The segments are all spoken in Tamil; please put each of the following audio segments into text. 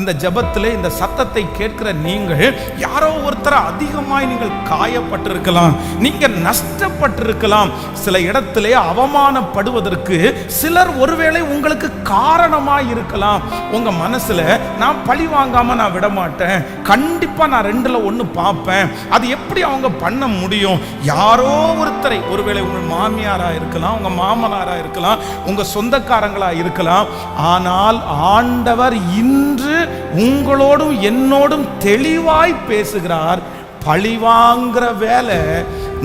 இந்த ஜெபத்திலே இந்த சத்தத்தை கேட்கிற நீங்கள் யாரோ ஒருத்தர் அதிகமாய் நீங்கள் காயப்பட்டிருக்கலாம், நீங்க நஷ்டப்பட்டிருக்கலாம். சில இடத்திலே அவமானப்படுவதற்கு சிலர் ஒருவேளை உங்களுக்கு காரணமாய் இருக்கலாம். உங்க மனசுல நான் பழி வாங்காம நான் விட மாட்டேன், கண்டிப்பா நான் 2ல் 1 பார்ப்பேன், அது எப்படி அவங்க பண்ண முடியும்? யாரோ ஒருத்தரை, ஒருவேளை உங்கள் மாமியாரா இருக்கலாம், உங்க மாமனாரா இருக்கலாம், உங்க சொந்தக்காரங்களா இருக்கலாம். ஆனால் ஆண்டவர் இன்று உங்களோடும் என்னோடும் தெளிவாய் பேசுகிறார். பழிவாங்கிற வேலை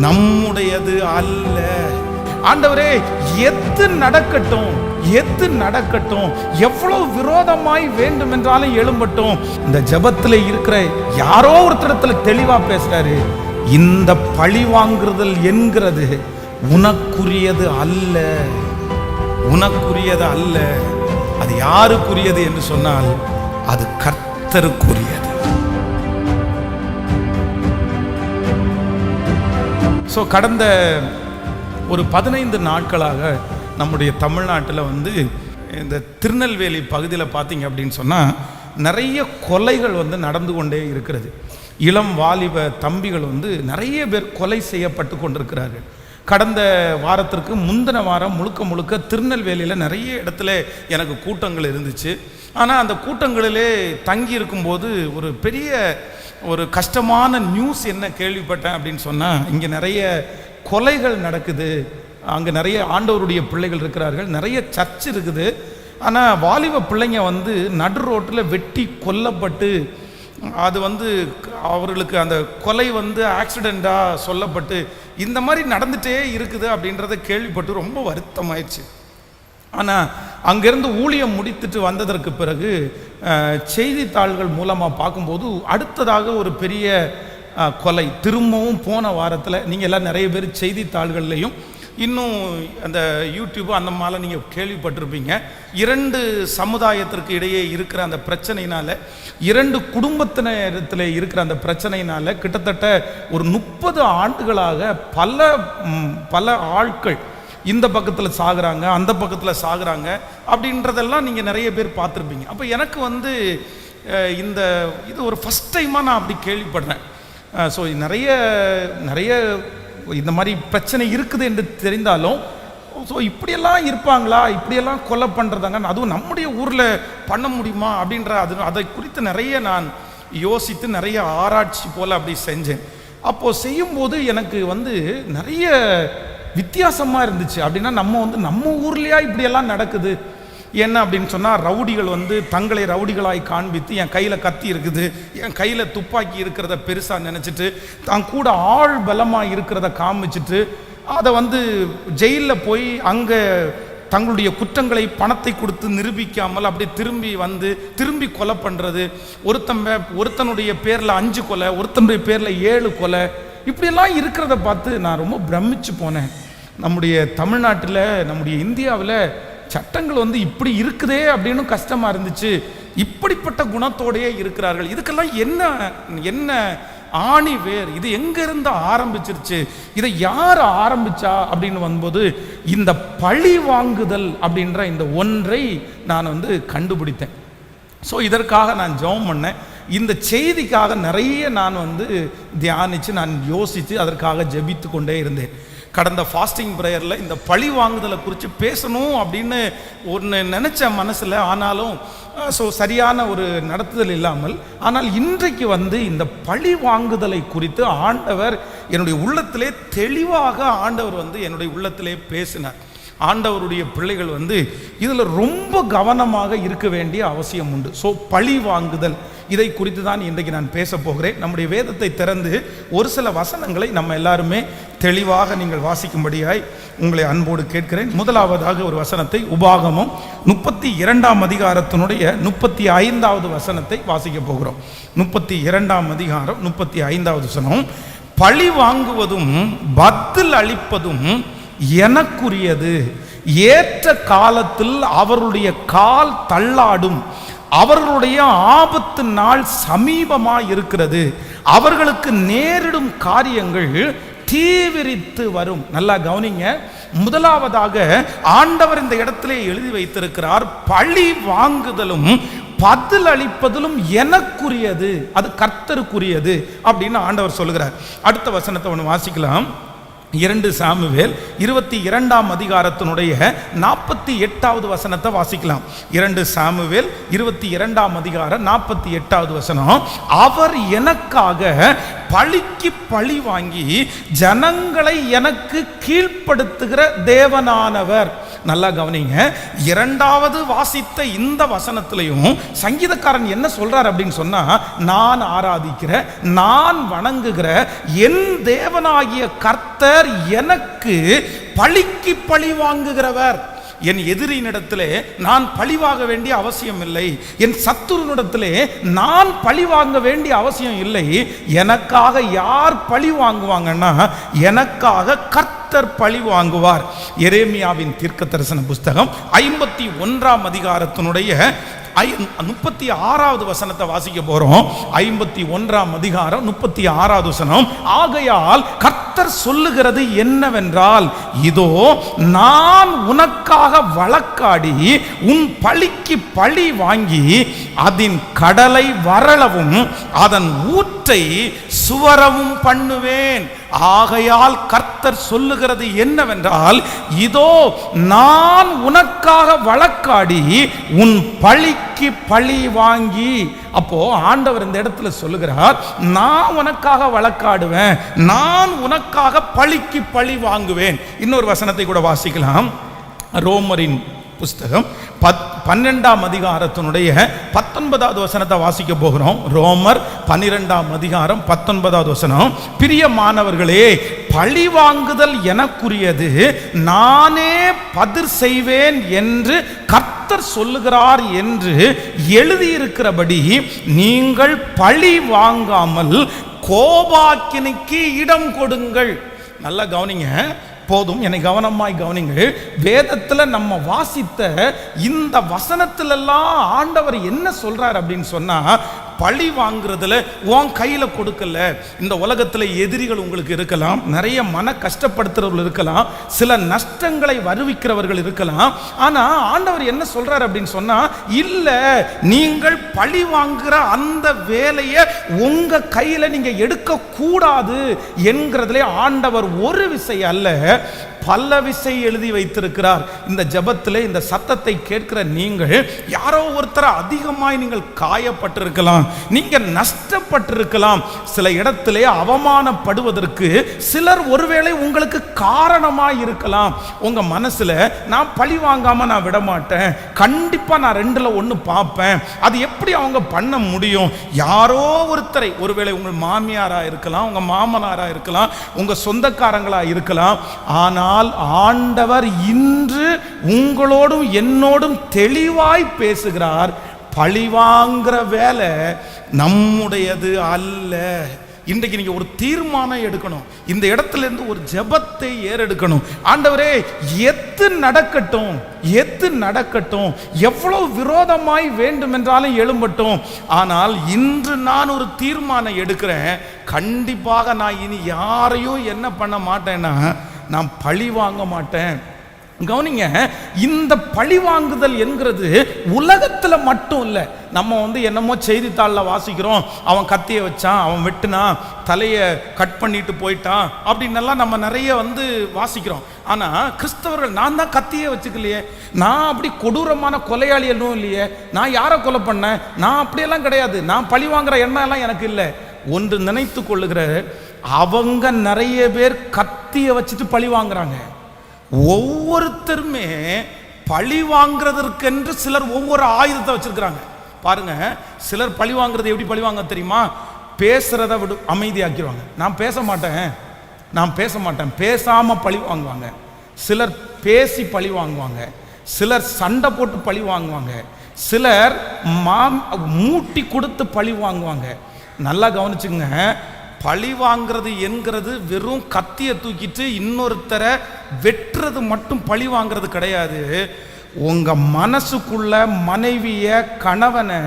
நம்முடையது அல்ல. ஆண்டவரே, எது நடக்கட்டும், எது நடக்கட்டும், எவ்வளவு விரோதமாய் வேண்டும் என்றாலும் எழும்பட்டும். இந்த ஜெபத்தில் இருக்கிற யாரோ ஒருத்தரத்துல தெளிவா பேசுறாரு. இந்த பழி வாங்குறதல் என்கிறது உனக்குரியது அல்ல, உனக்குரியது அல்ல. அது யாருக்குரியது என்று சொன்னால் அது கர்த்தருக்குரியது. கடந்த ஒரு 15 நாட்களாக நம்முடைய தமிழ்நாட்டில் இந்த திருநெல்வேலி பகுதியில் பார்த்தீங்க அப்படின்னு சொன்னால் நிறைய கொலைகள் நடந்து கொண்டே இருக்கிறது. இளம் வாலிப தம்பிகள் நிறைய பேர் கொலை செய்யப்பட்டு கொண்டிருக்கிறார்கள். கடந்த வாரத்திற்கு முந்தின வாரம் முழுக்க முழுக்க திருநெல்வேலியில் நிறைய இடத்துல எனக்கு கூட்டங்கள் இருந்துச்சு. ஆனால் அந்த கூட்டங்களிலே தங்கி இருக்கும்போது ஒரு பெரிய ஒரு கஷ்டமான நியூஸ் என்ன கேள்விப்பட்டேன் அப்படின்னு சொன்னால், இங்கே நிறைய கொலைகள் நடக்குது, அங்கே நிறைய ஆண்டவருடைய பிள்ளைகள் இருக்கிறார்கள், நிறைய சர்ச் இருக்குது. ஆனால் வாலிப பிள்ளைங்க நடு ரோட்டில் வெட்டி கொல்லப்பட்டு, அது அவர்களுக்கு அந்த கொலை ஆக்சிடெண்ட்டாக சொல்லப்பட்டு இந்த மாதிரி நடந்துகிட்டே இருக்குது அப்படின்றத கேள்விப்பட்டு ரொம்ப வருத்தமாயிடுச்சு. ஆனால் அங்கேருந்து ஊழியம் முடித்துட்டு வந்ததற்கு பிறகு செய்தித்தாள்கள் மூலமாக பார்க்கும்போது அடுத்ததாக ஒரு பெரிய கொலை திரும்பவும் போன வாரத்தில், நீங்கள் எல்லாம் நிறைய பேர் செய்தித்தாள்கள்லையும் இன்னும் அந்த யூடியூப் அந்த மாதிரி நீங்கள் கேள்விப்பட்டிருப்பீங்க. 2 சமுதாயத்திற்கு இடையே இருக்கிற அந்த பிரச்சனையினால், 2 குடும்பத்தினத்தில் இருக்கிற அந்த பிரச்சனையினால் கிட்டத்தட்ட ஒரு 30 ஆண்டுகளாக பல ஆட்கள் இந்த பக்கத்தில் சாகுறாங்க, அந்த பக்கத்தில் சாகுறாங்க அப்படின்றதெல்லாம் நீங்கள் நிறைய பேர் பார்த்துருப்பீங்க. அப்போ எனக்கு இது ஒரு ஃபஸ்ட் டைமாக நான் அப்படி கேள்விப்படுறேன். ஸோ நிறைய இந்த மாதிரி பிரச்சனை இருக்குது என்று தெரிந்தாலும், ஸோ இப்படியெல்லாம் இருப்பாங்களா, இப்படியெல்லாம் கொலை பண்ணுறதாங்க, அதுவும் நம்முடைய ஊரில் பண்ண முடியுமா அப்படின்ற அதை குறித்து நிறைய நான் யோசித்து நிறைய ஆராய்ச்சி போல் அப்படி செஞ்சேன். அப்போது செய்யும்போது எனக்கு நிறைய வித்தியாசமாக இருந்துச்சு. அப்படின்னா நம்ம ஊர்லேயா இப்படியெல்லாம் நடக்குது? என்ன அப்படின்னு சொன்னால், ரவுடிகள் தங்களை ரவுடிகளாய் காண்பித்து, என் கையில் கத்தி இருக்குது, என் கையில் துப்பாக்கி இருக்கிறத பெருசாக நினச்சிட்டு, தான் கூட ஆள் பலமாக இருக்கிறத காமிச்சிட்டு, அதை ஜெயிலில் போய் அங்கே தங்களுடைய குற்றங்களை பணத்தை கொடுத்து நிரூபிக்காமல் அப்படியே திரும்பி கொலை பண்ணுறது. ஒருத்தனுடைய பேரில் 5 கொலை, ஒருத்தனுடைய பேரில் 7 கொலை, இப்படியெல்லாம் இருக்கிறத பார்த்து நான் ரொம்ப பிரமிச்சு போனேன். நம்முடைய தமிழ்நாட்டில், நம்முடைய இந்தியாவில் சட்டங்கள் இப்படி இருக்குதே அப்படின்னு கஷ்டமாக இருந்துச்சு. இப்படிப்பட்ட குணத்தோடையே இருக்கிறார்கள். இதுக்கெல்லாம் என்ன ஆணி வேர்? இது எங்கேருந்து ஆரம்பிச்சிருச்சு? இதை யார் ஆரம்பிச்சா அப்படின்னு வரும்போது, இந்த பழி வாங்குதல் அப்படின்ற இந்த ஒன்றை நான் கண்டுபிடித்தேன். ஸோ இதற்காக நான் ஜெபம் பண்ணேன். இந்த செய்திக்காக நிறைய நான் தியானித்து, நான் யோசித்து அதற்காக ஜெபித்து கொண்டே இருந்தேன். கடந்த ஃபாஸ்டிங் ப்ரேயரில் இந்த பழி வாங்குதலை குறித்து பேசணும் அப்படின்னு ஒன்று நினச்ச மனசில், ஆனாலும் சரியான ஒரு நடத்துதல் இல்லாமல், ஆனால் இன்றைக்கு இந்த பழி வாங்குதலை குறித்து ஆண்டவர் என்னுடைய உள்ளத்திலே தெளிவாக ஆண்டவர் என்னுடைய உள்ளத்திலே பேசினார். ஆண்டவருடைய பிள்ளைகள் இதில் ரொம்ப கவனமாக இருக்க வேண்டிய அவசியம் உண்டு. ஸோ பழி வாங்குதல், இதை குறித்து தான் இன்றைக்கு நான் பேச போகிறேன். நம்முடைய வேதத்தை திறந்து ஒரு சில வசனங்களை நம்ம எல்லாருமே தெளிவாக நீங்கள் வாசிக்கும்படியாய் உங்களை அன்போடு கேட்கிறேன். முதலாவதாக ஒரு வசனத்தை, உபாகமம் 32ஆம் அதிகாரத்தினுடைய 35வது வசனத்தை வாசிக்க போகிறோம். 32ஆம் அதிகாரம் 35வது வசனம், பழி வாங்குவதும் பதில் அளிப்பதும் எனக்குரியது, ஏற்ற காலத்தில் அவர்களுடைய கால் தள்ளாடும், அவர்களுடைய ஆபத்து நாள் சமீபமாய் இருக்கிறது, அவர்களுக்கு நேரிடும் காரியங்கள் தீவிரித்து வரும். நல்லா கவனிங்க. முதலாவதாக ஆண்டவர் இந்த இடத்திலே எழுதி வைத்திருக்கிறார், பழி வாங்குதலும் பதில் அளிப்பதிலும் எனக்குரியது, அது கர்த்தருக்குரியது அப்படின்னு ஆண்டவர் சொல்லுகிறார். அடுத்த வசனத்தை ஒன்று வாசிக்கலாம். 2 சாமுவேல் 22ஆம் அதிகாரத்தினுடைய 48வது வசனத்தை வாசிக்கலாம். 2 சாமுவேல் 22ஆம் அதிகாரம் 48வது வசனம். அவர் எனக்காக பழிக்கு பழி வாங்கி ஜனங்களை எனக்கு கீழ்ப்படுத்துகிற தேவனானவர். நல்லா கவனிங்க, இரண்டாவது வாசித்த இந்த வசனத்திலையும் சங்கீதக்காரன் என்ன சொல்றார் அப்படின்னு சொன்னா, நான் ஆராதிக்கிற, நான் வணங்குகிற என் தேவனாகிய கர்த்தர் எனக்கு பழிக்கு பழி வாங்குகிறவர். என் எதிரியினிடத்திலே நான் பழிவாங்க வேண்டிய அவசியம் இல்லை, என் சத்துருனிடத்திலே நான் பழி வாங்க வேண்டிய அவசியம் இல்லை. எனக்காக யார் பழி வாங்குவாங்கன்னா, எனக்காக கர்த்தர் பழி வாங்குவார். எரேமியாவின் தீர்க்கதரிசன புஸ்தகம் 51ஆம் அதிகாரத்தினுடைய 36வது வசனத்தை வாசிக்க போறோம். 51ஆம் அதிகாரம் 36வது வசனம். ஆகையால் கர்த்தர் சொல்லுகிறது என்னவென்றால், இதோ நான் உனக்காக வழக்காடி உன் பழிக்கு பழி வாங்கி அதன் கடலை வறளவும் அதன் ஊற்றை சுவரவும் பண்ணுவேன். ஆகையால் கர்த்தர் சொல்லுகிறது என்னவென்றால், இதோ நான் உனக்காக வழக்காடி உன் பழிக்கு பழி வாங்கி. அப்போ ஆண்டவர் இந்த இடத்துல சொல்லுகிறார், நான் உனக்காக வழக்காடுவேன், நான் உனக்காக பழிக்கு பழி வாங்குவேன். இன்னொரு வசனத்தை கூட வாசிக்கலாம். ரோமரின் புஸ்தகம் 12ஆம் அதிகாரத்தினுடைய 19வது வசனத்தை வாசிக்க போகிறோம். ரோமர் 12ஆம் அதிகாரம் 19வது வசனம். பிரியமானவர்களே, பழி வாங்குதல் எனக்குரியது, நானே பதில் செய்வேன் என்று கர்த்தர் சொல்லுகிறார் என்று எழுதியிருக்கிறபடி நீங்கள் பழி வாங்காமல் கோபாக்கினைக்கு இடம் கொடுங்கள். நல்லா கவனிங்க, போதும், என்னை கவனமாய் கவனிங்கள். வேதத்தில் நம்ம வாசித்த இந்த வசனத்திலெல்லாம் ஆண்டவர் என்ன சொல்றார் அப்படின்னு சொன்னா, பழி வாங்குறதுல உன் கையில கொடுக்கல. இந்த உலகத்தில் எதிரிகள் உங்களுக்கு இருக்கலாம், நிறைய மன கஷ்டப்படுத்துறவர்கள் இருக்கலாம், சில நஷ்டங்களை வருவிக்கிறவர்கள் இருக்கலாம். ஆனா ஆண்டவர் என்ன சொல்றார் அப்படின்னு சொன்னா, இல்ல, நீங்கள் பழி வாங்குற அந்த வேலையை உங்க கையில நீங்க எடுக்க கூடாது என்கிறதுலே ஆண்டவர் ஒரு விஷயம் அல்ல, பல விஷயம் எழுதி வைத்திருக்கிறார். இந்த ஜெபத்திலே இந்த சத்தத்தை கேட்கிற நீங்கள் யாரோ ஒருத்தர் அதிகமாய் நீங்கள் காயப்பட்டிருக்கலாம், நீங்க நஷ்டப்பட்டிருக்கலாம், சில இடத்திலே அவமானப்படுவதற்கு சிலர் ஒருவேளை உங்களுக்கு காரணமாய் இருக்கலாம். உங்க மனசுல, நான் பழி வாங்காம நான் விட மாட்டேன், கண்டிப்பா நான் 2ல் 1 பார்ப்பேன், அது எப்படி அவங்க பண்ண முடியும்? யாரோ ஒருத்தரை, ஒருவேளை உங்கள் மாமியாரா இருக்கலாம், உங்க மாமனாரா இருக்கலாம், உங்க சொந்தக்காரங்களா இருக்கலாம். ஆனால் ஆண்டவர் இன்று உங்களோடும் என்னோடும் தெளிவாய் பேசுகிறார். பழிவாங்கிற வேலை நம்முடையது அல்ல. இன்றைக்கு நீங்க ஒரு தீர்மானம் எடுக்கணும், இந்த இடத்துல இருந்து ஒரு ஜெபத்தை ஏறெடுக்கணும். ஆண்டவரே, எது நடக்கட்டும், எது நடக்கட்டும், எவ்வளவு விரோதமாய் வேண்டுமென்றாலும் எழும்பட்டும், ஆனால் இன்று நான் ஒரு தீர்மானம் எடுக்கிறேன், கண்டிப்பாக நான் இனி யாரையும் என்ன பண்ண மாட்டேன்னா, நான் பழி வாங்க மாட்டேன். கவனிங்க, இந்த பழி வாங்குதல் என்கிறது உலகத்தில் மட்டும் இல்லை. நம்ம என்னமோ செய்தித்தாளில் வாசிக்கிறோம், அவன் கத்தியை வச்சான், அவன் வெட்டினான், தலையை கட் பண்ணிட்டு போயிட்டான் அப்படின்னெல்லாம் நம்ம நிறைய வாசிக்கிறோம். ஆனால் கிறிஸ்தவர்கள், நான் தான் கத்தியை வச்சுக்கலையே, நான் அப்படி கொடூரமான கொலையாளி எதுவும் இல்லையே, நான் யாரை கொலை பண்ணேன், நான் அப்படியெல்லாம் கிடையாது, நான் பழி வாங்குற எண்ணம் எல்லாம் எனக்கு இல்லை. ஒன்று நினைத்து கொள்ளுகிற, அவங்க நிறைய பேர் கத்தியை வச்சுட்டு பழி வாங்குறாங்க. ஒவ்வொருத்தருமே பழி வாங்குறதற்கென்று சிலர் ஒவ்வொரு ஆயுதத்தை வச்சிருக்கிறாங்க. பாருங்க, சிலர் பழி வாங்குறது எப்படி பழி வாங்க தெரியுமா? பேசுறத விட அமைதியாக்கிடுவாங்க. நான் பேச மாட்டேன், நான் பேச மாட்டேன், பேசாம பழி வாங்குவாங்க. சிலர் பேசி பழி வாங்குவாங்க, சிலர் சண்டை போட்டு பழி வாங்குவாங்க, சிலர் மூட்டி கொடுத்து பழி வாங்குவாங்க. நல்லா கவனிச்சுங்க, பழி வாங்கிறது என்கிறது வெறும் கத்தியை தூக்கிட்டு இன்னொருத்தரை வெட்டுறது மட்டும் பழி வாங்கிறது கிடையாது. உங்க மனசுக்குள்ள மனைவிய, கணவனை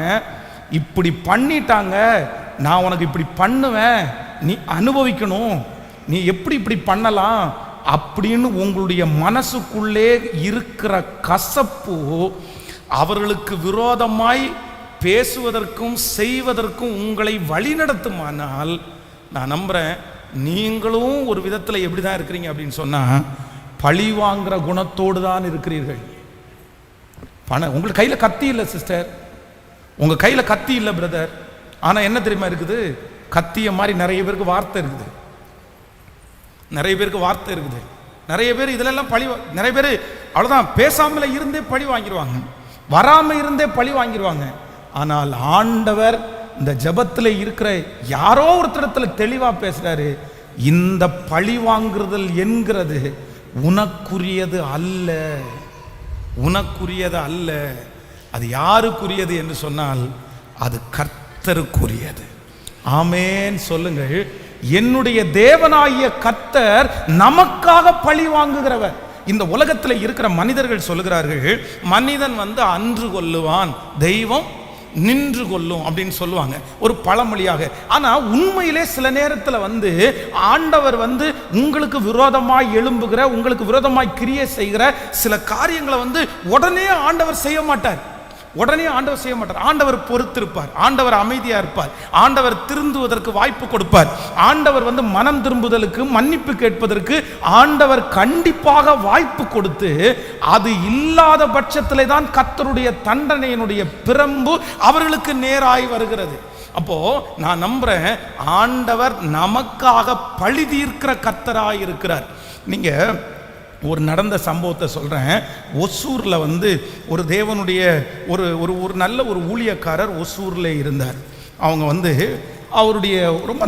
இப்படி பண்ணிட்டாங்க, நான் உனக்கு இப்படி பண்ணுவேன், நீ அனுபவிக்கணும், நீ எப்படி இப்படி பண்ணலாம் அப்படின்னு உங்களுடைய மனசுக்குள்ளே இருக்கிற கசப்பு அவர்களுக்கு விரோதமாய் பேசுவதற்கும் செய்வதற்கும் உங்களை வழிநடத்துமானால் நான் நம்புகிறேன் நீங்களும் ஒரு விதத்தில் எப்படி தான் இருக்கிறீங்க அப்படின்னு சொன்னால் பழி வாங்குற குணத்தோடு தான் இருக்கிறீர்கள். உங்களுக்கு கையில் கத்தி இல்லை சிஸ்டர், உங்கள் கையில் கத்தி இல்லை பிரதர். ஆனால் என்ன தெரியுமா இருக்குது, கத்திய மாதிரி நிறைய பேருக்கு வார்த்தை இருக்குது. நிறைய பேருக்கு வார்த்தை இருக்குது. நிறைய பேர் இதிலெல்லாம் நிறைய பேர் அவ்வளோதான், பேசாமல் இருந்தே பழி வாங்கிடுவாங்க, வராமல் இருந்தே பழி வாங்கிடுவாங்க. ஆனால் ஆண்டவர் இந்த ஜெபத்தில் இருக்கிற யாரோ ஒருத்தரத்தில் தெளிவாக பேசுகிறாரு, இந்த பழி வாங்குறதல் என்கிறது உனக்குரியது அல்ல, உனக்குரியது அல்ல. அது யாருக்குரியது என்று சொன்னால் அது கர்த்தருக்குரியது. ஆமென் சொல்லுங்கள். என்னுடைய தேவனாகிய கர்த்தர் நமக்காக பழி வாங்குகிறவர். இந்த உலகத்தில் இருக்கிற மனிதர்கள் சொல்லுகிறார்கள், மனிதன் அன்று கொல்லுவான், தெய்வம் நின்று கொள்ளும் அப்படின்னு சொல்லுவாங்க ஒரு பழமொழியாக. ஆனால் உண்மையிலே சில நேரத்தில் ஆண்டவர் உங்களுக்கு விரோதமாய் எழும்புகிற, உங்களுக்கு விரோதமாய் கிரியை செய்கிற சில காரியங்களை உடனே ஆண்டவர் செய்ய மாட்டார். உடனே ஆண்டவர் செய்ய மாட்டார். ஆண்டவர் பொறுத்திருப்பார், ஆண்டவர் அமைதியா இருப்பார், ஆண்டவர் திருந்துவதற்கு வாய்ப்பு கொடுப்பார். ஆண்டவர் மனம் திரும்புதலுக்கு, மன்னிப்பு கேட்பதற்கு ஆண்டவர் கண்டிப்பாக வாய்ப்பு கொடுத்து, அது இல்லாத பட்சத்திலே தான் கர்த்தருடைய தண்டனையினுடைய பிரம்பு அவர்களுக்கு நேராய் வருகிறது. அப்போ நான் நம்புறேன் ஆண்டவர் நமக்காக பழி தீர்க்கிற கர்த்தராய் இருக்கிறார். நீங்க ஒரு நடந்த சம்பவத்தை சொல்கிறேன். ஒசூரில் ஒரு தேவனுடைய ஒரு ஒரு ஒரு நல்ல ஒரு ஊழியக்காரர் ஒசூரில் இருந்தார். அவங்க அவருடைய ரொம்ப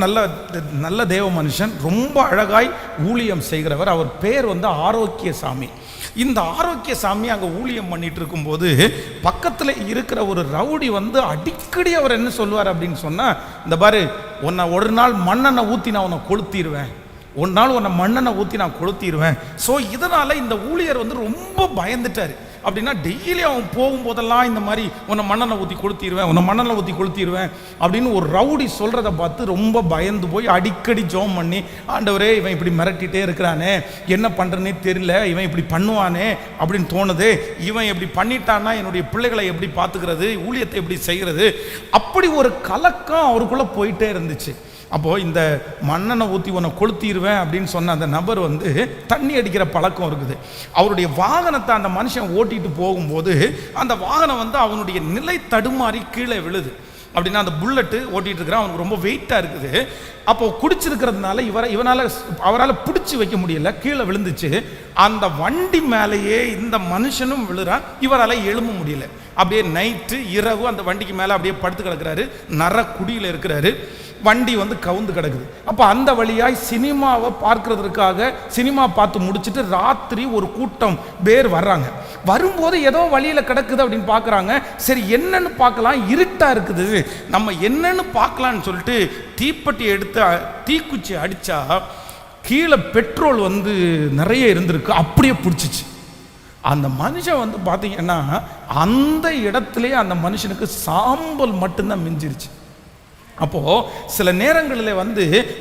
நல்ல தேவ மனுஷன், ரொம்ப அழகாய் ஊழியம் செய்கிறவர். அவர் பேர் ஆரோக்கியசாமி. இந்த ஆரோக்கியசாமி அங்கே ஊழியம் பண்ணிட்டு இருக்கும்போது பக்கத்தில் இருக்கிற ஒரு ரவுடி அடிக்கடி அவர் என்ன சொல்லுவார் அப்படின்னு சொன்னால், இந்த பாரு உன்னை ஒரு நாள் மண்ணெண்ணை ஊற்றி நான் உன்னை கொளுத்திடுவேன், ஒரு நாள் உன்னை மண்ணெண்ணை ஊற்றி நான் கொளுத்திடுவேன். ஸோ இதனால் இந்த ஊழியர் ரொம்ப பயந்துட்டார். அப்படின்னா டெய்லி அவன் போகும்போதெல்லாம் இந்த மாதிரி உன்னை மண்ணெண்ணை ஊற்றி கொளுத்திடுவேன், உன்னை மண்ணெண்ணை ஊற்றி கொளுத்திடுவேன் அப்படின்னு ஒரு ரவுடி சொல்கிறத பார்த்து ரொம்ப பயந்து போய் அடிக்கடி ஜெபம் பண்ணி, ஆண்டவரே இவன் இப்படி மிரட்டிகிட்டே இருக்கிறானே, என்ன பண்ணுறனே தெரியல, இவன் இப்படி பண்ணுவானே அப்படின்னு தோணுது, இவன் இப்படி பண்ணிட்டான்னா என்னுடைய பிள்ளைகளை எப்படி பார்த்துக்கிறது, ஊழியத்தை எப்படி செய்கிறது, அப்படி ஒரு கலக்கம் அவருக்குள்ளே போயிட்டே இருந்துச்சு. அப்போது இந்த மண்ணெண்ணை ஊற்றி உன்னை கொளுத்திடுவேன் அப்படின்னு சொன்ன அந்த நபர் தண்ணி அடிக்கிற பழக்கம் இருக்குது. அவருடைய வாகனத்தை அந்த மனுஷன் ஓட்டிகிட்டு போகும்போது அந்த வாகனம் அவனுடைய நிலை தடுமாறி கீழே விழுது. அப்படின்னா அந்த புல்லட்டு ஓட்டிகிட்டு இருக்கிறான், அவனுக்கு ரொம்ப வெயிட்டாக இருக்குது. அப்போது குடிச்சிருக்கிறதுனால அவரால் பிடிச்சி வைக்க முடியல, கீழே விழுந்துச்சு. அந்த வண்டி மேலேயே இந்த மனுஷனும் விழுறான், இவரால் எழும்ப முடியல. அப்படியே நைட்டு இரவு அந்த வண்டிக்கு மேலே அப்படியே படுத்து கிடக்கிறாரு, நர குடியில் இருக்கிறாரு. வண்டி கவுந்து கிடக்குது. அப்போ அந்த வழியாய் சினிமாவை பார்க்கறதுக்காக சினிமா பார்த்து முடிச்சுட்டு ராத்திரி ஒரு கூட்டம் பேர் வர்றாங்க. வரும்போது ஏதோ வழியில் கிடக்குது அப்படின்னு பார்க்குறாங்க. சரி என்னன்னு பார்க்கலாம், இருட்டாக இருக்குது, நம்ம என்னன்னு பார்க்கலான்னு சொல்லிட்டு தீப்பெட்டி எடுத்து தீக்குச்சி அடித்தா கீழே பெட்ரோல் நிறைய இருந்திருக்கு, அப்படியே பிடிச்சிச்சு. அந்த மனுஷன் பார்த்தீங்கன்னா அந்த இடத்துலேயே அந்த மனுஷனுக்கு சாம்பல் மட்டும்தான் மிஞ்சிருச்சு. அப்போ சில நேரங்களிலே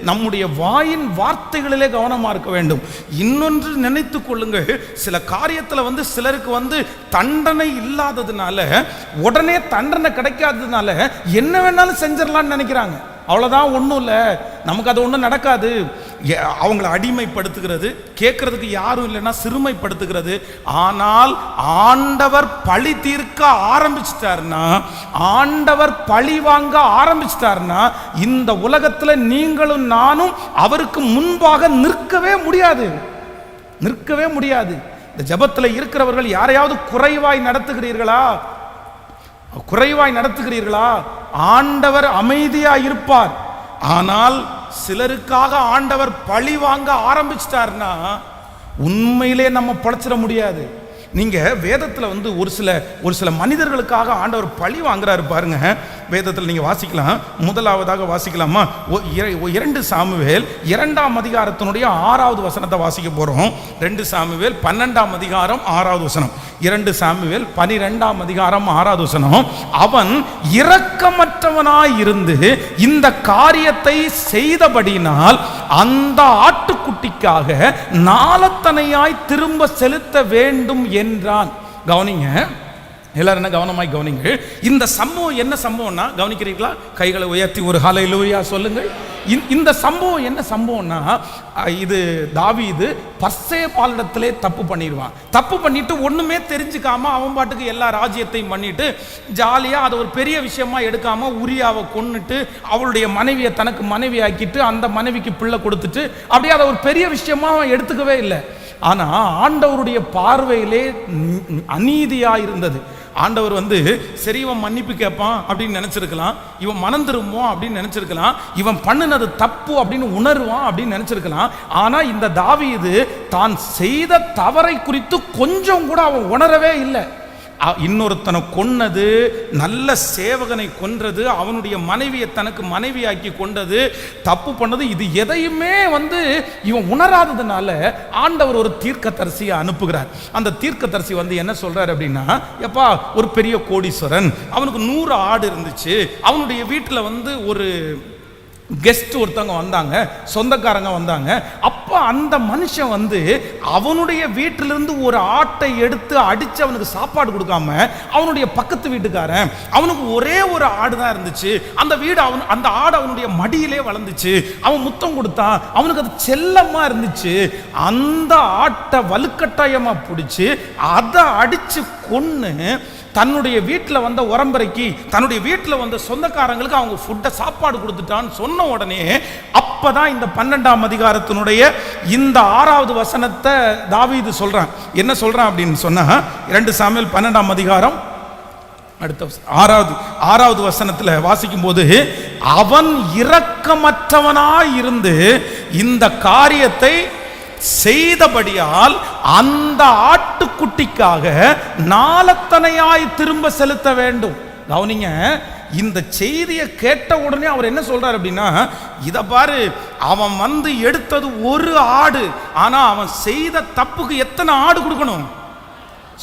நம்முடைய வாயின் வார்த்தைகளிலே கவனமாக இருக்க வேண்டும். இன்னொன்று நினைத்து கொள்ளுங்கள், சில காரியத்தில் சிலருக்கு தண்டனை இல்லாததுனால, உடனே தண்டனை கிடைக்காததுனால என்ன வேணாலும் செஞ்சிடலான்னு நினைக்கிறாங்க. அவ்வளோதான், ஒன்றும் இல்லை, நமக்கு அது ஒன்றும் நடக்காது. அவங்கள அடிமைப்படுத்துகிறது, கேட்கறதுக்கு யாரும் இல்லைன்னா சிறுமைப்படுத்துகிறது. ஆனால் ஆண்டவர் பழி தீர்க்க ஆரம்பிச்சிட்டாருன்னா, ஆண்டவர் பழி வாங்க ஆரம்பிச்சிட்டாருன்னா, இந்த உலகத்தில் நீங்களும் நானும் அவருக்கு முன்பாக நிற்கவே முடியாது, நிற்கவே முடியாது. இந்த ஜெபத்தில் இருக்கிறவர்கள் யாரையாவது குறைவாய் நடத்துகிறீர்களா? குறைவாய் நடத்துகிறீர்களா? ஆண்டவர் அமைதியா இருப்பார். ஆனால் சிலருக்காக ஆண்டவர் பழி வாங்க ஆரம்பிச்சிட்டார்னா உண்மையிலே நம்ம பழச்சிட முடியாது. நீங்க வேதத்தில் ஒரு சில மனிதர்களுக்காக ஆண்டவர் பழி வாங்குறாரு பாருங்க. வேதத்தில் நீங்க வாசிக்கலாம். முதலாவதாக வாசிக்கலாமா? 2 சாமுவேல் 2ஆம் அதிகாரத்தினுடைய 6வது வசனத்தை வாசிக்க போறோம். 2 சாமுவேல் 12ஆம் அதிகாரம் 6வது வசனம். 2 சாமுவேல் 12ஆம் அதிகாரம் 6வது வசனம். அவன் இரக்கமற்றவனாய் இருந்து இந்த காரியத்தை செய்தபடினால் அந்த ஆட்டுக்குட்டிக்காக நாளத்தனையாய் திரும்ப செலுத்த வேண்டும் என்றான். கவனிங்க, எல்லாரும் என்ன கவனமாய் கவனிங்கள். இந்த சம்பவம் என்ன சம்பவம்னா, கவனிக்கிறீங்களா? கைகளை உயர்த்தி ஒரு ஹல்லேலூயா சொல்லுங்கள். இந்த சம்பவம் என்ன சம்பவம்னா, இது தாவீது பர்சேபாளிடத்திலே தப்பு பண்ணிடுவான். தப்பு பண்ணிட்டு ஒண்ணுமே தெரிஞ்சுக்காம அவன் பாட்டுக்கு எல்லா ராஜ்யத்தையும் பண்ணிட்டு ஜாலியா அதை ஒரு பெரிய விஷயமா எடுக்காம உரியாவை கொன்னுட்டு அவளுடைய மனைவியை தனக்கு மனைவி ஆக்கிட்டு அந்த மனைவிக்கு பிள்ளை கொடுத்துட்டு அப்படியே அதை ஒரு பெரிய விஷயமா அவன் எடுத்துக்கவே இல்லை. ஆனா ஆண்டவருடைய பார்வையிலே அநீதியா இருந்தது. ஆண்டவர் சரி இவன் மன்னிப்பு கேட்பான் அப்படின்னு நினைச்சிருக்கலாம், இவன் மனம் திரும்புவான் அப்படின்னு நினைச்சிருக்கலாம், இவன் பண்ணினது தப்பு அப்படின்னு உணர்வான் அப்படின்னு நினைச்சிருக்கலாம். ஆனா இந்த தாவீது தான் செய்த தவறை குறித்து கொஞ்சம் கூட அவன் உணரவே இல்லை. இன்னொருத்தனை கொன்னது, நல்ல சேவகனை கொன்றது, அவனுடைய மனைவியை தனக்கு மனைவியாக்கி கொண்டது, தப்பு பண்ணது, இது எதையுமே இவன் உணராததுனால ஆண்டவர் ஒரு தீர்க்கதரிசியை அனுப்புகிறார். அந்த தீர்க்கதரிசி என்ன சொல்றாரு அப்படின்னா, எப்பா ஒரு பெரிய கோடீஸ்வரன், அவனுக்கு 100 ஆடு இருந்துச்சு, அவனுடைய வீட்டில் ஒரு கெஸ்ட் ஒருத்தவங்க வந்தாங்க, சொந்தக்காரங்க வந்தாங்க. அப்போ அந்த மனுஷன் அவனுடைய வீட்டிலிருந்து ஒரு ஆட்டை எடுத்து அடித்து அவனுக்கு சாப்பாடு கொடுக்காம அவனுடைய பக்கத்து வீட்டுக்காரன், அவனுக்கு ஒரே ஒரு ஆடு தான் இருந்துச்சு, அந்த ஆடு அவனுடைய மடியிலே வளர்ந்துச்சு, அவன் முத்தம் கொடுத்தான், அவனுக்கு அது செல்லமா இருந்துச்சு, அந்த ஆட்டை வலுக்கட்டாயமா பிடிச்சி அதை அடிச்சு கொன்னு தன்னுடைய வீட்டில் வந்த உரம்பரைக்கு, தன்னுடைய வீட்டில் சொந்தக்காரங்களுக்கு அவங்க ஃபுட்டை சாப்பாடு கொடுத்துட்டான்னு சொன்ன உடனே அப்பதான் இந்த 12ஆம் அதிகாரத்தினுடைய இந்த 6வது வசனத்தை தாவீது சொல்றான். என்ன சொல்றான் அப்படின்னு சொன்னா, 2 சாமுவேல் 12ஆம் அதிகாரம் அடுத்த 6வது வசனத்துல வாசிக்கும் போது, அவன் இரக்கமற்றவனாய் இருந்து இந்த காரியத்தை செய்தபடியால் அந்த ஆட்டுக்குட்டிக்காக நாலத்தனையாய் திரும்ப செலுத்த வேண்டும். கவனிங்க, இந்த செய்தியை கேட்ட உடனே அவர் என்ன சொல்றாரு அப்படின்னா, இத பாரு, அவன் எடுத்தது ஒரு ஆடு, ஆனா அவன் செய்த தப்புக்கு எத்தனை ஆடு கொடுக்கணும்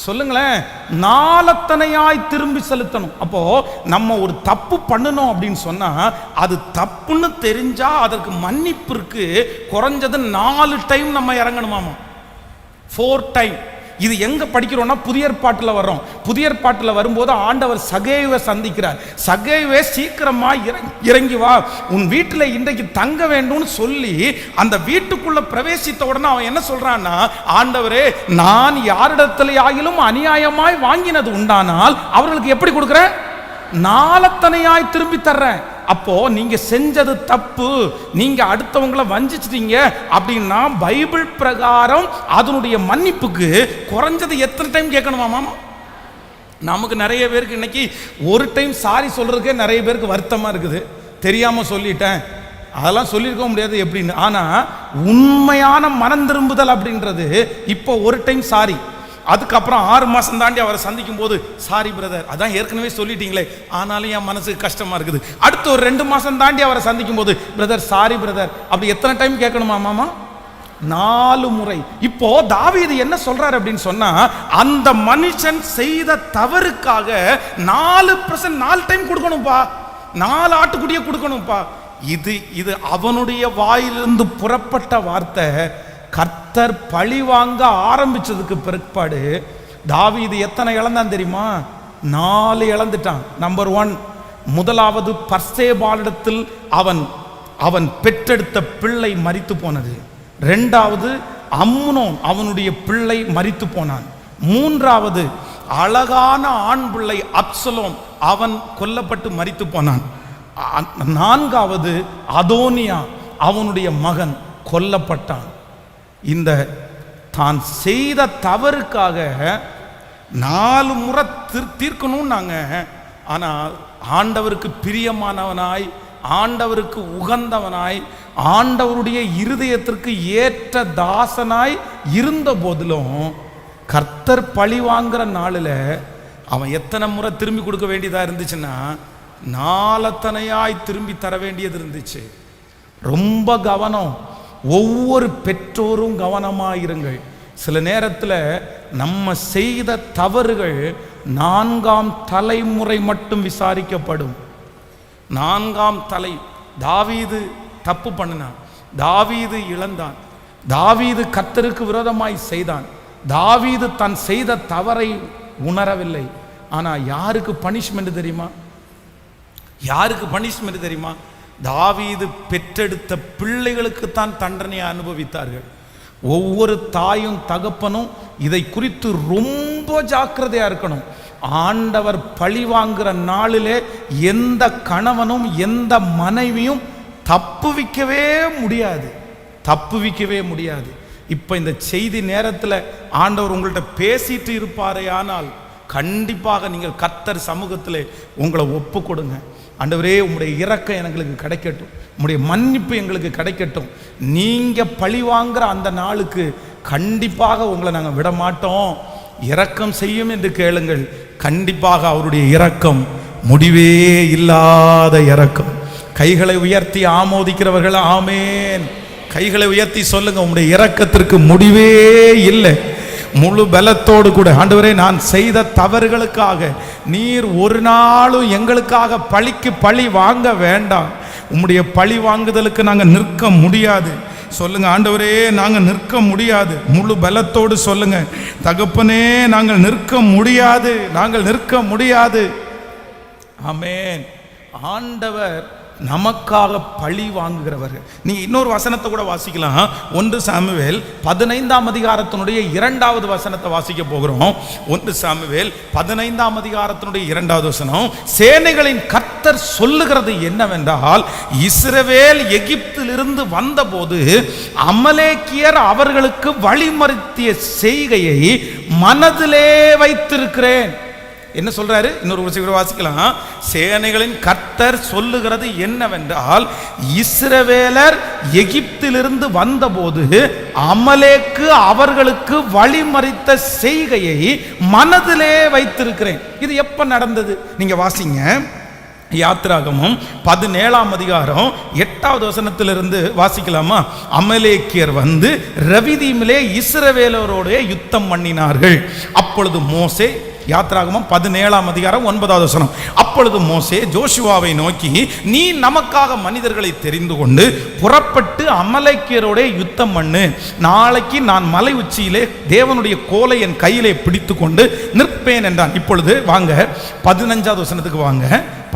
சொல்லுங்களேன்? நாலத்தனையாய் திரும்பி செலுத்தணும். அப்போ நம்ம ஒரு தப்பு பண்ணணும் அப்படின்னு சொன்னா, அது தப்புன்னு தெரிஞ்சா அதற்கு மன்னிப்பிற்கு குறைஞ்சது 4 டைம் நம்ம இறங்கணுமாமா, 4 டைம். இது எங்க படிக்கிறோம்னா புதிய ஏற்பாட்டில் வர்றோம். புதிய ஏற்பாட்டில் வரும்போது ஆண்டவர் சகேயுவை சந்திக்கிறார். சகேயுவே சீக்கிரமா இறங்கி வா, உன் வீட்டில் இன்றைக்கு தங்க வேண்டும்னு சொல்லி அந்த வீட்டுக்குள்ள பிரவேசித்த உடனே அவன் என்ன சொல்றான்னா, ஆண்டவரே, நான் யாரிடத்துல ஆகிலும் அநியாயமாய் வாங்கினது உண்டானால் அவர்களுக்கு எப்படி கொடுக்குறேன்? நாலத்தனையாய் திரும்பி தர்றேன். அப்போ நீங்க செஞ்சது தப்பு, நீங்க அடுத்தவங்களை வஞ்சிச்சிட்டீங்க அப்படின்னா பைபிள் பிரகாரம் அதனுடைய மன்னிப்புக்கு குறைஞ்சது எத்தனை டைம் கேட்கணுமா? நமக்கு நிறைய பேருக்கு இன்னைக்கு ஒரு டைம் சாரி சொல்றதுக்கே நிறைய பேருக்கு வருத்தமா இருக்குது. தெரியாம சொல்லிட்டேன், அதெல்லாம் சொல்லியிருக்க முடியாது எப்படின்னு. ஆனா உண்மையான மனம் திரும்புதல் அப்படின்றது இப்போ ஒரு டைம் சாரி, அதுக்கப்புறம் 6 மாசம் தாண்டி அவரை சந்திக்கும் போது, சாரி பிரதர், அதான் ஏற்கனவே சொல்லிட்டீங்களே, ஆனாலும் என் மனசுக்கு கஷ்டமா இருக்குது. அடுத்து ஒரு 2 மாசம் தாண்டி அவரை சந்திக்கும் போது, பிரதர் சாரி பிரதர், அப்படி எத்தனை டைம் கேட்கணுமா மாமா? 4 முறை. இப்போ தாவீது என்ன சொல்றாரு அப்படின்னு சொன்னா, அந்த மனுஷன் செய்த தவறுக்காக 4% டைம் கொடுக்கணும்பா, 4 ஆட்டுக்குட்டியை கொடுக்கணும்பா. இது அவனுடைய வாயிலிருந்து புறப்பட்ட வார்த்தை. கர்த்தர் பழி வாங்க ஆரம்பிச்சதுக்கு பிற்பாடு தாவீது எத்தனை இழந்தான் தெரியுமா? 4 இழந்துட்டான். நம்பர் 1, முதலாவது பர்சேபாளிடத்தில் அவன் பெற்றெடுத்த பிள்ளை மரித்து போனது. 2வது அம்னோன் அவனுடைய பிள்ளை மரித்து போனான். 3வது அழகான ஆண் பிள்ளை அப்சலோம் அவன் கொல்லப்பட்டு மரித்து போனான். 4வது அதோனியா அவனுடைய மகன் கொல்லப்பட்டான். இந்த தான் செய்த தவறுக்காக 4 முறை தீர்க்கணும் நாங்க. ஆனால் ஆண்டவருக்கு பிரியமானவனாய், ஆண்டவருக்கு உகந்தவனாய், ஆண்டவருடைய இருதயத்திற்கு ஏற்ற தாசனாய் இருந்த போதிலும் கர்த்தர் பழி வாங்குற நாளில் அவன் எத்தனை முறை திரும்பி கொடுக்க வேண்டியதா இருந்துச்சுன்னா 4 திரும்பி தர வேண்டியது இருந்துச்சு. ரொம்ப கவனம். ஒவ்வொரு பெற்றோரும் கவனமாயிருங்கள். சில நேரத்தில் நம்ம செய்த தவறுகள் 4ஆம் தலைமுறை மட்டும் விசாரிக்கப்படும். 4ஆம் தலை. தாவீது தப்பு பண்ணினான், தாவீது இழந்தான், தாவீது கர்த்தருக்கு விரோதமாய் செய்தான், தாவீது தான் செய்த தவறை உணரவில்லை. ஆனால் யாருக்கு பனிஷ்மெண்ட் தெரியுமா? யாருக்கு பனிஷ்மெண்ட் தெரியுமா? தாவீது பெற்றெடுத்த பிள்ளைகளுக்குத்தான் தண்டனையை அனுபவித்தார்கள். ஒவ்வொரு தாயும் தகப்பனும் இதை குறித்து ரொம்ப ஜாக்கிரதையா இருக்கணும். ஆண்டவர் பழி வாங்குற நாளிலே எந்த கணவனும் எந்த மனைவியும் தப்புவிக்கவே முடியாது. இப்போ இந்த செய்தி நேரத்தில் ஆண்டவர் உங்கள்கிட்ட பேசிட்டு இருப்பாரே, ஆனால் கண்டிப்பாக நீங்கள் கர்த்தர் சமூகத்தில் உங்களை ஒப்பு கொடுங்க. ஆண்டவரே, உங்களுடைய இரக்கம் எங்களுக்கு கிடைக்கட்டும், உங்களுடைய மன்னிப்பு எங்களுக்கு கிடைக்கட்டும். நீங்கள் பழி வாங்குற அந்த நாளுக்கு கண்டிப்பாக உங்களை நாங்கள் விட மாட்டோம், இரக்கம் செய்யும் என்று கேளுங்கள். கண்டிப்பாக அவருடைய இரக்கம் முடிவே இல்லாத இரக்கம். கைகளை உயர்த்தி ஆமோதிக்கிறவர்கள் ஆமேன். கைகளை உயர்த்தி சொல்லுங்க, உங்களுடைய இரக்கத்திற்கு முடிவே இல்லை. முழு பலத்தோடு கூட ஆண்டவரே, நான் செய்த தவறுகளுக்காக நீர் ஒரு நாளும் எங்களுக்காக பழிக்கு பழி வாங்க வேண்டாம். உம்முடைய பழி வாங்குதலுக்கு நாங்கள் நிற்க முடியாது. சொல்லுங்க, ஆண்டவரே நாங்கள் நிற்க முடியாது. முழு பலத்தோடு சொல்லுங்க, தகப்பனே நாங்கள் நிற்க முடியாது. ஆமென். ஆண்டவர் நமக்காக பழி வாங்குகிறவர்கள். நீங்க இன்னொரு வசனத்தை கூட வாசிக்கலாம். 1 சாமுவேல் 15ஆம் அதிகாரத்தினுடைய 2வது வசனத்தை வாசிக்க போகிறோம். 1 சாமுவேல் 15ஆம் அதிகாரத்தினுடைய 2வது வசனம், சேனைகளின் கர்த்தர் சொல்லுகிறது என்னவென்றால், இஸ்ரவேல் எகிப்திலிருந்து வந்தபோது அமலேக்கியர் அவர்களுக்கு வழிமறித்திய செய்கையை மனதிலே வைத்திருக்கிறேன். என்ன சொல்றாரு? இன்னொரு வாசிக்கலாம். சேனைகளின் கர்த்தர் சொல்லுகிறது என்னவென்றால், இஸ்ரவேலர் எகிப்திலிருந்து வந்தபோது அமலேக்கு அவர்களுக்கு வழிமறித்த செய்கையை மனதிலே வைத்திருக்கிறேன். இது எப்ப நடந்தது? நீங்க வாசிங்க. யாத்திராகமம் 17ஆம் அதிகாரம் 8வது வசனத்திலிருந்து வாசிக்கலாமா? அமலேக்கியர் வந்து ரவிதீமிலே இஸ்ரவேலரோட யுத்தம் பண்ணினார்கள். அப்பொழுது மோசே, யாத்திராகமம் 17ஆம் அதிகாரம் 9வது வசனம், அப்பொழுது மோசே ஜோஷுவாவை நோக்கி, நீ நமக்காக மனிதர்களை தெரிந்து கொண்டு புறப்பட்டு அமலேக்கியரோட யுத்தம் பண்ணு. நாளைக்கு நான் மலை உச்சியிலே தேவனுடைய கோலை என் கையிலே பிடித்து கொண்டு நிற்பேன் என்றான். இப்பொழுது வாங்க 15வது வசனத்துக்கு வாங்க.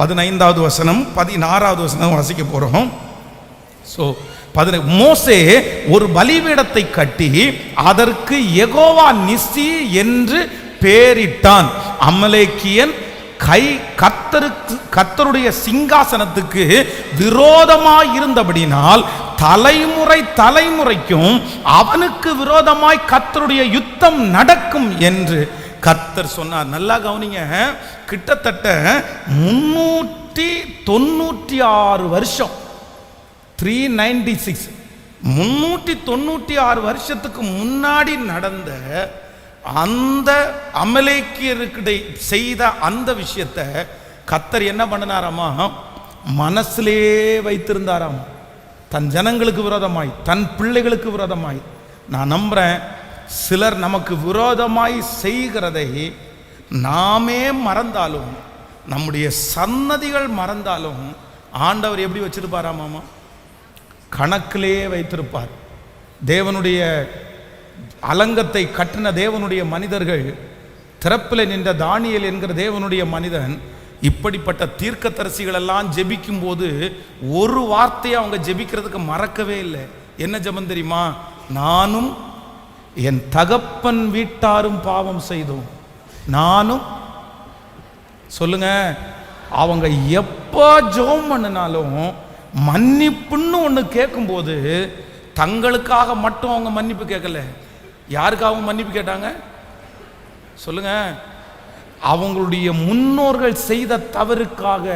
15வது வசனம் 16வது வசனம் வாசிக்க போறோம். மோசே ஒரு பலிபீடத்தை கட்டி அதற்கு யெகோவா நிசி என்று பேரிட்டான். அமலேக்கியன் கர்த்தருடைய சிங்காசனத்துக்கு விரோதமாய் இருந்தபடினால் தலைமுறைக்கும் அவனுக்கு விரோதமாய் கர்த்தருடைய யுத்தம் நடக்கும் என்று கர்த்தர் சொன்னார். நல்லா கவனிங்க. கிட்டத்தட்ட 396 வருஷம், 396 396 வருஷத்துக்கு முன்னாடி நடந்த அந்த அமலேக்கியர்கிட்ட செய்த அந்த விஷயத்தை கர்த்தர் என்ன பண்ணினாராமா? மனசிலே வைத்திருந்தாராமா. தன் ஜனங்களுக்கு விரோதமாய், தன் பிள்ளைகளுக்கு விரோதமாய். நான் நம்புறேன், சிலர் நமக்கு விரோதமாய் செய்கிறதை நாமே மறந்தாலும், நம்முடைய சன்னதிகள் மறந்தாலும், ஆண்டவர் எப்படி வச்சிருப்பாராமா? கணக்கிலே வைத்திருப்பார். தேவனுடைய அலங்கத்தை கட்டின தேவனுடைய மனிதர்கள், திறப்பில் நின்ற தானியேல் என்கிற தேவனுடைய மனிதன், இப்படிப்பட்ட தீர்க்கதரிசிகள் எல்லாம் ஜெபிக்கும் போது ஒரு வார்த்தையை அவங்க ஜெபிக்கிறதுக்கு மறக்கவே இல்லை. என்ன ஜெபம் தெரியுமா? நானும் என் தகப்பன் வீட்டாரும் பாவம் செய்தோம். நானும், சொல்லுங்க, அவங்க எப்போ ஜெபம் பண்ணினாலும் மன்னிப்புன்னு ஒன்று கேட்கும்போது தங்களுக்காக மட்டும் அவங்க மன்னிப்பு கேட்கல. யாருக்காகவும் மன்னிப்பு கேட்டாங்க? சொல்லுங்க. அவங்களுடைய முன்னோர்கள் செய்த தவறுக்காக,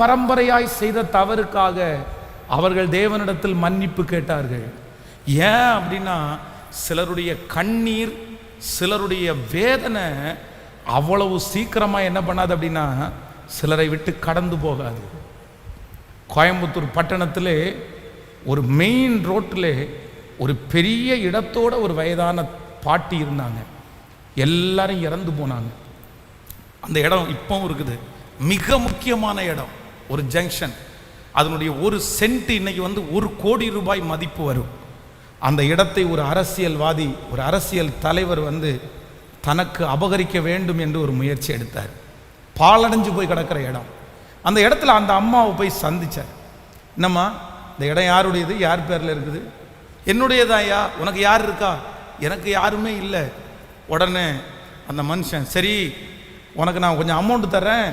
பரம்பரையாய் செய்த தவறுக்காக அவர்கள் தேவனிடத்தில் மன்னிப்பு கேட்டார்கள். ஏன் அப்படின்னா, சிலருடைய கண்ணீர், சிலருடைய வேதனை அவ்வளவு சீக்கிரமா என்ன பண்ணாது அப்படின்னா, சிலரை விட்டு கடந்து போகாது. கோயம்புத்தூர் பட்டணத்திலே ஒரு மெயின் ரோட்டில் ஒரு பெரிய இடத்தோட ஒரு வயதான பாட்டி இருந்தாங்க. எல்லாரும் இறந்து போனாங்க. அந்த இடம் இப்பவும் இருக்குது. மிக முக்கியமான இடம், ஒரு ஜங்ஷன். அதனுடைய ஒரு சென்ட் இன்னைக்கு வந்து 1 கோடி ரூபாய் மதிப்பு வரும். அந்த இடத்தை ஒரு அரசியல்வாதி, ஒரு அரசியல் தலைவர் வந்து தனக்கு அபகரிக்க வேண்டும் என்று ஒரு முயற்சி எடுத்தார். பாழடைஞ்சு போய் கிடக்கிற இடம். அந்த இடத்துல அந்த அம்மாவை போய் சந்திச்சார். என்னம்மா, இந்த இடம் யாருடையது, யார் பேரில் இருக்குது? என்னுடையதாயா. உனக்கு யார் இருக்கா? எனக்கு யாருமே இல்லை. உடனே அந்த மனுஷன், சரி உனக்கு நான் கொஞ்சம் அமௌண்ட் தரேன்,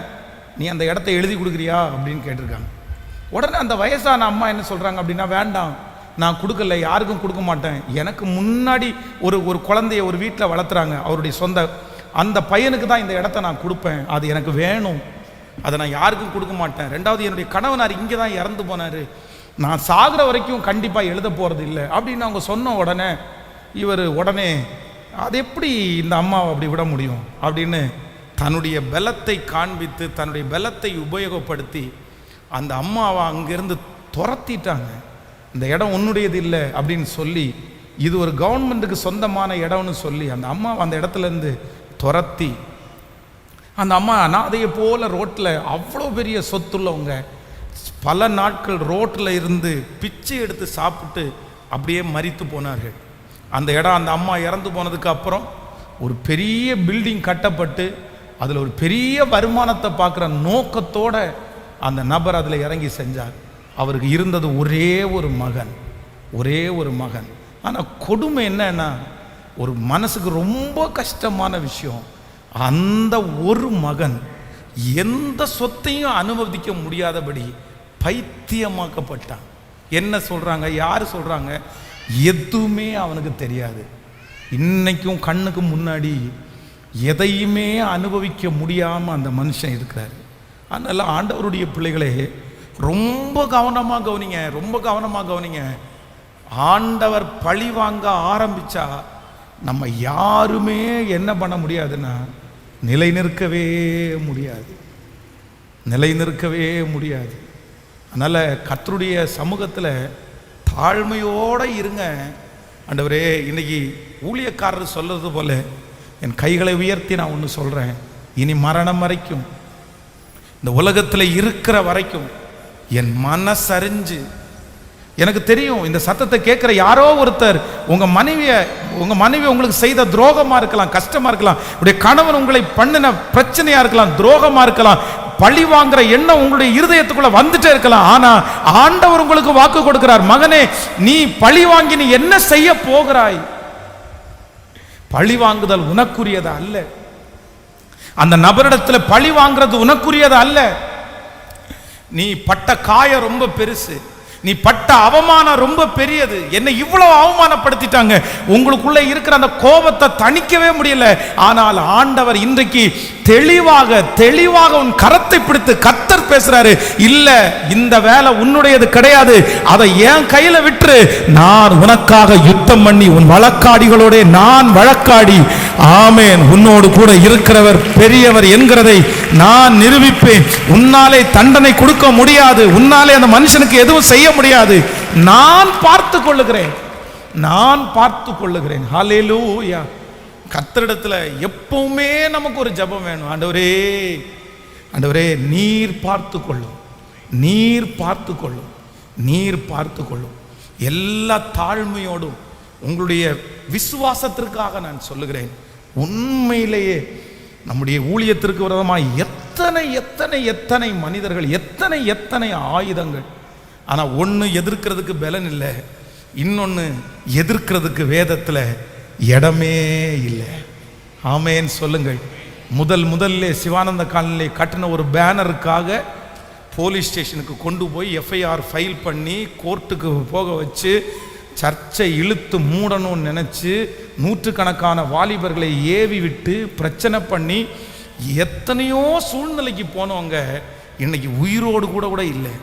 நீ அந்த இடத்த எழுதி கொடுக்குறியா அப்படின்னு கேட்டிருக்காங்க. உடனே அந்த வயசான அம்மா என்ன சொல்கிறாங்க அப்படின்னா, வேண்டாம், நான் கொடுக்கல, யாருக்கும் கொடுக்க மாட்டேன். எனக்கு முன்னாடி ஒரு குழந்தைய ஒரு வீட்டில் வளர்த்துறாங்க, அவருடைய சொந்த, அந்த பையனுக்கு தான் இந்த இடத்த நான் கொடுப்பேன், அது எனக்கு வேணும், அதை நான் யாருக்கும் கொடுக்க மாட்டேன். ரெண்டாவது, என்னுடைய கணவனார் இங்கே தான் இறந்து போனார், நான் சாகிற வரைக்கும் கண்டிப்பாக எழுத போகிறது இல்லை அப்படின்னு அவங்க சொன்ன உடனே இவர் உடனே அது எப்படி இந்த அம்மாவை அப்படி விட முடியும் அப்படின்னு தன்னுடைய பலத்தை காண்பித்து, தன்னுடைய பலத்தை உபயோகப்படுத்தி அந்த அம்மாவை அங்கிருந்து துரத்திட்டாங்க. இந்த இடம் உன்னுடையது இல்லை அப்படின்னு சொல்லி, இது ஒரு கவர்மெண்ட்டுக்கு சொந்தமான இடம்னு சொல்லி அந்த அம்மாவை அந்த இடத்துலேருந்து துரத்தி, அந்த அம்மா அனாதையை போல ரோட்டில், அவ்வளோ பெரிய சொத்துள்ளவங்க, பல நாட்கள் ரோட்டில் இருந்து பிச்சை எடுத்து சாப்பிட்டு அப்படியே மரித்து போனார்கள். அந்த இடம், அந்த அம்மா இறந்து போனதுக்கு அப்புறம் ஒரு பெரிய பில்டிங் கட்டப்பட்டு அதில் ஒரு பெரிய வருமானத்தை பார்க்குற நோக்கத்தோட அந்த நபர் அதில் இறங்கி செஞ்சார். அவருக்கு இருந்தது ஒரே ஒரு மகன், ஒரே ஒரு மகன். ஆனால் கொடுமை என்னன்னா, ஒரு மனசுக்கு ரொம்ப கஷ்டமான விஷயம், அந்த ஒரு மகன் எந்த சொத்தையும் அனுமதிக்க முடியாதபடி பைத்தியமாக்கப்பட்டான். என்ன சொல்கிறாங்க, யார் சொல்கிறாங்க, எதுவுமே அவனுக்கு தெரியாது. இன்னைக்கும் கண்ணுக்கு முன்னாடி எதையுமே அனுபவிக்க முடியாமல் அந்த மனுஷன் இருக்கிறார். அதனால ஆண்டவருடைய பிள்ளைகளே, ரொம்ப கவனமாக கவனிங்க, ரொம்ப கவனமாக கவனிங்க. ஆண்டவர் பழி வாங்க ஆரம்பிச்சா நம்ம யாருமே என்ன பண்ண முடியாதுன்னா, நிலை நிற்கவே முடியாது, நிலை நிற்கவே முடியாது. அதனால் கர்த்தருடைய சமூகத்தில் தாழ்மையோடு இருங்க. ஆண்டவரே, இன்னைக்கு ஊழியக்காரர் சொல்றது போல என் கைகளை உயர்த்தி நான் ஒன்று சொல்கிறேன், இனி மரணம் வரைக்கும், இந்த உலகத்தில் இருக்கிற வரைக்கும் என் மனசறிஞ்சு, எனக்கு தெரியும் இந்த சத்தத்தை கேட்குற யாரோ ஒருத்தர், உங்கள் மனைவி உங்களுக்கு செய்த துரோகமாக இருக்கலாம், கஷ்டமாக இருக்கலாம், உடைய கணவன் உங்களை பண்ணின பிரச்சனையாக இருக்கலாம், துரோகமாக இருக்கலாம், பழி வாங்குற எண்ணம் உங்களுடைய இருதயத்துக்குள்ள வந்துட்டே இருக்கலாம். ஆனா ஆண்டவர் உங்களுக்கு வாக்கு கொடுக்கிறார், மகனே, நீ பழி வாங்கி நீ என்ன செய்ய போகிறாய்? பழி வாங்குதல் உனக்குரியதா அல்ல. அந்த நபரிடத்தில் பழி வாங்குறது உனக்குரியதா அல்ல. நீ பட்ட காயம் ரொம்ப பெருசு, நீ பட்ட அவமானம் ரொம்ப பெரியது. என்னை இவ்வளவு அவமானப்படுத்திட்டாங்க, உங்களுக்குள்ள இருக்கிற அந்த கோபத்தை தணிக்கவே முடியல. ஆனால் ஆண்டவர் இன்றைக்கு தெளிவாக உன் கரத்தை பிடித்து கர்த்தர் பேசுறாரு, இல்ல இந்த வேலை உன்னுடையது கிடையாது, அதை என் கையில விட்டு நான் உனக்காக யுத்தம் பண்ணி உன் வழக்காடிகளோட நான் வழக்காடி, ஆமேன், உன்னோடு கூட இருக்கிறவர் பெரியவர் என்கிறதை நான் நிரூபிப்பேன். உன்னாலே தண்டனை கொடுக்க முடியாது, உன்னாலே அந்த மனுஷனுக்கு எதுவும் செய்ய முடியாது, நான் பார்த்து கொள்ளுகிறேன், நான் பார்த்து கொள்ளுகிறேன். ஹல்லேலூயா. கர்த்தரிடத்துல எப்பவுமே நமக்கு ஒரு ஜெபம் வேணும். ஆண்டவரே, ஆண்டவரே, நீர் பார்த்து கொள்ளும், நீர் பார்த்து கொள்ளும், நீர் பார்த்து கொள்ளும். எல்லா தாழ்மையோடும் உங்களுடைய விசுவாசத்திற்காக நான் சொல்லுகிறேன். உண்மையிலேயே நம்முடைய ஊழியத்திற்கு விரோதமாக எத்தனை எத்தனை எத்தனை மனிதர்கள், எத்தனை எத்தனை ஆயுதங்கள். ஆனால் ஒன்று எதிர்க்கிறதுக்கு பலன் இல்லை, இன்னொன்று எதிர்க்கிறதுக்கு வேதத்தில் இடமே இல்லை. ஆமேன் சொல்லுங்கள். முதல்ல சிவானந்த காலனிலே கட்டின ஒரு பேனருக்காக போலீஸ் ஸ்டேஷனுக்கு கொண்டு போய் எஃப்ஐஆர் ஃபைல் பண்ணி கோர்ட்டுக்கு போக வச்சு சர்ச்சை இழுத்து மூடணும்னு நினச்சி நூற்றுக்கணக்கான வாலிபர்களை ஏவி விட்டு பிரச்சனை பண்ணி எத்தனையோ சூழ்நிலைக்கு போனவங்க இன்னைக்கு உயிரோடு கூட இல்லை.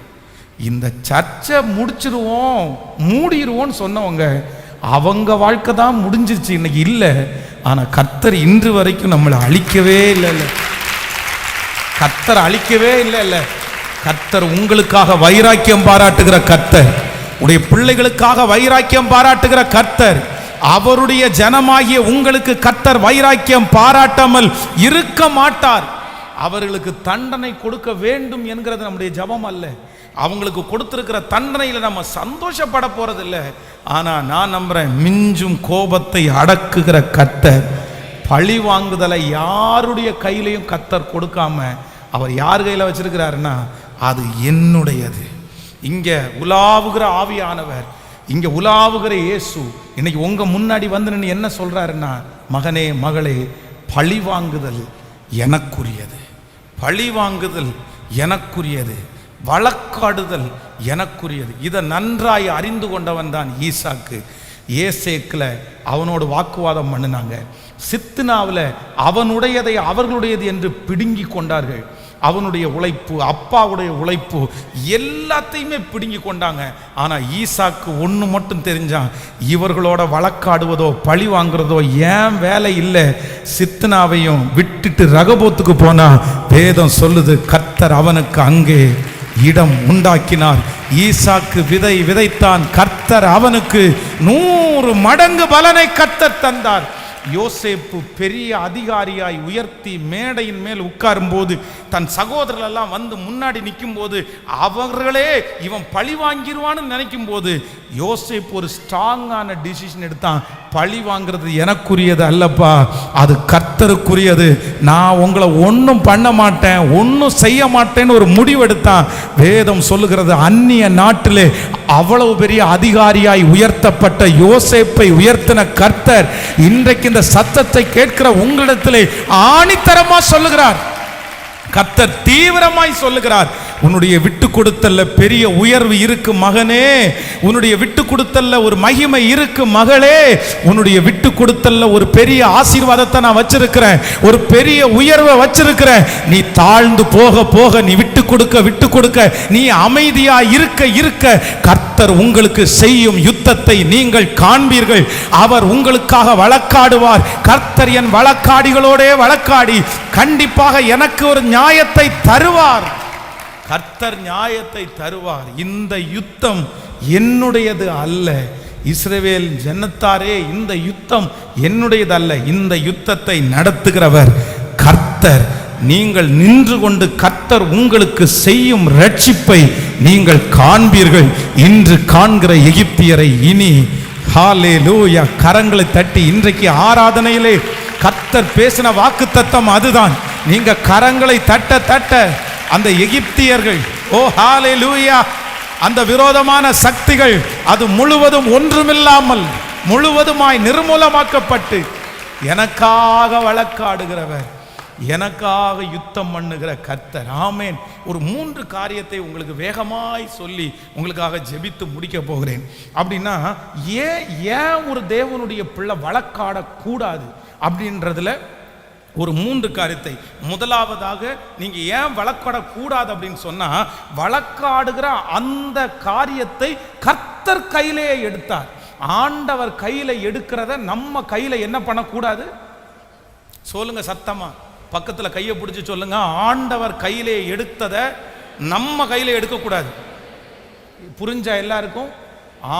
இந்த சர்ச்சை முடிச்சிருவோம், மூடிடுவோன்னு சொன்னவங்க அவங்க வாழ்க்கை தான் முடிஞ்சிருச்சு, இன்னைக்கு இல்லை. ஆனால் கர்த்தர் இன்று வரைக்கும் நம்மளை அழிக்கவே இல்லை, கர்த்தர் அழிக்கவே இல்லை. கர்த்தர் உங்களுக்காக வைராக்கியம் பாராட்டுகிற கர்த்தர், உடைய பிள்ளைகளுக்காக வைராக்கியம் பாராட்டுகிற கர்த்தர். அவருடைய ஜனமாகிய உங்களுக்கு கர்த்தர் வைராக்கியம் பாராட்டாமல் இருக்க மாட்டார். அவர்களுக்கு தண்டனை கொடுக்க வேண்டும் என்கிறது நம்முடைய ஜெபம் அல்ல. அவங்களுக்கு கொடுத்திருக்கிற தண்டனையில் நம்ம சந்தோஷப்பட போறதில்லை. ஆனால் நான் நம்புறேன், மிஞ்சும் கோபத்தை அடக்குகிற கர்த்தர், பழி வாங்குதலை யாருடைய கையிலையும் கர்த்தர் கொடுக்காம அவர் யார் கையில் வச்சிருக்கிறாருன்னா அது என்னுடையது. இங்க உலாவுகிற ஆவியானவர், இங்க உலாவுகிற இயேசு இன்னைக்கு உங்க முன்னாடி வந்து நின்று என்ன சொல்றாருன்னா, மகனே மகளே, பழி வாங்குதல் எனக்குரியது, பழி வாங்குதல் எனக்குரியது, வழக்காடுதல் எனக்குரியது. இதை நன்றாய் அறிந்து கொண்டவன் தான் ஈசாக்கு. ஏசேக்கில் அவனோடு வாக்குவாதம் பண்ணினாங்க. சித்னாவில் அவனுடையதை அவர்களுடையது என்று பிடுங்கி கொண்டார்கள். அவனுடைய உழைப்பு, அப்பாவுடைய உழைப்பு எல்லாத்தையுமே பிடுங்கி கொண்டாங்க. ஆனால் ஈசாக்கு ஒன்று மட்டும் தெரிஞ்சான், இவர்களோட வழக்காடுவதோ பழி வாங்குறதோ ஏன் வேலை இல்லை. சித்னாவையும் விட்டுட்டு ரகபோத்துக்கு போனா வேதம் சொல்லுது, கர்த்தர் அவனுக்கு அங்கே இடம் உண்டாக்கினார். ஈசாக்கு விதை விதைத்தான், கர்த்தர் அவனுக்கு 100 மடங்கு பலனை கர்த்தர் தந்தார். யோசேப்பு பெரிய அதிகாரியாய் உயர்த்தி மேடையின் மேல் உட்காரும் போது தன் சகோதரர்கள் எல்லாம் வந்து முன்னாடி நிற்கும் போது அவர்களே இவன் பழி வாங்கிடுவான்னு நினைக்கும் போது யோசேப்பு ஒரு ஸ்ட்ராங்கான டிசிஷன் எடுத்தான். பழி வாங்கிறது எனக்குரியது அல்லப்பா, அது கர்த்தருக்குரியது. நான் உங்களை ஒன்றும் பண்ண மாட்டேன், ஒன்றும் செய்ய மாட்டேன்னு ஒரு முடிவு எடுத்தான். வேதம் சொல்லுகிறது, அந்நிய நாட்டிலே அவ்வளவு பெரிய அதிகாரியாய் உயர்த்தப்பட்ட யோசேப்பை உயர்த்தின கர்த்தர் இன்றைக்கு இந்த சத்தத்தை கேட்கிற உங்களிடத்திலே ஆணித்தரமா சொல்லுகிறார். கர்த்தர் தீவிரமாய் சொல்லுகிறார், உன்னுடைய விட்டு கொடுத்தல்ல பெரிய உயர்வு இருக்கு மகனே, உன்னுடைய விட்டு கொடுத்தல்ல ஒரு மகிமை இருக்கு மகளே, உன்னுடைய விட்டு கொடுத்தல்ல ஒரு பெரிய ஆசீர்வாதத்தை நான் வச்சிருக்கிறேன், ஒரு பெரிய உயர்வை வச்சிருக்கிறேன். நீ தாழ்ந்து போக போக, நீ விட்டு கொடுக்க நீ அமைதியா இருக்க கர்த்தர் உங்களுக்கு செய்யும் யுத்தத்தை நீங்கள் காண்பீர்கள். அவர் உங்களுக்காக வழக்காடுவார். கர்த்தர் என் வழக்காடிகளோடே வழக்காடி கண்டிப்பாக எனக்கு ஒரு நியாயத்தை தருவார். கர்த்தர் நியாயத்தை தருவார். இந்த யுத்தம் என்னுடையது அல்ல. இஸ்ரவேல் ஜனத்தாரே, இந்த யுத்தம் என்னுடையது அல்ல. இந்த யுத்தத்தை நடத்துகிறவர் கர்த்தர். நீங்கள் நின்று கொண்டு கர்த்தர் உங்களுக்கு செய்யும் ரட்சிப்பை நீங்கள் காண்பீர்கள். இன்று காண்கிற எகிப்தியரை இனி ஹல்லேலூயா கரங்களை தட்டி இன்றைக்கு ஆராதனையிலே கர்த்தர் பேசின வாக்குத்தத்தம் அதுதான். நீங்க கரங்களை தட்ட தட்ட அந்த எகிப்தியர்கள், ஓ ஹல்லேலூயா, அந்த விரோதமான சக்திகள் அது முழுவதும் ஒன்றுமில்லாமல் முழுவதுமாய் நிர்மூலமாக்கப்பட்டு எனக்காக வழக்காடுகிறவர், எனக்காக யுத்தம் பண்ணுகிற கர்த்தர். ஆமேன். ஒரு 3 காரியத்தை உங்களுக்கு வேகமாய் சொல்லி உங்களுக்காக ஜெபித்து முடிக்க போகிறேன். அப்படின்னா ஏன் ஒரு தேவனுடைய பிள்ளை வழக்காடக்கூடாது அப்படின்றதுல ஒரு 3 காரியத்தை. முதலாவதாக, நீங்க ஏன் வழக்காடக்கூடாது அப்படின்னு சொன்னா, வழக்காடுகிற அந்த காரியத்தை கர்த்தர் கையிலே எடுத்தார். ஆண்டவர் கையில எடுக்கிறத நம்ம கையில என்ன பண்ணக்கூடாது? சொல்லுங்க சத்தமா, பக்கத்துல கையை பிடிச்சி சொல்லுங்க, ஆண்டவர் கையிலே எடுத்ததை நம்ம கையில எடுக்கக்கூடாது. புரிஞ்சா எல்லாருக்கும்?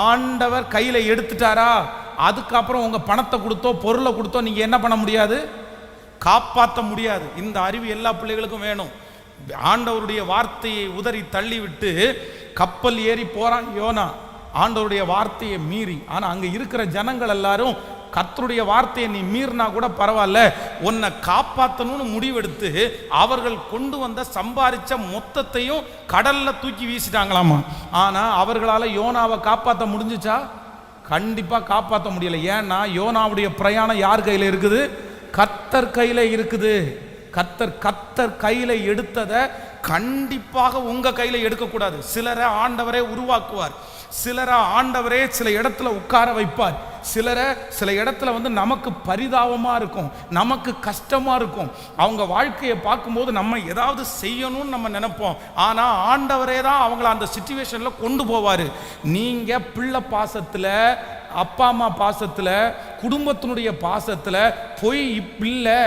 ஆண்டவர் கையில எடுத்துட்டாரா, அதுக்கப்புறம் உங்க பணத்தை கொடுத்தோ பொருளை கொடுத்தோ நீங்க என்ன பண்ண முடியாது? காப்பாற்ற முடியாது. இந்த அறிவு எல்லா பிள்ளைகளுக்கும் வேணும். ஆண்டவருடைய வார்த்தையை உதறி தள்ளிவிட்டு கப்பல் ஏறி போறான் யோனா, ஆண்டவருடைய வார்த்தையை மீறி. ஆனா அங்க இருக்கிற ஜனங்கள் எல்லாரும் கர்த்தருடைய வார்த்தையை நீ மீறினா கூட பரவாயில்ல, உன்னை காப்பாற்றணும்னு முடிவெடுத்து அவர்கள் கொண்டு வந்த சம்பாதிச்ச மொத்தத்தையும் கடல்ல தூக்கி வீசிட்டாங்களாமா. ஆனா அவர்களால யோனாவை காப்பாற்ற முடிஞ்சுச்சா? கண்டிப்பா காப்பாற்ற முடியல. ஏன்னா யோனாவுடைய பிரயாணம் யார் கையில இருக்குது? கர்த்தர் கையில இருக்குது. கர்த்தர் கையில எடுத்ததை கண்டிப்பாக உங்க கையில எடுக்கக்கூடாது. சிலரை ஆண்டவரே உருவாக்குவார், சிலரை ஆண்டவரே சில இடத்துல உட்கார வைப்பார், சிலரை சில இடத்துல வந்து நமக்கு பரிதாபமா இருக்கும், நமக்கு கஷ்டமா இருக்கும். அவங்க வாழ்க்கையை பார்க்கும்போது நம்ம ஏதாவது செய்யணும்னு நம்ம நினைப்போம். ஆனா ஆண்டவரே தான் அவங்கள அந்த சிச்சுவேஷன்ல கொண்டு போவாரு. நீங்க பிள்ளை பாசத்துல, அப்பா அம்மா பாசத்துல, குடும்பத்தினுடைய பாசத்துல போய் பிள்ளை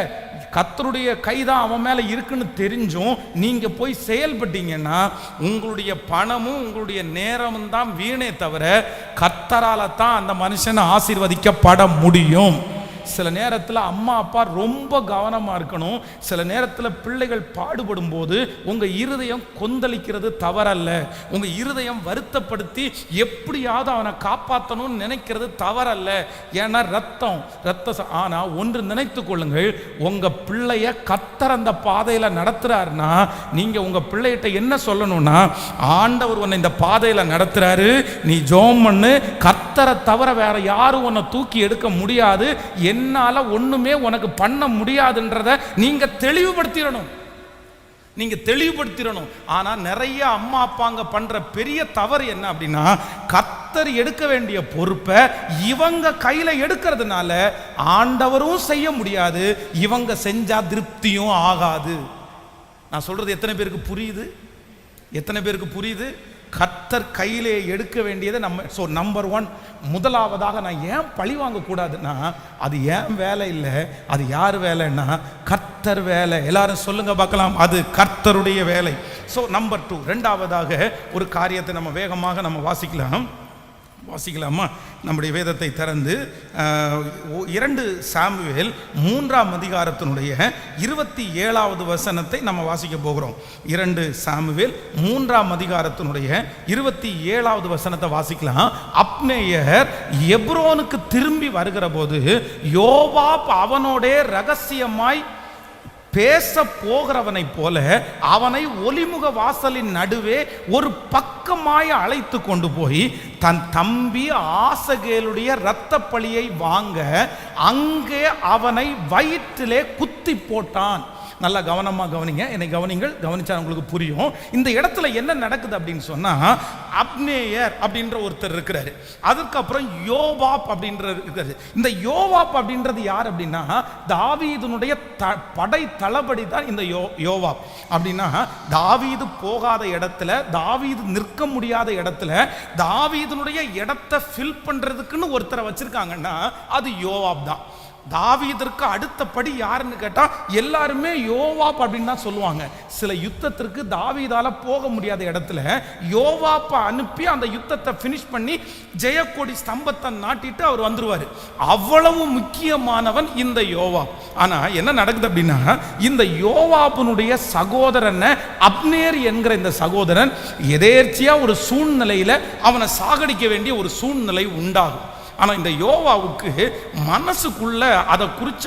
கர்த்தருடைய கைதான் அவன் மேல இருக்குன்னு தெரிஞ்சும் நீங்க போய் செயல்பட்டீங்கன்னா உங்களுடைய பணமும் உங்களுடைய நேரமும் தான் வீணே தவிர கர்த்தரால தான் அந்த மனுஷனை ஆசீர்வதிக்கப்பட முடியும். சில நேரத்தில் அம்மா அப்பா ரொம்ப கவனமாக இருக்கணும். சில நேரத்தில் பிள்ளைகள் பாடுபடும் போது உங்கள் இருதயம் கொந்தளிக்கிறது தவறல்ல. உங்கள் இருதயம் வருத்தப்படுத்தி எப்படியாவது அவனை காப்பாற்றணும்னு நினைக்கிறது தவறல்ல. ஏன்னா ரத்தம். ஆனால் ஒன்று நினைத்து கொள்ளுங்கள், உங்கள் பிள்ளைய கர்த்தர் அந்த பாதையில் நடத்துறாருன்னா நீங்கள் உங்கள் பிள்ளைகிட்ட என்ன சொல்லணும்னா, ஆண்டவர் உன்னை இந்த பாதையில் நடத்துறாரு, நீ ஜெபம் பண்ணு, கர்த்தரை தவிர வேற யாரும் உன்னை தூக்கி எடுக்க முடியாது, என்னால ஒண்ணுமே உனக்கு பண்ண முடியாதுன்றத நீங்க தெளிவுபடுத்திடணும். ஆனா நிறைய அம்மா அப்பாங்க பண்ற பெரிய தவறு என்ன அப்படின்னா, கர்த்தர் எடுக்க வேண்டிய பொறுப்பை இவங்க கையில எடுக்கிறதுனால ஆண்டவரும் செய்ய முடியாது, இவங்க செஞ்சா திருப்தியும் ஆகாது. நான் சொல்றது எத்தனை பேருக்கு புரியுது? கர்த்தர் கையிலே எடுக்க வேண்டியதை நம்பர் 1, முதலாவதாக நான் ஏன் பழி வாங்க கூடாதுன்னா, அது ஏன் வேலை இல்லை, அது யார் வேலைன்னா கர்த்தர் வேலை. எல்லாரும் சொல்லுங்க பார்க்கலாம், அது கர்த்தருடைய வேலை. நம்பர் 2, ரெண்டாவதாக ஒரு காரியத்தை நம்ம வேகமாக நம்ம வாசிக்கலாமா? நம்முடைய வேதத்தை திறந்து 2 சாமுவேல் 3ஆம் அதிகாரத்தினுடைய 27வது வசனத்தை நம்ம வாசிக்க போகிறோம். 2 சாமுவேல் 3ஆம் அதிகாரத்தினுடைய 27வது வசனத்தை வாசிக்கலாம். அப்னேயர் எப்ரோனுக்கு திரும்பி வருகிற போது யோவாப் அவனோடே ரகசியமாய் பேச போகிறவனை போல அவனை ஒலிமுக வாசலின் நடுவே ஒரு பக்கமாய் அழைத்து கொண்டு போய் தன் தம்பி ஆசகேலுடைய இரத்த பழியை வாங்க அங்கே அவனை வயிற்றிலே குத்தி போட்டான். நல்லா கவனமாக கவனிங்க, என்னை கவனிச்சா உங்களுக்கு புரியும். இந்த இடத்துல என்ன நடக்குது அப்படின்னு சொன்னா, அப்னேயர் அப்படின்ற ஒருத்தர் இருக்கிறாரு, அதுக்கப்புறம் யோவாப் அப்படின்ற இருக்கிறாரு. இந்த யோவாப் அப்படின்றது யார் அப்படின்னா, தாவீதுனுடைய படை தளபதி தான் இந்த யோவாப். அப்படின்னா தாவீது போகாத இடத்துல, தாவீது நிற்க முடியாத இடத்துல, தாவீதுனுடைய இடத்தை ஃபில் பண்றதுக்குன்னு ஒருத்தரை வச்சிருக்காங்கன்னா அது யோவாப் தான். தாவீதற்கு அடுத்தபடி யாருன்னு கேட்டா எல்லாருமே யோவாப் அப்படின்னு தான் சொல்லுவாங்க. சில யுத்தத்திற்கு தாவீதால போக முடியாத இடத்துல யோவாப்பை அனுப்பி அந்த யுத்தத்தை பினிஷ் பண்ணி ஜெயக்கொடி ஸ்தம்பத்தை நாட்டிட்டு அவர் வந்துருவாரு. அவ்வளவு முக்கியமானவன் இந்த யோவாப். ஆனா என்ன நடக்குது அப்படின்னா, இந்த யோவாப்பினுடைய சகோதரன் அப்னேர் என்கிற இந்த சகோதரன் எதேர்ச்சியா ஒரு சூழ்நிலையில அவனை சாகடிக்க வேண்டிய ஒரு சூழ்நிலை உண்டாகும். ஆனால் இந்த யோவாவுக்கு மனசுக்குள்ள அதை குறித்த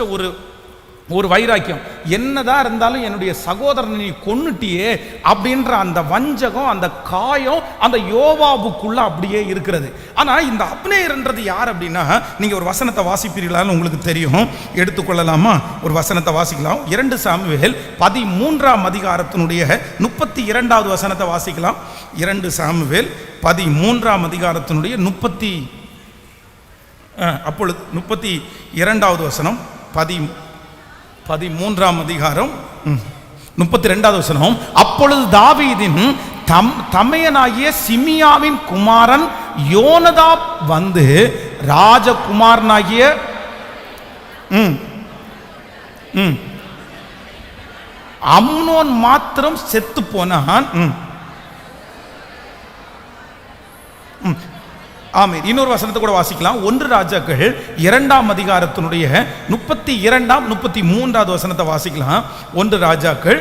ஒரு வைராக்கியம், என்னதான் இருந்தாலும் என்னுடைய சகோதரனை நீ கொன்னுட்டியே அப்படின்ற அந்த வஞ்சகம், அந்த காயம் அந்த யோவாவுக்குள்ள அப்படியே இருக்கிறது. ஆனால் இந்த அப்னேயர்ன்றது யார் அப்படின்னா, நீங்கள் ஒரு வசனத்தை வாசிப்பீர்களான்னு உங்களுக்கு தெரியும், எடுத்துக்கொள்ளலாமா? ஒரு வசனத்தை வாசிக்கலாம். 2 சாமுவேல் 13ஆம் அதிகாரத்தினுடைய 32வது வசனத்தை வாசிக்கலாம். 2 சாமுவேல் 13ஆம் அதிகாரத்தினுடைய அப்பொழுது 32வது வசனம், 13ஆம் அதிகாரம் 32வது வசனம். அப்பொழுது தாவீதின் தமையனாகிய சிமியாவின் குமாரன் யோனதாப் வந்து ராஜகுமாரனாகிய அம்னோன் மாத்திரம் செத்து போனான். ஆமென். இன்னொரு வசனத்தை கூட வாசிக்கலாம். 1 ராஜாக்கள் 2ஆம் அதிகாரத்தினுடைய 32ஆம் 33வது வசனத்தை வாசிக்கலாம். 1 ராஜாக்கள்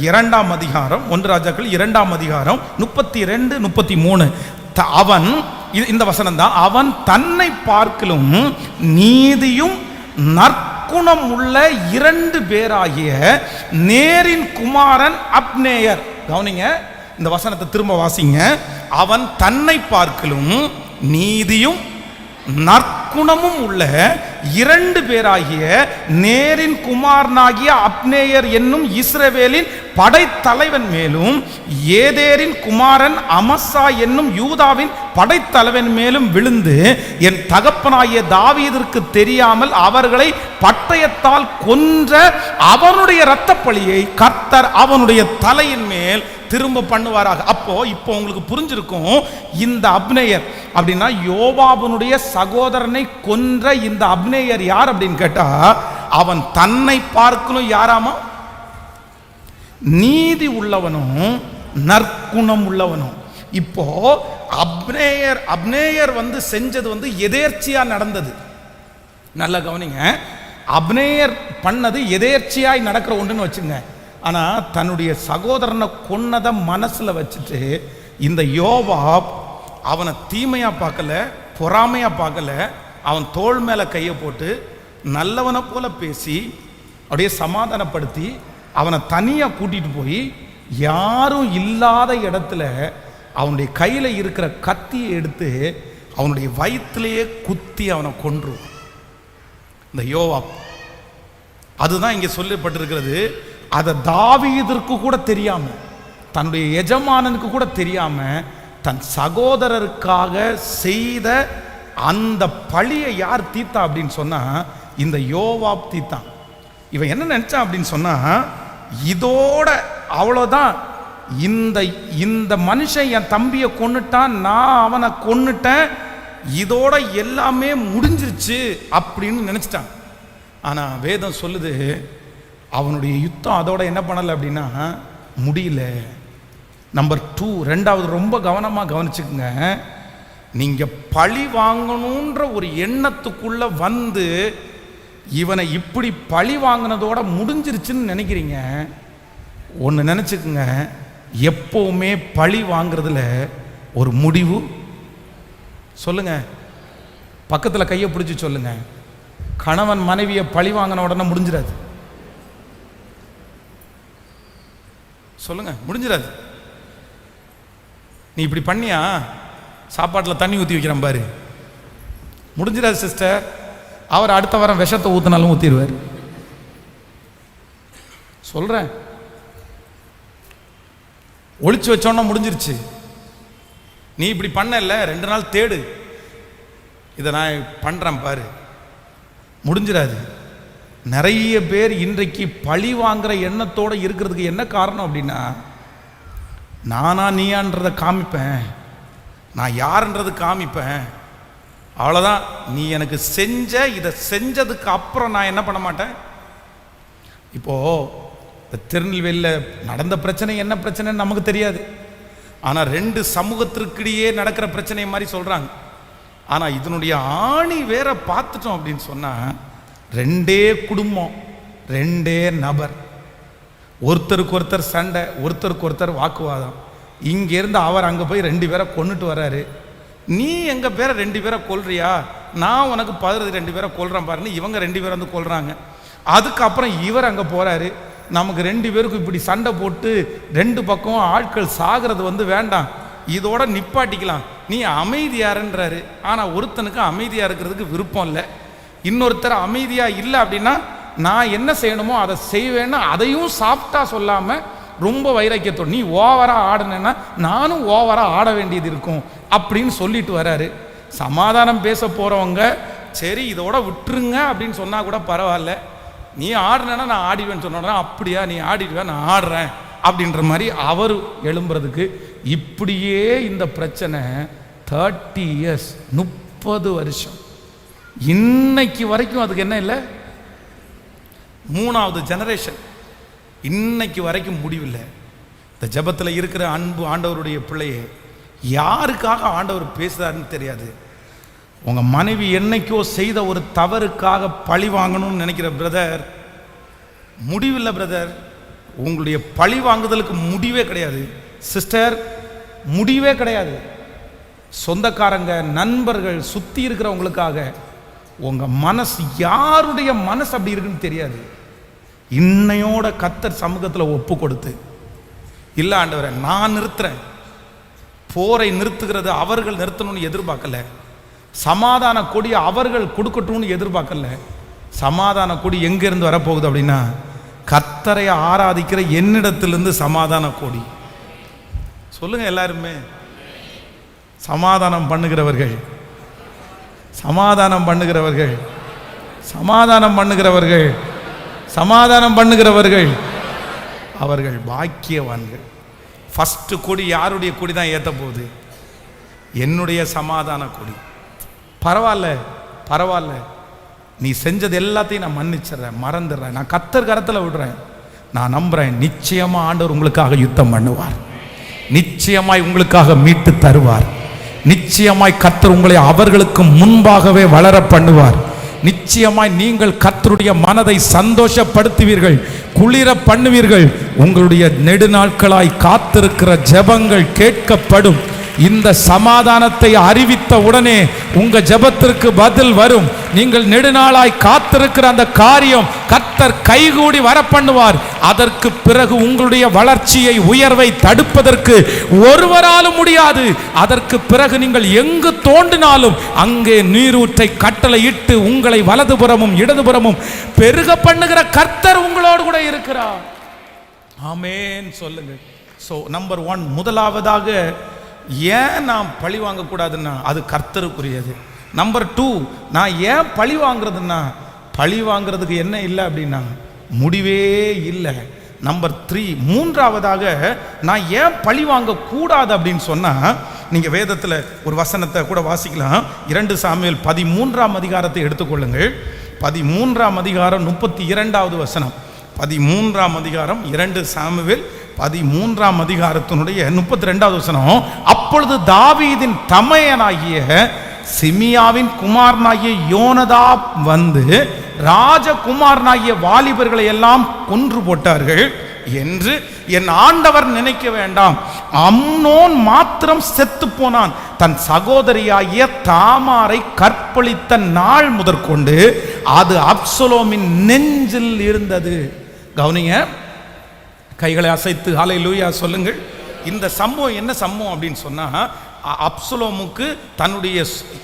2ஆம் அதிகாரம் 32 33. அவன், இந்த வசனம் தான், அவன் தன்னை பார்க்கலும் நீதியும் நற்குணம் உள்ள 2 பேராகிய நேரின் குமாரன் அப்னேயர். கவனிங்க, இந்த வசனத்தை திரும்ப வாசிங்க. அவன் தன்னை பார்க்கலும் நீதியும் நற்குணமும் உள்ள 2 பேராகிய நேரின் குமாரனாகிய அப்னேயர் என்னும் இஸ்ரவேலின் படைத்தலைவன் மேலும் ஏதேரின் குமாரன் அமசா என்னும் யூதாவின் படைத்தலைவன் மேலும் விழுந்து என் தகப்பனாகிய தாவீதிற்கு தெரியாமல் அவர்களை பட்டயத்தால் கொன்ற அவனுடைய இரத்த பழியை கர்த்தர் அவனுடைய தலையின் மேல் திரும்ப பண்ணுவாராக. இப்போ உங்களுக்கு புரிஞ்சிருக்கும், இந்த அப்னேயர் அப்படின்னா யோவாபனுடைய சகோதரனை கொன்ற இந்த அப்னேயர் யார் அப்படின்னு கேட்டா, அவன் தன்னை பார்க்கணும் யாராமா, நீதி உள்ளவனும் நற்குணம் உள்ளவனும். இப்போ அப்னேயர் வந்து செஞ்சது வந்து எதேர்ச்சியா நடந்தது. நல்லா கவனிங்க. அப்னேயர் பண்ணது எதேர்ச்சியாய் நடக்கிற ஒன்றுன்னு வச்சுங்க. ஆனால் தன்னுடைய சகோதரனை கொன்னதை மனசில் வச்சுட்டு இந்த யோவாப் அவனை தீமையாக பார்க்கல, பொறாமையாக பார்க்கல. அவன் தோள் மேலே கையை போட்டு நல்லவனை போல பேசி அப்படியே சமாதானப்படுத்தி அவனை தனியாக கூட்டிகிட்டு போய் யாரும் இல்லாத இடத்துல அவனுடைய கையில் இருக்கிற கத்தியை எடுத்து அவனுடைய வயிற்றிலேயே குத்தி அவனை கொன்றுவான் இந்த யோவாப். அதுதான் இங்கே சொல்லப்பட்டிருக்கிறது. அதை தாவீதுக்கு கூட தெரியாம, தன்னுடைய எஜமானனுக்கு கூட தெரியாம, தன் சகோதரருக்காக செய்த அந்த பழியை யார் தீத்தா அப்படின்னு சொன்னா இந்த யோவாப் தீத்தான். இவன் என்ன நினைச்சான் அப்படின்னு சொன்னா, இதோட அவ்வளோதான், இந்த மனுஷன் என் தம்பியை கொன்னுட்டான், நான் அவனை கொன்னுட்டேன், இதோட எல்லாமே முடிஞ்சிருச்சு அப்படின்னு நினைச்சிட்டான். ஆனா வேதம் சொல்லுது அவனுடைய யுத்தம் அதோட என்ன பண்ணல அப்படின்னா முடியல. நம்பர் 2, ரெண்டாவது ரொம்ப கவனமாக கவனிச்சுக்குங்க. நீங்க பழி வாங்கணுன்ற ஒரு எண்ணத்துக்குள்ள வந்து இவனை இப்படி பழி வாங்கினதோட முடிஞ்சிருச்சுன்னு நினைக்கிறீங்க. ஒன்று நினச்சிக்குங்க, எப்பவுமே பழி வாங்குறதுல ஒரு முடிவு. சொல்லுங்க, பக்கத்தில் கையை பிடிச்சி சொல்லுங்க, கணவன் மனைவியை பழி வாங்கின உடனே முடிஞ்சிடாது. சொல்லுங்க, முடிஞ்சிடாது. நீ இப்படி பண்ணியா, சாப்பாட்டில் தண்ணி ஊற்றி வைக்கிறான் பாரு, முடிஞ்சிடாது சிஸ்டர். அவர் அடுத்த வாரம் விஷத்தை ஊற்றினாலும் ஊற்றிடுவார். சொல்கிறேன், ஒளிச்சு வச்சோன்னா முடிஞ்சிருச்சு. நீ இப்படி பண்ணல, 2 நாள் தேடு, இதை நான் பண்ணுறேன் பாரு, முடிஞ்சிடாது. நிறைய பேர் இன்றைக்கு பழி வாங்குற எண்ணத்தோடு இருக்கிறதுக்கு என்ன காரணம் அப்படின்னா, நானா நீயான்றதை காமிப்பேன், நான் யாருன்றது காமிப்பேன், அவ்வளோதான். நீ எனக்கு செஞ்ச இதை செஞ்சதுக்கு அப்புறம் நான் என்ன பண்ண மாட்டேன். இப்போது திருநெல்வேலியில் நடந்த பிரச்சனை என்ன பிரச்சனைன்னு நமக்கு தெரியாது. ஆனால் 2 சமூகத்திற்கிடையே நடக்கிற பிரச்சனை மாதிரி சொல்கிறாங்க. ஆனால் இதனுடைய ஆணி வேற பார்த்துட்டோம் அப்படின்னு சொன்னால், 2 குடும்பம், 2 நபர், ஒருத்தருக்கு ஒருத்தர் சண்டை, ஒருத்தருக்கு ஒருத்தர் வாக்குவாதம். இங்கேருந்து அவர் அங்கே போய் 2 பேரை கொண்டுட்டு வர்றாரு. நீ எங்கள் பேரை 2 பேரை கொல்றியா, நான் உனக்கு 2 பேரை கொல்றேன் பாருன்னு இவங்க 2 பேரை வந்து கொல்றாங்க. அதுக்கப்புறம் இவர் அங்கே போகிறாரு. நமக்கு 2 பேருக்கும் இப்படி சண்டை போட்டு 2 பக்கம் ஆட்கள் சாகிறது வந்து வேண்டாம், இதோட நிப்பாட்டிக்கலாம், நீ அமைதியாருன்றாரு. ஆனால் ஒருத்தனுக்கு அமைதியாக இருக்கிறதுக்கு விருப்பம் இல்லை. இன்னொருத்தர் அமைதியாக இல்லை அப்படின்னா நான் என்ன செய்யணுமோ அதை செய்வேன்னு அதையும் சாப்பிட்டா சொல்லாமல் ரொம்ப வைராக்கியத்தோடு, நீ ஓவராக ஆடுனேன்னா நானும் ஓவராக ஆட வேண்டியது இருக்கும் அப்படின்னு சொல்லிட்டு வராரு. சமாதானம் பேச போகிறவங்க சரி இதோட விட்டுருங்க அப்படின்னு சொன்னால் கூட பரவாயில்ல, நீ ஆடுனா நான் ஆடிவேன்னு சொன்னா, அப்படியா நீ ஆடிடுவேன் நான் ஆடுறேன் அப்படின்ற மாதிரி அவர் எழும்புறதுக்கு இப்படியே இந்த பிரச்சனை 30 years 30 வருஷம் இன்னைக்கு வரைக்கும் அதுக்கு என்ன இல்லை, 3வது ஜெனரேஷன் இன்னைக்கு வரைக்கும் முடிவில்லை. இந்த ஜெபத்தில் இருக்கிற அன்பு ஆண்டவருடைய பிள்ளையே, யாருக்காக ஆண்டவர் பேசுறாருன்னு தெரியாது. உங்க மனைவி என்னைக்கோ செய்த ஒரு தவறுக்காக பழி வாங்கணும்னு நினைக்கிற பிரதர், முடிவில்லை பிரதர். உங்களுடைய பழி வாங்குதலுக்கு முடிவே கிடையாது சிஸ்டர், முடிவே கிடையாது. சொந்தக்காரங்க, நண்பர்கள், சுற்றி இருக்கிறவங்களுக்காக உங்க மனசு, யாருடைய மனசு அப்படி இருக்குன்னு தெரியாது. இன்னையோட கர்த்தர் சமூகத்தில் ஒப்பு கொடுத்து, இல்லை ஆண்டவரே நான் நிறுத்துறேன், போரை நிறுத்துகிறது அவர்கள் நிறுத்தணும்னு எதிர்பார்க்கல, சமாதான கொடி அவர்கள் கொடுக்கட்டும்னு எதிர்பார்க்கல. சமாதான கொடி எங்கிருந்து வரப்போகுது அப்படின்னா, கர்த்தரை ஆராதிக்கிற என்னிடத்திலிருந்து சமாதான கொடி. சொல்லுங்க எல்லாருமே, சமாதானம் பண்ணுகிறவர்கள், சமாதானம் பண்ணுகிறவர்கள், சமாதானம் பண்ணுகிறவர்கள், சமாதானம் பண்ணுகிறவர்கள் அவர்கள் பாக்கியவான்கள். ஃபர்ஸ்ட் கொடி யாருடைய கொடி தான் ஏற்ற போகுது? என்னுடைய சமாதான கொடி. பரவாயில்ல பரவாயில்ல, நீ செஞ்சது எல்லாத்தையும் நான் மன்னிச்சிடுறேன், மறந்துடுறேன், நான் கர்த்தர் கரத்தில் விடுறேன், நான் நம்புறேன், நிச்சயமா ஆண்டவர் உங்களுக்காக யுத்தம் பண்ணுவார், நிச்சயமாய் உங்களுக்காக மீட்டு தருவார், நிச்சயமாய் கர்த்தர் உங்களை அவர்களுக்கு முன்பாகவே வளர பண்ணுவார். நிச்சயமாய் நீங்கள் கர்த்தருடைய மனதை சந்தோஷப்படுத்துவீர்கள், குளிர பண்ணுவீர்கள். உங்களுடைய நெடுநாட்களாய் காத்திருக்கிற ஜெபங்கள் கேட்கப்படும். இந்த சமாதானத்தை அறிவித்த உடனே உங்க ஜெபத்திற்கு பதில் வரும். நீங்கள் நெடுநாளாய் காத்திருக்கிற அந்த காரியம் கர்த்தர் கைகூடி வர பண்ணுவார். அதற்கு பிறகு உங்களுடைய வளர்ச்சியை, உயர்வை தடுப்பதற்கு ஒருவராலும் முடியாது. அதற்கு பிறகு நீங்கள் எங்கு தோண்டினாலும் அங்கே நீரூற்றை கட்டளையிட்டு உங்களை வலதுபுறமும் இடதுபுறமும் பெருக பண்ணுகிற கர்த்தர் உங்களோடு கூட இருக்கிறார். ஆமென் சொல்லுங்க. சோ நம்பர் 1, முதலாவதாக ஏன் நான் பழி வாங்கக்கூடாதுன்னா அது கர்த்தருக்குரியது. நம்பர் 2, நான் ஏன் பழி வாங்குறதுன்னா பழி வாங்குறதுக்கு என்ன இல்லை அப்படின்னா முடிவே இல்லை. நம்பர் 3, மூன்றாவதாக நான் ஏன் பழி வாங்க கூடாது அப்படின்னு சொன்னா, நீங்க வேதத்தில் ஒரு வசனத்தை கூட வாசிக்கலாம். 2 சாமுவேல் 13ஆம் அதிகாரத்தை எடுத்துக்கொள்ளுங்கள். 13ஆம் அதிகாரம் 32வது வசனம். 13ஆம் அதிகாரம் 2 சாமுவேல் 13ஆம் அதிகாரத்தினுடைய 32வது வசனம். அப்பொழுது தாவீதின் தமையனாகிய சிமியாவின் குமாரனாகிய யோனதாப் வந்து ராஜகுமாரனாகிய வாலிபர்களை எல்லாம் கொன்று போட்டார்கள் என்று என் ஆண்டவர் நினைக்க வேண்டாம். அம்னோன் மாத்திரம் செத்து போனான். தன் சகோதரியாகிய தாமாரை கற்பழித்த நாள் முதற்கொண்டு அது அப்சலோமின் நெஞ்சில் இருந்தது. கவனிங்க, கைகளை அசைத்து ஹல்லேலூயா சொல்லுங்கள். இந்த சம்பவம் என்ன சம்பவம் அப்படின்னு சொன்னா, அப்சலோமுக்கு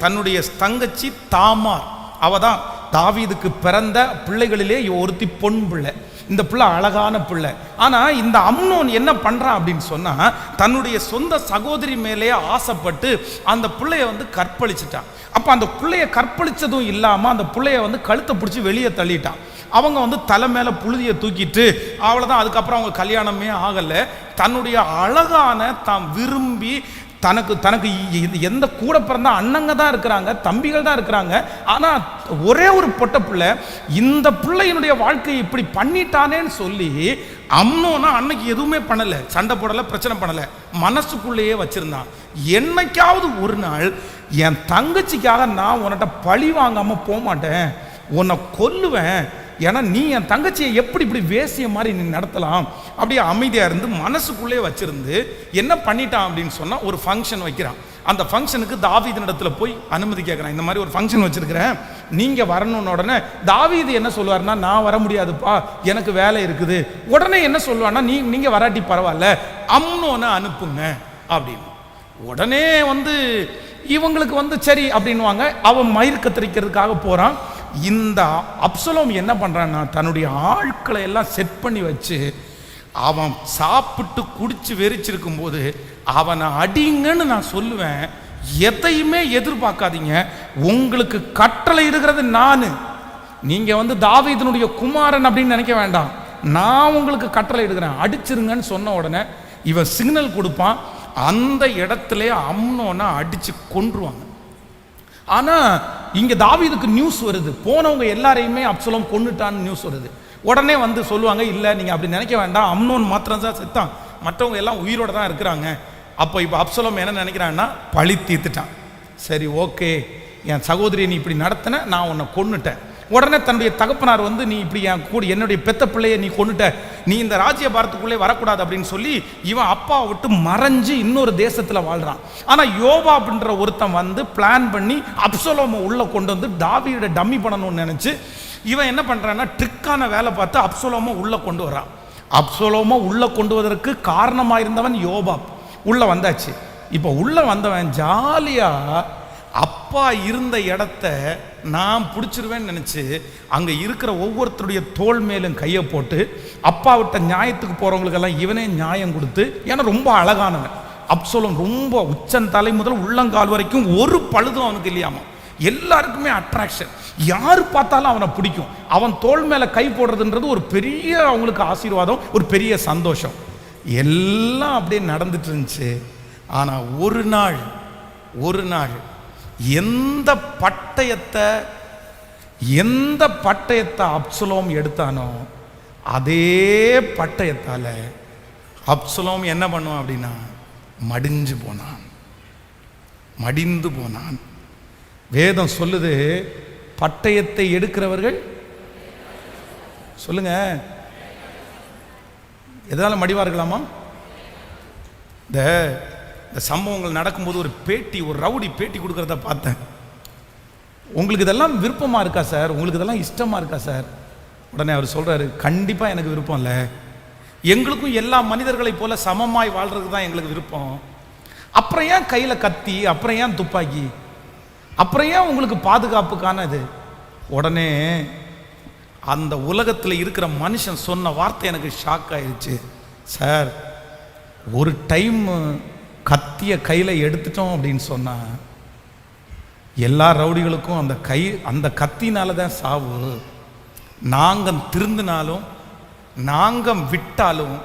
தன்னுடைய தங்கச்சி தாமார், அவதான் தாவீதுக்கு பிறந்த பிள்ளைகளிலே ஒருத்தி பொன் பிள்ளை. இந்த பிள்ளை அழகான பிள்ளை. ஆனா இந்த அம்னோன் என்ன பண்றான் அப்படின்னு சொன்னா, தன்னுடைய சொந்த சகோதரி மேலே ஆசைப்பட்டு அந்த பிள்ளைய கற்பழிச்சிட்டான். அப்ப அந்த பிள்ளைய கற்பழிச்சதும் இல்லாம அந்த பிள்ளைய கழுத்தை பிடிச்சி வெளியே தள்ளிட்டான். அவங்க தலை மேல புழுதியை தூக்கிட்டு அவ்வளவுதான். அதுக்கப்புறம் அவங்க கல்யாணமே ஆகலை. தன்னுடைய அழகான தாம் விரும்பி தனக்கு எந்த கூட பிறந்த அண்ணங்க தான் இருக்கிறாங்க, தம்பிகள் தான் இருக்கிறாங்க. ஆனா ஒரே ஒரு பொட்ட பிள்ளை, இந்த பிள்ளையினுடைய வாழ்க்கையை இப்படி பண்ணிட்டானேன்னு சொல்லி அம்னோனா அன்னைக்கு எதுவுமே பண்ணல, சண்டை போடல, பிரச்சனை பண்ணல, மனசுக்குள்ளேயே வச்சிருந்தான். என்னைக்காவது ஒரு நாள் என் தங்கச்சிக்காக நான் உன்கிட்ட பழி வாங்காம போக மாட்டேன், உன்னை கொல்லுவேன், ஏன்னா நீ என் தங்கச்சியை எப்படி இப்படி வேசிய மாதிரி நீ நடத்தலாம், அப்படியே அமைதியாக இருந்து மனசுக்குள்ளே வச்சிருந்து என்ன பண்ணிட்டான் அப்படின்னு சொன்னால், ஒரு ஃபங்க்ஷன் வைக்கிறான். அந்த ஃபங்க்ஷனுக்கு தாவீதின் இடத்துல போய் அனுமதி கேட்குறான். இந்த மாதிரி ஒரு ஃபங்க்ஷன் வச்சிருக்கிறேன், நீங்கள் வரணும்னு. உடனே தாவீது என்ன சொல்லுவார்னா, நான் வர முடியாதுப்பா, எனக்கு வேலை இருக்குது. உடனே என்ன சொல்லுவான்னா, நீங்கள் வராட்டி பரவாயில்ல, அம்னோனை அனுப்புங்க அப்படின்னு. உடனே இவங்களுக்கு சரி அப்படின்வாங்க. அவன் மயிர் கத்திரிக்கிறதுக்காக போகிறான். இந்த அப்சலோம் என்ன பண்றான்னா, தன்னுடைய ஆட்களை எல்லாம் செட் பண்ணி வச்சு அவன் சாப்பிட்டு குடிச்சு வெறிச்சிருக்கும் போது அவனை அடிங்கன்னு நான் சொல்லுவேன். எதையுமே எதிர்பார்க்காதீங்க, உங்களுக்கு கட்டளை இருக்கிறது நான். நீங்க தாவீதினுடைய குமாரன் அப்படின்னு நினைக்க வேண்டாம், நான் உங்களுக்கு கட்டளை எடுக்கிறேன், அடிச்சிருங்கன்னு சொன்ன உடனே இவன் சிக்னல் கொடுப்பான். அந்த இடத்துல அம்னோனை அடிச்சு கொன்றுவாங்க. ஆனா இங்க தாவீதுக்கு நியூஸ் வருது, போனவங்க எல்லாரையுமே அப்சலோம் கொன்னுட்டான்னு நியூஸ் வருது. உடனே சொல்லுவாங்க, இல்லை நீங்க அப்படி நினைக்க வேண்டாம், அம்னோன் மாத்திரம் தான் செத்தான், மற்றவங்க எல்லாம் உயிரோட தான் இருக்கிறாங்க. அப்போ இப்போ அப்சலோம் என்ன நினைக்கிறான்னா, பழி தீர்த்துட்டான். சரி ஓகே, என் சகோதரியை நீ இப்படி நடத்தின, நான் உன்னை கொன்னுட்டேன். உடனே தன்னுடைய தகப்பனார் நீ இப்படி என் கூட என்னுடைய பெத்த பிள்ளையை நீ கொன்னுட்ட, நீ இந்த ராஜ்ய பாரத்துக்குள்ளே வரக்கூடாது அப்படின்னு சொல்லி இவன் அப்பாவை விட்டு மறைஞ்சு இன்னொரு தேசத்தில் வாழ்றான். ஆனால் யோவாப்ன்ற ஒருத்தன் பிளான் பண்ணி அப்சலோமை உள்ளே கொண்டு தாவீதை டம்மி பண்ணணும்னு நினச்சி இவன் என்ன பண்ணுறான்னா, ட்ரிக்கான வேலை பார்த்து அப்சலோமை உள்ளே கொண்டு வரான். அப்சலோமை உள்ளே கொண்டு வருவதற்கு காரணமாக இருந்தவன் யோவாப். உள்ளே வந்தாச்சு. இப்போ உள்ளே வந்தவன் ஜாலியாக அப்பா இருந்த இடத்த நான் பிடிச்சிருவேன்னு நினச்சி அங்கே இருக்கிற ஒவ்வொருத்தருடைய தோல் மேலும் கையை போட்டு அப்பா விட்ட நியாயத்துக்கு போகிறவங்களுக்கெல்லாம் இவனே நியாயம் கொடுத்து, ஏன்னா ரொம்ப அழகானவன் அப்சலோம், ரொம்ப உச்சன் தலை முதல் உள்ளங்கால் வரைக்கும் ஒரு பழுதும் அவனுக்கு இல்லையாமா. எல்லாருக்குமே அட்ராக்ஷன், யார் பார்த்தாலும் அவனை பிடிக்கும். அவன் தோல் மேலே கை போடுறதுன்றது ஒரு பெரிய அவங்களுக்கு ஆசீர்வாதம், ஒரு பெரிய சந்தோஷம். எல்லாம் அப்படியே நடந்துட்டு இருந்துச்சு. ஆனால் ஒரு நாள் எந்த பட்டயத்தை அப்சலோம் எடுத்தானோ அதே பட்டயத்தால் அப்சலோம் என்ன பண்ணுவான் அப்படின்னா, மடிந்து போனான். வேதம் சொல்லுது, பட்டயத்தை எடுக்கிறவர்கள் சொல்லுங்க, எதனால மடிவார்களாமா? இந்த சம்பவங்கள் நடக்கும்போது ஒரு பேட்டி, ஒரு ரவுடி பேட்டி கொடுக்கறத பார்த்தேன். உங்களுக்கு இதெல்லாம் விருப்பமா இருக்கா சார்? உங்களுக்கு இதெல்லாம் இஷ்டமா இருக்கா சார்? உடனே அவர் சொல்றாரு, கண்டிப்பா எனக்கு விருப்பம் இல்லை. எங்களுக்கும் எல்லா மனிதர்களைப் போல சமமாய் வாழ்றதுக்கு தான் எங்களுக்கு விருப்பம். அப்புறம் ஏன் கையில கத்தி, அப்புறம் ஏன் துப்பாக்கி, அப்புறம் ஏன் உங்களுக்கு பாதுகாப்புக்கான இது? உடனே அந்த உலகத்தில் இருக்கிற மனுஷன் சொன்ன வார்த்தை எனக்கு ஷாக் ஆயிடுச்சு. சார், ஒரு டைம் கத்திய கையில் எடுத்துட்டோம் அப்படின்னு சொன்னா எல்லா ரவுடிகளுக்கும் அந்த கத்தினால தான் சாவு. நாங்கள் திருந்தினாலும் நாங்கள் விட்டாலும்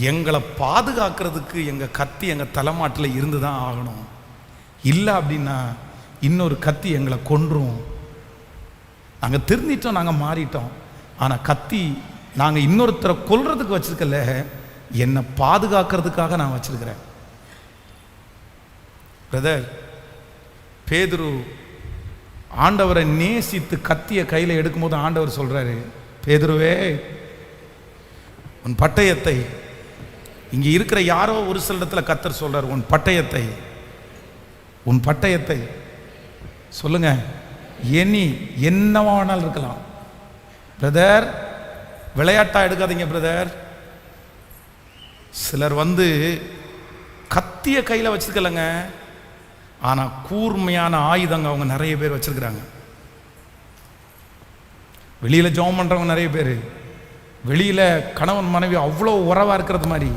எங்களை பாதுகாக்கிறதுக்கு எங்கள் கத்தி எங்கள் தலைமாட்டில் இருந்து தான் ஆகணும். இல்லை அப்படின்னா இன்னொரு கத்தி எங்களை கொன்றும். நாங்கள் திருந்திட்டோம், நாங்கள் மாறிட்டோம். ஆனால் கத்தி நாங்கள் இன்னொருத்தரை கொல்றதுக்கு வச்சிருக்கல, என்னை பாதுகாக்கிறதுக்காக நான் வச்சிருக்கிறேன். பிரதர், பேதுரு ஆண்டவரை நேசித்து கத்திய கையில் எடுக்கும்போது ஆண்டவர் சொல்றாரு, பேதுருவே, உன் பட்டயத்தை, இங்கே இருக்கிற யாரோ ஒரு சில இடத்துல கர்த்தர் சொல்றாரு, உன் பட்டயத்தை சொல்லுங்க, எனி என்னவானாலும் இருக்கலாம். பிரதர், விளையாட்டா எடுக்காதீங்க பிரதர். சிலர் கத்திய கையில் வச்சிருக்கலங்க, ஆனா கூர்மையான ஆயுதங்க அவங்க நிறைய பேர் வச்சிருக்கிறாங்க. வெளியில ஜெபம் பண்றவங்க நிறைய பேர், வெளியில கணவன் மனைவி அவ்வளோ உறவா இருக்கிறது மாதிரி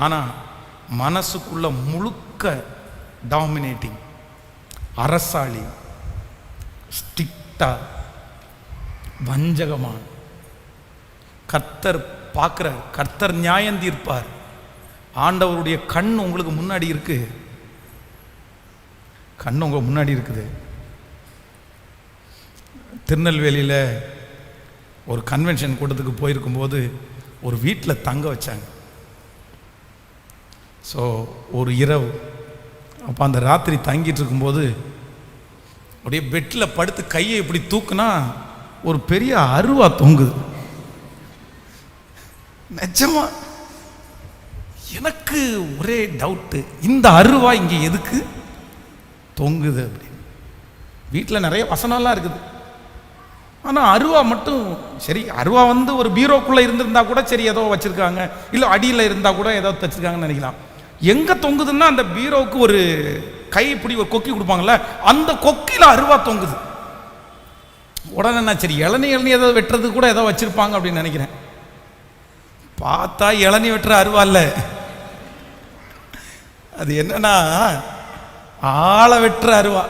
ஆனா மனசுக்குள்ள முழுக்க டாமினேட்டிங், அரசாளி, ஸ்ட்ரிக்டா, வஞ்சகமான. கர்த்தர் பார்க்கிறார், கர்த்தர் நியாயம் தீர்ப்பார். ஆண்டவருடைய கண் உங்களுக்கு முன்னாடி இருக்கு, கண் உங்க முன்னாடி இருக்குது. திருநெல்வேலியில் ஒரு கன்வென்ஷன் கூட்டத்துக்கு போயிருக்கும்போது ஒரு வீட்டில் தங்க வச்சாங்க. ஸோ ஒரு இரவு, அப்போ அந்த ராத்திரி தங்கிட்டு இருக்கும்போது அப்படியே பெட்டில் படுத்து கையை இப்படி தூக்குனா ஒரு பெரிய அருவா தொங்குது. நிஜமா எனக்கு ஒரே டவுட்டு, இந்த அருவா இங்கே எதுக்கு தொங்குது அப்படின்னு. வீட்டில் நிறைய வசனம்லாம் இருக்குது, ஆனால் அருவா மட்டும் சரி. அருவா ஒரு பீரோக்குள்ளே இருந்திருந்தா கூட சரி, ஏதோ வச்சுருக்காங்க, இல்லை அடியில் இருந்தால் கூட ஏதோ தச்சுருக்காங்கன்னு நினைக்கலாம். எங்கே தொங்குதுன்னா அந்த பீரோவுக்கு ஒரு கை இப்படி ஒரு கொக்கி கொடுப்பாங்கல்ல, அந்த கொக்கியில் அருவா தொங்குது. உடனே நான் சரி இளநீ ஏதோ வெட்டுறது கூட ஏதோ வச்சுருப்பாங்க அப்படின்னு நினைக்கிறேன். பார்த்தா இளநீ வெட்டுற அருவா இல்லை, அது என்னன்னா ஆளை வெட்டுற அருவா.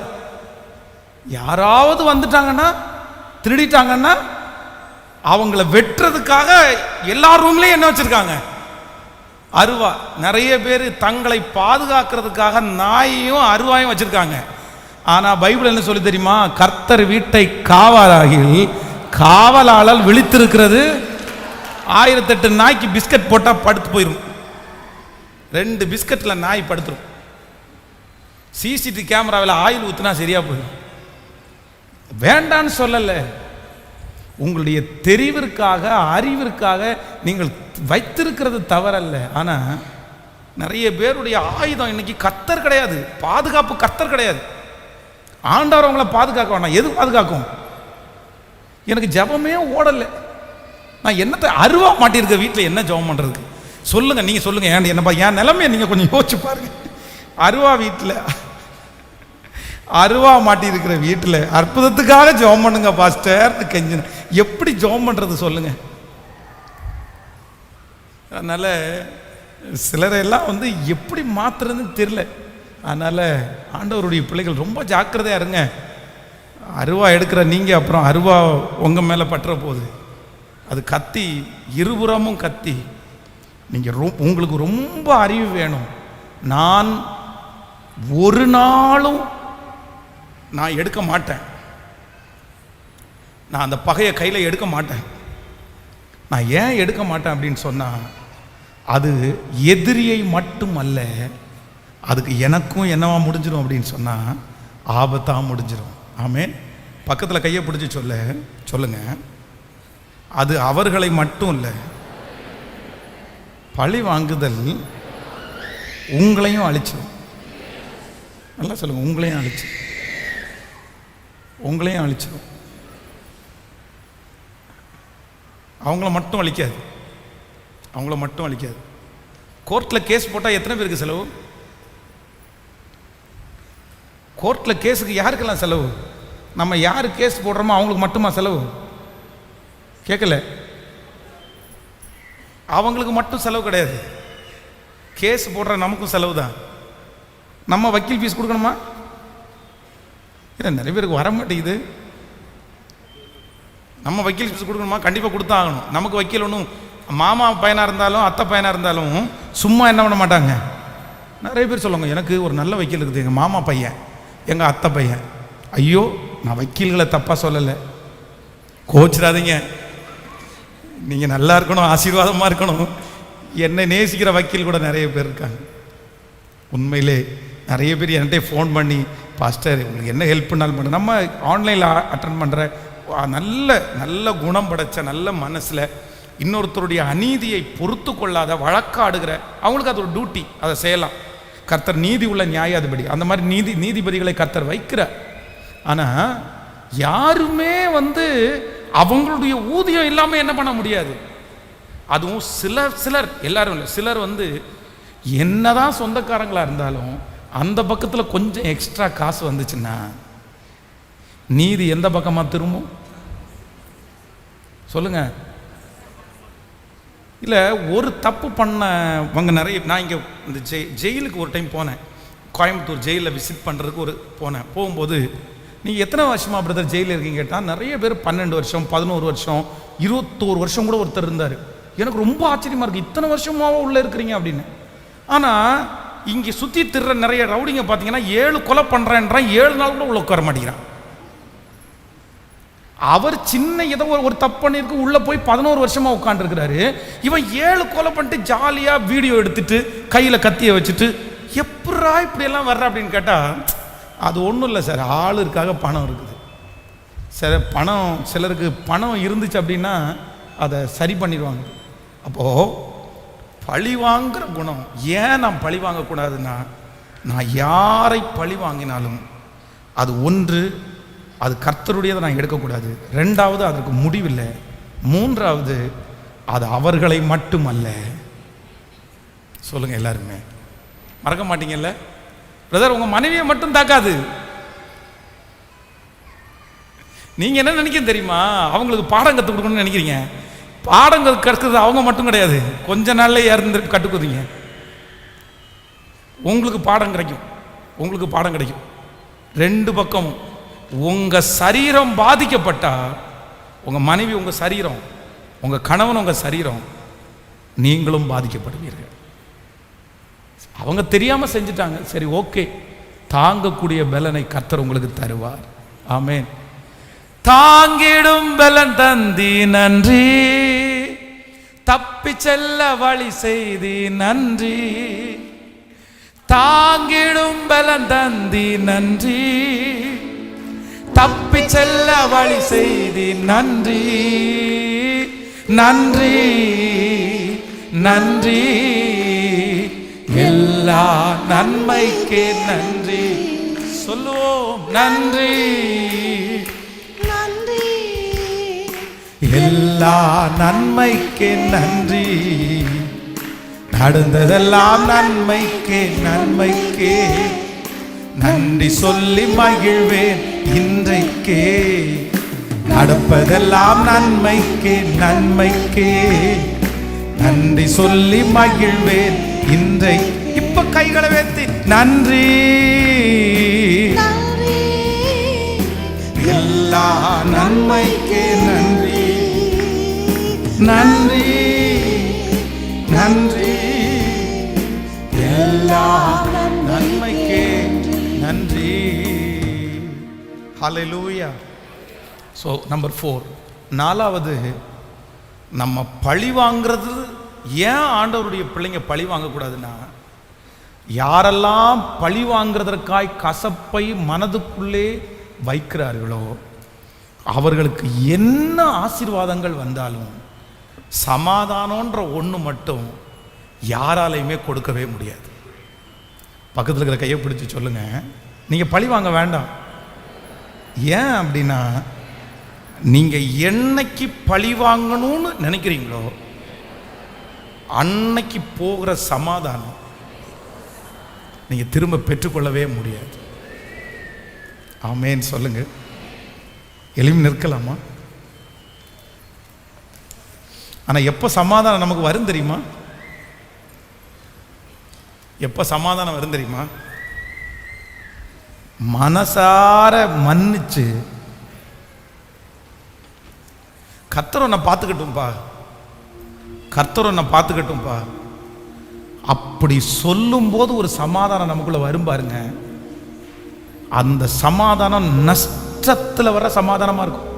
யாராவது வந்துட்டாங்கன்னா, திருடிட்டாங்கன்னா அவங்கள வெட்டுறதுக்காக எல்லா ரூம்லயும் என்ன வச்சிருக்காங்க? அருவா. நிறைய பேர் தங்களை பாதுகாக்கிறதுக்காக நாயையும் அருவாயும் வச்சிருக்காங்க. ஆனா பைபிள் என்ன சொல்லி தெரியுமா? கர்த்தர் வீட்டை காவலாகில் காவலாளர் விழித்திருக்கிறது 1008 நாய்க்கு பிஸ்கட் போட்டா படுத்து போயிடும். 2 பிஸ்கட்ல நாய் படுத்துரும். சிசிடிவி கேமராவில் ஆயில் ஊத்துனா சரியா போயிடும். வேண்டான்னு சொல்லல, உங்களுடைய தெரிவிற்காக அறிவிற்காக நீங்கள் வைத்திருக்கிறது தவறல்ல. ஆனா நிறைய பேருடைய ஆயுதம் இன்னைக்கு கர்த்தர் கிடையாது, பாதுகாப்பு கர்த்தர் கிடையாது. ஆண்டவர் அவங்கள பாதுகாக்க வேண்டாம். எது பாதுகாக்கும்? எனக்கு ஜபமே ஓடல, நான் என்னத்தை அருவா மாட்டிருக்க வீட்டில் என்ன ஜபம் பண்றதுக்கு சொல்லுங்க, நீங்க சொல்லுங்க. என்னப்பா என் நிலைமையை நீங்க கொஞ்சம் யோசிச்சு பாருங்க. அருவா வீட்டில், அருவா மாட்டி இருக்கிற வீட்டில் அற்புதத்துக்காக ஜெபம் பண்ணுங்க பாஸ்டர் கெஞ்சின, எப்படி ஜெபம் பண்றது சொல்லுங்க? அதனால சிலரெல்லாம் எப்படி மாத்துறதுன்னு தெரியல. அதனால ஆண்டவருடைய பிள்ளைகள் ரொம்ப ஜாக்கிரதையா இருங்க. அருவா எடுக்கிற நீங்க அப்புறம் அருவா உங்க மேல பற்ற போகுது. அது கத்தி, இருபுறமும் கத்தி. நீங்க உங்களுக்கு ரொம்ப அறிவு வேணும். நான் ஒரு நாளும் நான் எடுக்க மாட்டேன், நான் அந்த பகையை கையில் எடுக்க மாட்டேன். நான் ஏன் எடுக்க மாட்டேன் அப்படின்னு சொன்னா, அது எதிரியை மட்டும் அல்ல, அதுக்கு எனக்கும் என்னவா முடிஞ்சிடும் அப்படின்னு சொன்னா ஆபத்தா முடிஞ்சிடும். ஆமென். பக்கத்தில் கையை பிடிச்சி சொல்லுங்க, அது அவர்களை மட்டும் இல்லை, பழி வாங்குதல் உங்களையும் அழிச்சிடும். நல்லா சொல்லுங்க, உங்களையும் அழிச்சிடும். அவங்கள மட்டும் அழிக்காது. கோர்ட்டில் கேஸ் போட்டால் எத்தனை பேருக்கு செலவு? கோர்ட்டில் கேஸுக்கு யாருக்கெல்லாம் செலவு? நம்ம யார் கேஸ் போடுறோமோ அவங்களுக்கு மட்டுமா செலவு? கேட்கல, அவங்களுக்கு மட்டும் செலவு கிடையாது. கேஸ் போடுற நமக்கும் செலவு தான். நம்ம வக்கீல் ஃபீஸ் கொடுக்கணுமா? இல்லை, நிறைய பேருக்கு வர மாட்டேங்குது. நம்ம வக்கீல் ஃபீஸ் கொடுக்கணுமா? கண்டிப்பாக கொடுத்தா ஆகணும். நமக்கு வக்கீல் ஒன்றும் மாமா பையனாக இருந்தாலும் அத்தை பையனாக இருந்தாலும் சும்மா என்ன பண்ண மாட்டாங்க. நிறைய பேர் சொல்லுவாங்க, எனக்கு ஒரு நல்ல வக்கீல் இருக்குது, எங்கள் மாமா பையன், எங்கள் அத்தை பையன். ஐயோ, நான் வக்கீல்களை தப்பாக சொல்லலை, கோச்சிடாதீங்க. நீங்கள் நல்லா இருக்கணும், ஆசீர்வாதமாக இருக்கணும். என்னை நேசிக்கிற வக்கீல் கூட நிறைய பேர் இருக்காங்க. உண்மையிலே நிறைய பேர் என்கிட்ட ஃபோன் பண்ணி, பாஸ்டர் உங்களுக்கு என்ன ஹெல்ப் பண்ணாலும் பண்ண. நம்ம ஆன்லைனில் அட்டன் பண்ணுற நல்ல குணம் படைச்ச நல்ல மனசில் இன்னொருத்தருடைய அநீதியை பொறுத்து கொள்ளாத வழக்காடுகிற அவங்களுக்கு அது ஒரு டியூட்டி, அதை செய்யலாம். கர்த்தர் நீதி உள்ள நியாயாதிபதி, அந்த மாதிரி நீதிபதிகளை கர்த்தர் வைக்கிறார். ஆனால் யாருமே அவங்களுடைய ஊதியம் இல்லாமல் என்ன பண்ண முடியாது. அதுவும் சிலர் எல்லாரும் இல்லை, சிலர் என்னதான் சொந்தக்காரங்களா இருந்தாலும் அந்த பக்கத்தில் கொஞ்சம் எக்ஸ்ட்ரா காசு வந்துச்சுன்னா நீதி எந்த பக்கமா திரும்பும் சொல்லுங்க? இல்லை, ஒரு தப்பு பண்ணவங்க நிறைய. நான் இங்கே இந்த ஜெயிலுக்கு ஒரு டைம் போனேன், கோயம்புத்தூர் ஜெயிலில் விசிட் பண்ணுறதுக்கு போனேன். போகும்போது நீங்கள் எத்தனை வருஷமா பிரதர் ஜெயிலில் இருக்கீங்க கேட்டால் நிறைய பேர் 12 வருஷம் 11 வருஷம் 21 வருஷம் கூட ஒருத்தர் இருந்தார். எனக்கு ரொம்ப ஆச்சரியமாக இருக்குது, இத்தனை வருஷமாவோ உள்ளே இருக்கிறீங்க அப்படின்னு. ஆனால் இங்கே சுற்றி திடுற நிறைய ரவுடிங்க பார்த்தீங்கன்னா 7 கொலை பண்ணுறேன்றான், 7 நாள் கூட உள்ள உட்கார மாட்டேங்கிறான். அவர் சின்ன ஏதோ ஒரு தப்பு பண்ணியிருக்கு, உள்ளே போய் 11 வருஷமாக உட்காந்துருக்கிறாரு. இவன் 7 கொலை பண்ணிட்டு ஜாலியாக வீடியோ எடுத்துட்டு கையில் கத்தியை வச்சுட்டு எப்படா இப்படியெல்லாம் வர்ற அப்படின்னு கேட்டால் அது ஒன்றும் இல்லை சார், ஆளுக்காக பணம் இருக்குது சார். சிலருக்கு பணம் இருந்துச்சு அப்படின்னா அதை சரி பண்ணிடுவாங்க. அப்போது பழி வாங்குகிற குணம். ஏன் நான் பழி வாங்கக்கூடாதுன்னா, நான் யாரை பழி வாங்கினாலும் அது ஒன்று, அது கர்த்தருடையதை நான் எடுக்கக்கூடாது. 2வது, அதற்கு முடிவில்லை. 3வது, அது அவர்களை மட்டுமல்ல. சொல்லுங்க, எல்லாருமே மறக்க மாட்டீங்கல்ல பிரதர்? உங்க மனைவியை மட்டும் தாக்காது. நீங்க என்ன நினைக்க தெரியுமா? அவங்களுக்கு பாடம் கற்றுக் கொடுக்கணும்னு நினைக்கிறீங்க. பாடம் கற்கிறது அவங்க மட்டும் கிடையாது, கொஞ்ச நாள்ல இருந்து கட்டுக்குதுங்க. உங்களுக்கு பாடம் கிடைக்கும். 2 பக்கமும். உங்க சரீரம் பாதிக்கப்பட்டா, உங்க மனைவி உங்க சரீரம், உங்க கணவன் உங்க சரீரம், நீங்களும் பாதிக்கப்படுவீர்கள். அவங்க தெரியாம செஞ்சுட்டாங்க, சரி ஓகே, தாங்கக்கூடிய பலனை கர்த்தர் உங்களுக்கு தருவார். ஆமென். தாங்கிடும் பலன் தந்தி நன்றி, தப்பி செல்ல வழி செய்தி நன்றி. தாங்கிடும் பலன் தந்தி நன்றி, தப்பி செல்ல வழி செய்தி நன்றி. நன்றி நன்றி, எல்லா நன்மைக்கே நன்றி சொல்லுவோம். நன்றி நன்றி, எல்லா நன்மைக்கே நன்றி. நடந்ததெல்லாம் நன்மைக்கே நன்றி சொல்லி மகிழ்வேன் இன்றைக்கே. நடப்பதெல்லாம் நன்மைக்கே நன்றி சொல்லி மகிழ்வேன் இன்றை. இப்ப கைகளை வைத்து நன்றி, எல்லா நன்மைக்கே நன்றி. எல்லா நன்மைக்கே நன்றி. ஹல்லேலூயா. ஸோ நம்பர் 4, 4வது, நம்ம பழி வாங்கிறது. ஏன் ஆண்டவருடைய பிள்ளைங்க பழி வாங்கக்கூடாதுன்னா, யாரெல்லாம் பழி வாங்கிறதற்காய் கசப்பை மனதுக்குள்ளே வைக்கிறார்களோ அவர்களுக்கு என்ன ஆசீர்வாதங்கள் வந்தாலும் சமாதானம்ன்ற ஒன்று மட்டும் யாராலையுமே கொடுக்கவே முடியாது. பக்கத்தில் இருக்கிற கையை பிடிச்சி சொல்லுங்க, நீங்கள் பழி வாங்க வேண்டாம். ஏன் அப்படின்னா, நீங்கள் என்னைக்கு பழி வாங்கணும்னு நினைக்கிறீங்களோ அன்னைக்கு போகிற சமாதானம் நீங்கள் திரும்ப பெற்றுக்கொள்ளவே முடியாது. ஆமேன்னு சொல்லுங்க. எளிமை நிற்கலாமா? ஆனால் எப்போ சமாதானம் நமக்கு வரும் தெரியுமா? எப்போ சமாதானம் வரும் தெரியுமா? மனசார மன்னிச்சு கர்த்தர் உன்னை பார்த்துக்கட்டும்பா, கர்த்தர் உன்னை பார்த்துக்கட்டும்பா அப்படி சொல்லும்போது ஒரு சமாதானம் நமக்குள்ள வரும் பாருங்க. அந்த சமாதானம் நஷ்டத்தில் வர சமாதானமாக இருக்கும்.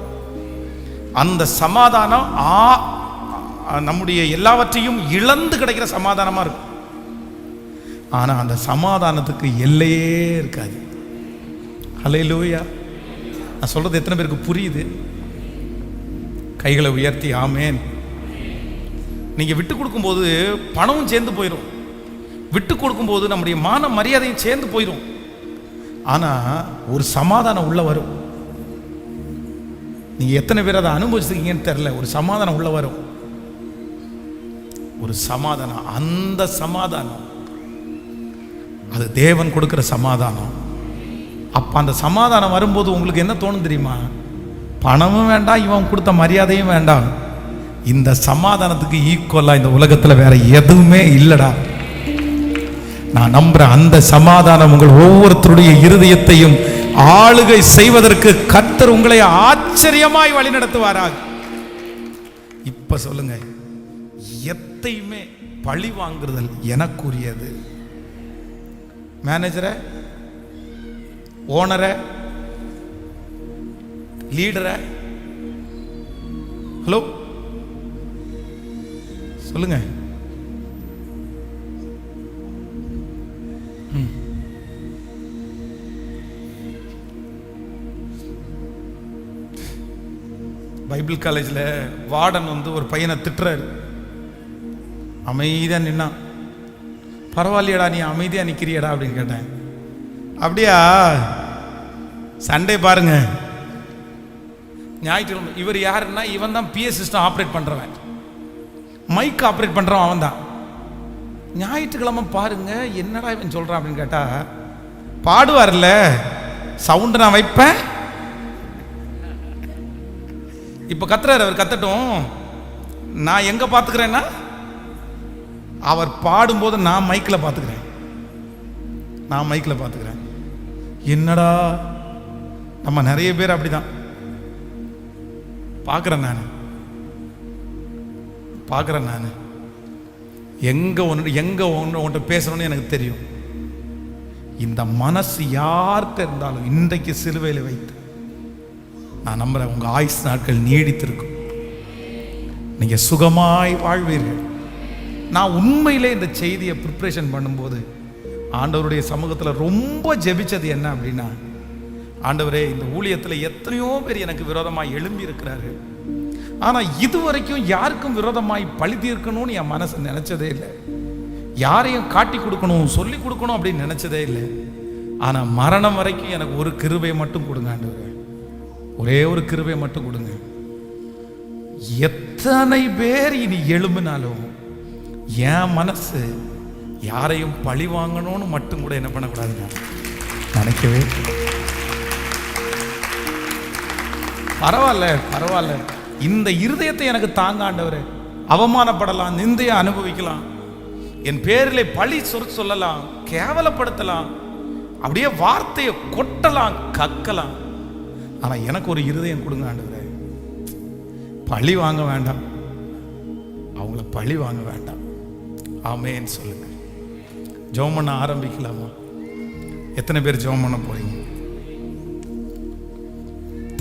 அந்த சமாதானம் நம்முடைய எல்லாவற்றையும் இழந்து கிடைக்கிற சமாதானமாக இருக்கும். ஆனால் அந்த சமாதானத்துக்கு எல்லையே இருக்காது. ஹல்லேலூயா. நான் சொல்றது எத்தனை பேருக்கு புரியுது? கைகளை உயர்த்தி ஆமேன். நீங்கள் விட்டு கொடுக்கும்போது பணமும் சேர்ந்து போயிடும், விட்டு கொடுக்கும்போது நம்முடைய மான மரியாதையும் சேர்ந்து போயிடும். ஆனால் ஒரு சமாதானம் உள்ள வரும். நீங்கள் எத்தனை பேர் அதை அனுபவிச்சிருக்கீங்கன்னு தெரியல. ஒரு சமாதானம் உள்ள வரும், ஒரு சமாதானம். அந்த சமாதானம் அது தேவன் கொடுக்கிற சமாதானம். அப்போ அந்த சமாதானம் வரும்போது உங்களுக்கு என்ன தோணும் தெரியுமா? பணமும் வேண்டாம், இவன் கொடுத்த மரியாதையும் வேண்டாம். இந்த சமாதானத்துக்கு ஈக்குவலா இந்த உலகத்தில் வேற எதுவுமே இல்லடா. நான் நம்புறேன் அந்த சமாதானம் உங்கள் ஒவ்வொருத்தருடைய இருதயத்தையும் ஆளுகை செய்வதற்கு கர்த்தர் உங்களை ஆச்சரியமாய் வழி நடத்துவாராக. இப்ப சொல்லுங்க, எத்தையுமே பழி வாங்குறதல் எனக்குரியது. மேனேஜரை, ஓனரை, லீடரை, ஹலோ சொல்லுங்க. பைபிள் காலேஜில் வார்டன் ஒரு பையனை திட்டுறாரு. அமைதியாக நின்னான். பரவாயில்லையடா நீ அமைதியாக நிற்கிறியடா அப்படின்னு கேட்டேன். அப்படியா, சண்டே பாருங்க. ஞாயிற்றுக்கிழமை இவர் யாருன்னா, இவன் தான் பிஎஸ் சிஸ்டம் ஆப்ரேட் பண்ணுறவன், மைக் ஆப்ரேட் பண்ணுறவன் அவன் தான். ஞாயிற்றுக்கிழமை பாருங்க என்னடா இவன் சொல்கிறான் அப்படின்னு கேட்டால், பாடுவார்ல சவுண்டு நான் வைப்பேன். இப்போ கத்துறாரு, அவர் கத்தட்டும். நான் எங்கே பார்த்துக்கிறேன்னா, அவர் பாடும்போது நான் மைக்கில் பார்த்துக்கிறேன். நான் மைக்கில் பார்த்துக்கிறேன். என்னடா, நம்ம நிறைய பேர் அப்படிதான் பார்க்குறேன். நான் எங்கே உன்கிட்ட பேசணும்னு எனக்கு தெரியும். இந்த மனசு யார்கிட்ட இருந்தாலும் இன்றைக்கு சிலுவையில் வைத்து நான் நம்புறேன் உங்கள் ஆயுசு நாட்கள் நீடித்திருக்கும். நீங்கள் சுகமாய் வாழ்வீர்கள். நான் உண்மையிலே இந்த செய்தியை ப்ரிப்ரேஷன் பண்ணும்போது ஆண்டவருடைய சமூகத்தில் ரொம்ப ஜெபிச்சது என்ன அப்படின்னா, ஆண்டவரே இந்த ஊழியத்தில் எத்தனையோ பேர் எனக்கு விரோதமாய் எழும்பி இருக்கிறார்கள், ஆனால் இதுவரைக்கும் யாருக்கும் விரோதமாய் பழி தீர்க்கணும்னு என் மனசு நினைச்சதே இல்லை. யாரையும் காட்டி கொடுக்கணும், சொல்லி கொடுக்கணும் அப்படின்னு நினைச்சதே இல்லை. ஆனால் மரணம் வரைக்கும் எனக்கு ஒரு கிருபை மட்டும் கொடுங்க ஆண்டவரே, ஒரே ஒரு கிருபை மட்டும் கொடுங்க. எத்தனை பேர் இனி எழும்பினாலும் என் மனசு யாரையும் பழி வாங்கணும்னு மட்டும் கூட என்ன பண்ணக்கூடாதுங்க நினைக்கவே. பரவாயில்ல, இந்த இருதயத்தை எனக்கு தாங்க ஆண்டவரே. அவமானப்படலாம், நிந்தையை அனுபவிக்கலாம், என் பேரிலே பழி சொல்லலாம், கேவலப்படுத்தலாம், அப்படியே வார்த்தையை கொட்டலாம், கக்கலாம். ஆனா எனக்கு ஒரு இருதயம் கொடுங்க ஆண்டவரே. பழி வாங்க வேண்டாம், அவங்கள பழி வாங்க வேண்டாம். ஆமேன்னு சொல்லுங்க. ஜெபம் பண்ண ஆரம்பிக்கலாமா? எத்தனை பேர் ஜெபம் பண்ண போறீங்க?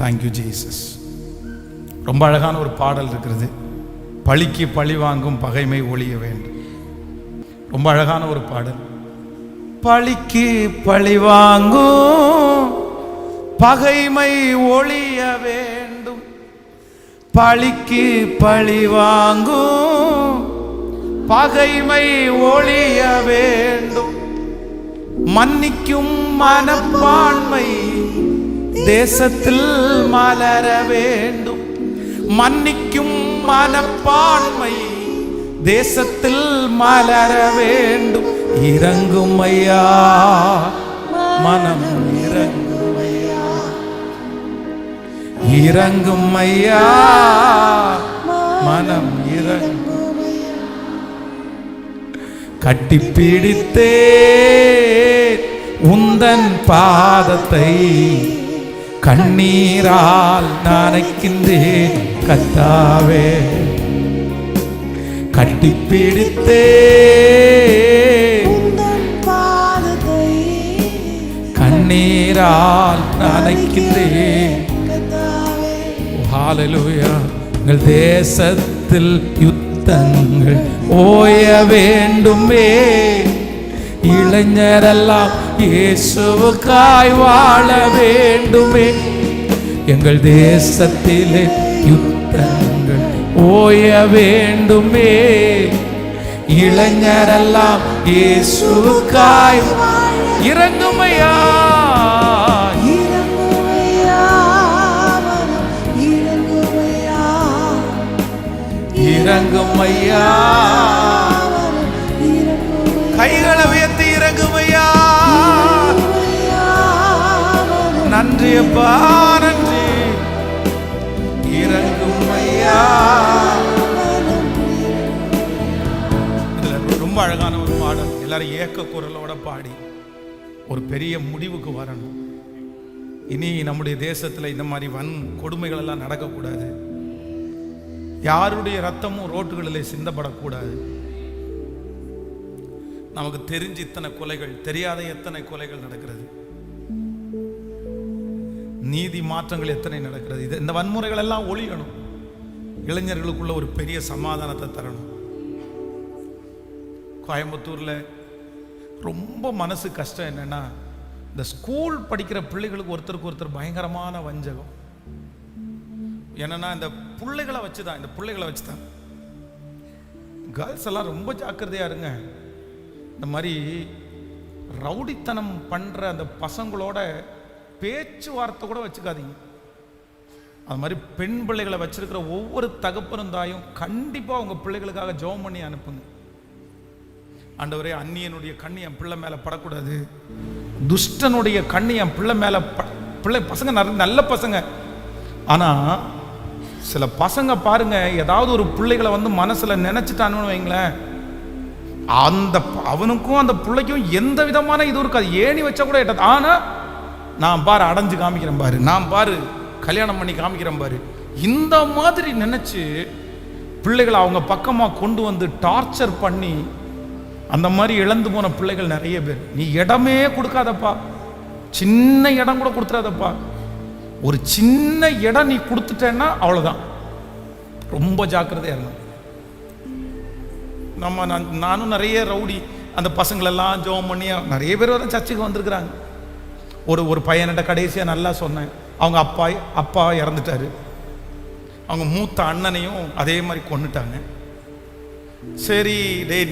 Thank you Jesus. ரொம்ப அழகான ஒரு பாடல் இருக்கிறது, பழிக்கு பழி வாங்கும் பகைமை ஒழிய வேண்டும். ரொம்ப அழகான ஒரு பாடல். பழிக்கு பழி வாங்கும் பகைமை ஒழிய வேண்டும், பழிக்கு பழி வாங்கும். பகைமை ஒழிய வேண்டும், மன்னிக்கும் மனப்பான்மை தேசத்தில் மலர வேண்டும். மன்னிக்கும் மனப்பான்மை தேசத்தில் மலர வேண்டும். இறங்கும் ஐயா மனம் இறங்கும் ஐயா, இறங்கும் ஐயா மனம் இறங்கும். கட்டிப்பிடித்தே உந்தன் பாதத்தை கண்ணீரால் நனைக்கின்றேன் கர்த்தாவே. கட்டிப்பிடித்தே உந்தன் பாதத்தை கண்ணீரால் நனைக்கின்றேன் கர்த்தாவே. ஹல்லேலூயா. எங்கள் தேசத்தில் யுத்தங்கள் ஓய வேண்டுமே, இளைஞரெல்லாம் இயேசுவுக்காய் வாழ வேண்டுமே. எங்கள் தேசத்திலே யுத்தங்கள் ஓய வேண்டுமே, இளைஞரெல்லாம் இயேசுவுக்காய். இறங்குமையா இறங்குமையா, கைகளை உயர்த்தி இறங்குமையா. நன்றி அப்பா, நன்றி. இறங்குமையா. ரொம்ப அழகான ஒரு பாடல். எல்லாரும் ஏக்க குரலோட பாடி ஒரு பெரிய முடிவுக்கு வரணும். இனி நம்முடைய தேசத்தில் இந்த மாதிரி கொடுமைகள் எல்லாம் நடக்கக்கூடாது. யாருடைய ரத்தமும் ரோட்டுகளிலே சிந்தப்படக்கூடாது. நமக்கு தெரிஞ்சு இத்தனை கொலைகள், தெரியாத எத்தனை கொலைகள் நடக்கிறது, நீதி மாற்றங்கள் எத்தனை நடக்கிறது. இந்த வன்முறைகள் எல்லாம் ஒழியணும். இளைஞர்களுக்குள்ள ஒரு பெரிய சமாதானத்தை தரணும். கோயம்புத்தூர்ல ரொம்ப மனசு கஷ்டம் என்னன்னா, இந்த ஸ்கூல் படிக்கிற பிள்ளைகளுக்கு ஒருத்தருக்கு ஒருத்தர் பயங்கரமான வஞ்சகம். என்னன்னா இந்த பிள்ளைகளை வச்சுதான் கேர்ள்ஸ் எல்லாம் ரொம்ப ஜாக்கிரதையா இருங்க. இந்த மாதிரி ரவுடித்தனம் பண்ற அந்த பசங்களோட பேச்சுவார்த்தை கூட வச்சுக்காதீங்க. அது மாதிரி பெண் பிள்ளைகளை வச்சிருக்கிற ஒவ்வொரு தகப்பனும் தாயும் கண்டிப்பா உங்க பிள்ளைகளுக்காக ஜெபம் பண்ணி அனுப்புங்க. ஆண்டவரே, அந்நியனுடைய கண்ணி என் பிள்ளை மேல படக்கூடாது, துஷ்டனுடைய கண்ணி என் பிள்ளை மேல பிள்ளை பசங்க நல்ல பசங்க. ஆனா சில பசங்க பாருங்க, ஏதாவது ஒரு பிள்ளைகளை மனசுல நினைச்சிட்டான்னு வைங்களேன், அவனுக்கும் அந்த பிள்ளைக்கும் எந்த விதமான இது இருக்காது, ஏணி வச்சா கூட எட்டாது. ஆனா நான் பாரு அடைஞ்சு காமிக்கிறேன் பாரு, நான் பாரு கல்யாணம் பண்ணி காமிக்கிறேன் பாரு, இந்த மாதிரி நினைச்சு பிள்ளைகளை அவங்க பக்கமா கொண்டு வந்து டார்ச்சர் பண்ணி அந்த மாதிரி இழந்து போன பிள்ளைகள் நிறைய பேர். நீ இடமே கொடுக்காதப்பா, சின்ன இடம் கூட கொடுத்துடாதப்பா. ஒரு சின்ன இடம் நீ கொடுத்துட்டேன்னா அவ்வளவுதான். ரொம்ப ஜாக்கிரதையா இருந்தோம். நானும் நிறைய ரவுடி அந்த பசங்களெல்லாம் ஜெபம் பண்ணி நிறைய பேர் வர சர்ச்சுக்கு வந்திருக்கிறாங்க. ஒரு பையன்கிட்ட கடைசியா நல்லா சொன்னேன். அவங்க அப்பா இறந்துட்டாரு. அவங்க மூத்த அண்ணனையும் அதே மாதிரி கொன்னுட்டாங்க. சரி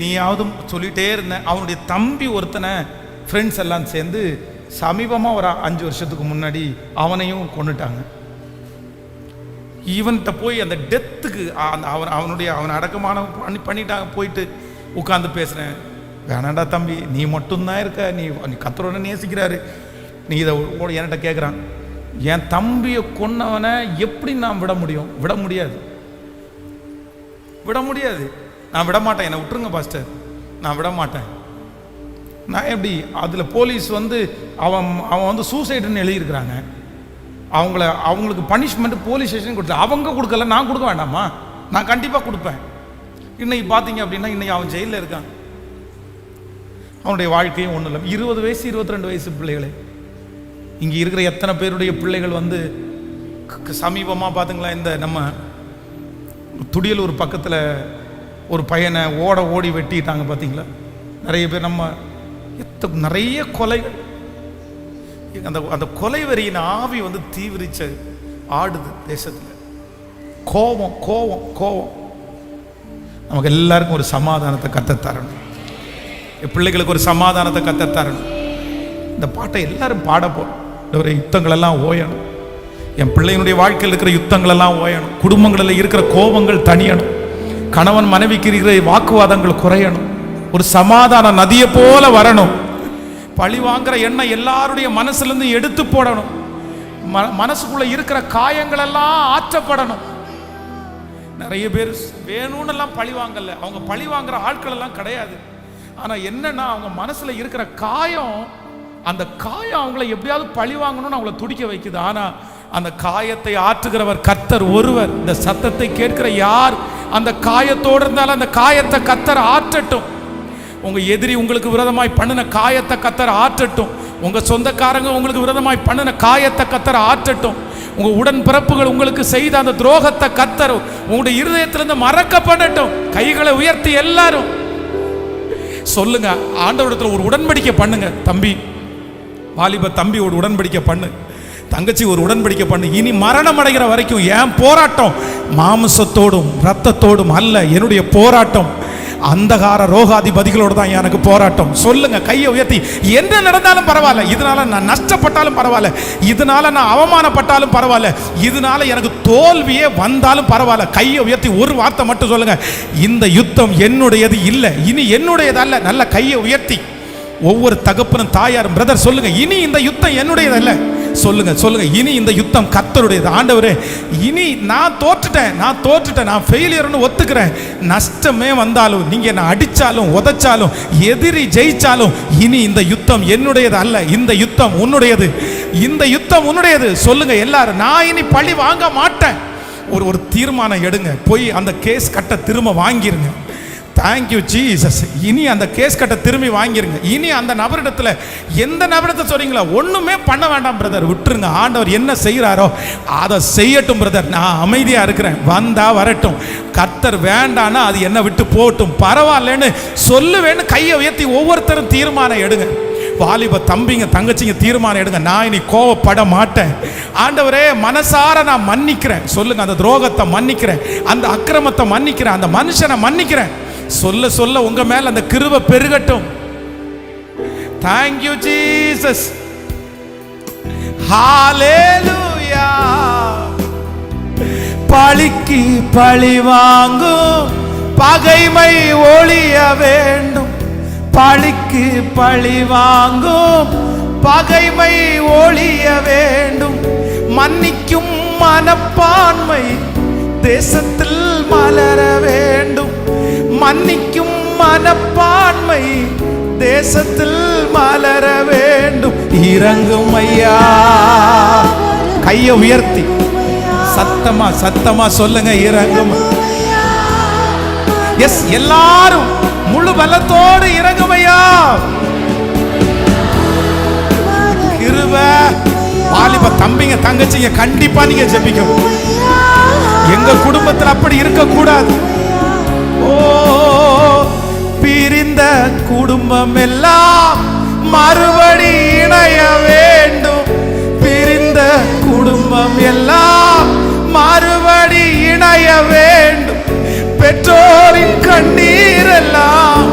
நீயாவது சொல்லிட்டே இருந்தேன். அவனுடைய தம்பி ஒருத்தனை ஃப்ரெண்ட்ஸ் எல்லாம் சேர்ந்து சமீபமாக ஒரு 5 வருஷத்துக்கு முன்னாடி அவனையும் கொன்னுட்டாங்க. இவன்கிட்ட போய் அந்த டெத்துக்கு அவனை அடக்கமான பண்ணிட்டாங்க. போயிட்டு உட்காந்து பேசுகிறேன். வேணாண்டா தம்பி, நீ மட்டும்தான் இருக்க, நீ கர்த்தரோட நேசிக்கிறாரு, நீ இதை என்கிட்ட கேட்குறான். என் தம்பியை கொன்னவனை எப்படி நான் விட முடியும்? விட முடியாது. நான் விட மாட்டேன். என்னை விட்டுருங்க பாஸ்டர், நான் விட மாட்டேன். நான் எப்படி? அதில் போலீஸ் அவன் சூசைடுன்னு எழுதியிருக்கிறாங்க. அவங்களுக்கு பனிஷ்மெண்ட் போலீஸ் ஸ்டேஷன் கொடுத்து அவங்க கொடுக்கல, நான் கொடுக்க வேண்டாமா? நான் கண்டிப்பாக கொடுப்பேன். இன்னைக்கு பார்த்தீங்க அப்படின்னா இன்னைக்கு அவன் ஜெயிலில் இருக்கான். அவனுடைய வாழ்க்கையும் ஒன்றும் இல்லை. 20 வயசு 22 வயசு பிள்ளைகளே. இங்கே இருக்கிற எத்தனை பேருடைய பிள்ளைகள் சமீபமாக பார்த்துங்களா, இந்த நம்ம துடியலூர் பக்கத்தில் ஒரு பையனை ஓடி வெட்டிட்டாங்க பார்த்தீங்களா? நிறைய பேர் நிறைய கொலைகள். அந்த அந்த கொலைவெறியின் ஆவி வந்து தீவிரிச்ச ஆடுது தேசத்தில். கோபம் கோபம் கோபம். நமக்கு எல்லாருக்கும் ஒரு சமாதானத்தை கத்தத்தரணும். என் பிள்ளைகளுக்கு ஒரு சமாதானத்தை கத்தத்தரணும். இந்த பாட்டை எல்லாரும் பாட போறோம். ஒரு யுத்தங்கள் எல்லாம் ஓயணும். என் பிள்ளையினுடைய வாழ்க்கையில் இருக்கிற யுத்தங்கள் எல்லாம் ஓயணும். குடும்பங்களில் இருக்கிற கோபங்கள் தனியணும். கணவன் மனைவிக்கு இருக்கிற வாக்குவாதங்கள் குறையணும். ஒரு சமாதான நதியை போல வரணும். பழி வாங்குற எண்ணம் எல்லாருடைய மனசுல இருந்து எடுத்து போடணும். மனசுக்குள்ள இருக்கிற காயங்கள் எல்லாம் ஆற்றப்படணும். நிறைய பேர் வேணும்னு எல்லாம் பழி வாங்கல, அவங்க பழி வாங்குற ஆட்கள் எல்லாம் கிடையாது. ஆனா என்னன்னா அவங்க மனசுல இருக்கிற காயம், அந்த காயம் அவங்கள எப்படியாவது பழி வாங்கணும்னு அவங்கள துடிக்க வைக்குது. ஆனா அந்த காயத்தை ஆற்றுகிறவர் கர்த்தர் ஒருவர். இந்த சத்தத்தை கேட்கிற யார் அந்த காயத்தோடு இருந்தாலும் அந்த காயத்தை கர்த்தர் ஆற்றட்டும். உங்க எதிரி உங்களுக்கு விரோதமாய் பண்ணின காயத்தை கர்த்தர் ஆற்றட்டும். உங்க சொந்தக்காரங்க உங்களுக்கு விரோதமாய் பண்ணின காயத்தை கர்த்தர் ஆற்றட்டும். உங்க உடன் பிறப்புகள் உங்களுக்கு செய்த அந்த துரோகத்தை கர்த்தர் உங்களுடைய இருதயத்திலிருந்து மறக்கப்படட்டும். கைகளை உயர்த்தி எல்லாரும் சொல்லுங்க, ஆண்டவரிடத்துல ஒரு உடன்படிக்கை பண்ணுங்க. தம்பி, வாலிப தம்பி ஒரு உடன்படிக்கை பண்ணு. தங்கச்சி ஒரு உடன்படிக்கை பண்ணு. இனி மரணம் அடைகிற வரைக்கும் என் போராட்டம் மாமிசத்தோடும் இரத்தத்தோடும் அல்ல. என்னுடைய போராட்டம் அந்தகார ரோகாதிபதிகளோடு தான் எனக்கு போராட்டம். சொல்லுங்க, கையை உயர்த்தி. என்ன நடந்தாலும் பரவாயில்ல, இதனால நான் நஷ்டப்பட்டாலும் பரவாயில்ல, இதனால நான் அவமானப்பட்டாலும் பரவாயில்ல, இதனால எனக்கு தோல்வியே வந்தாலும் பரவாயில்ல, கையை உயர்த்தி ஒரு வார்த்தை மட்டும் சொல்லுங்க, இந்த யுத்தம் என்னுடையது இல்லை, இனி என்னுடையது அல்ல. நல்ல கையை உயர்த்தி ஒவ்வொரு தகப்பனும் தாயாரும் பிரதர் சொல்லுங்க, இனி இந்த யுத்தம் என்னுடையது அல்ல. சொல்லுங்க சொல்லுங்க, இனி இந்த யுத்தம் கர்த்தருடையது. ஆண்டவரே, இனி நான் தோற்றுட்டேன், நான் ஃபெயிலியர்னு ஒத்துக்கிறேன். நஷ்டமே வந்தாலும், நீங்க என்ன அடிச்சாலும் உதைச்சாலும் எதிரி ஜெயிச்சாலும், இனி இந்த யுத்தம் என்னுடையது அல்ல, இந்த யுத்தம் உன்னுடையது, இந்த யுத்தம் உன்னுடையது. சொல்லுங்க எல்லாரும், நான் இனி பழி வாங்க மாட்டேன். ஒரு தீர்மானம் எடுங்க. போய் அந்த கேஸ் கட்ட திரும்ப வாங்கிருங்க. Thank you Jesus. இனி அந்த கேஸ் கட்ட திரும்பி வாங்கிருங்க. இனி அந்த நபரிடத்துல எந்த நபரிடத்தை சொல்றீங்களா, ஒண்ணுமே பண்ண வேண்டாம் பிரதர், விட்டுருங்க. ஆண்டவர் என்ன செய்யறாரோ அதை செய்யட்டும் பிரதர், நான் அமைதியா இருக்கிறேன், வந்தா வரட்டும். கர்த்தர் வேண்டானா அது என்ன விட்டு போட்டும், பரவாயில்லன்னு சொல்லுவேன்னு கையை உயர்த்தி ஒவ்வொருத்தரும் தீர்மானம் எடுங்க. வாலிப தம்பிங்க தங்கச்சிங்க தீர்மானம் எடுங்க. நான் இனி கோவப்பட மாட்டேன். ஆண்டவரே, மனசார நான் மன்னிக்கிறேன். சொல்லுங்க, அந்த துரோகத்தை மன்னிக்கிறேன், அந்த அக்கிரமத்தை மன்னிக்கிறேன், அந்த மனுஷனை மன்னிக்கிறேன். சொல்ல சொல்ல உங்க மேல அந்த கிருபை பெருகட்டும். Thank you Jesus. Hallelujah. பழிக்கு பழி வாங்கும் பகைமை ஒழிய வேண்டும். பழிக்கு பழி வாங்கும் பகைமை ஒழிய வேண்டும். மன்னிக்கும் மனப்பான்மை தேசத்தில் மலர வேண்டும். மன்னிக்கும் மனப்பான்மை தேசத்தில் மலர வேண்டும். இறங்கும் ஐயா. கையை உயர்த்தி சத்தமா சத்தமா சொல்லுங்க, இறங்கும். எஸ், எல்லாரும் முழு பலத்தோடு இறங்கும் ஐயா. கிருபை. வாலிப தம்பிங்க தங்கச்சிங்க கண்டிப்பா நீங்க ஜெபிக்கணும். எங்க குடும்பத்தில் அப்படி இருக்க கூடாது. ஓ, பிரிந்த குடும்பம் எல்லாம் மறுபடி இணைய வேண்டும். பிரிந்த குடும்பம் எல்லாம் மறுபடி இணைய வேண்டும். பெற்றோரின் கண்ணீர் எல்லாம்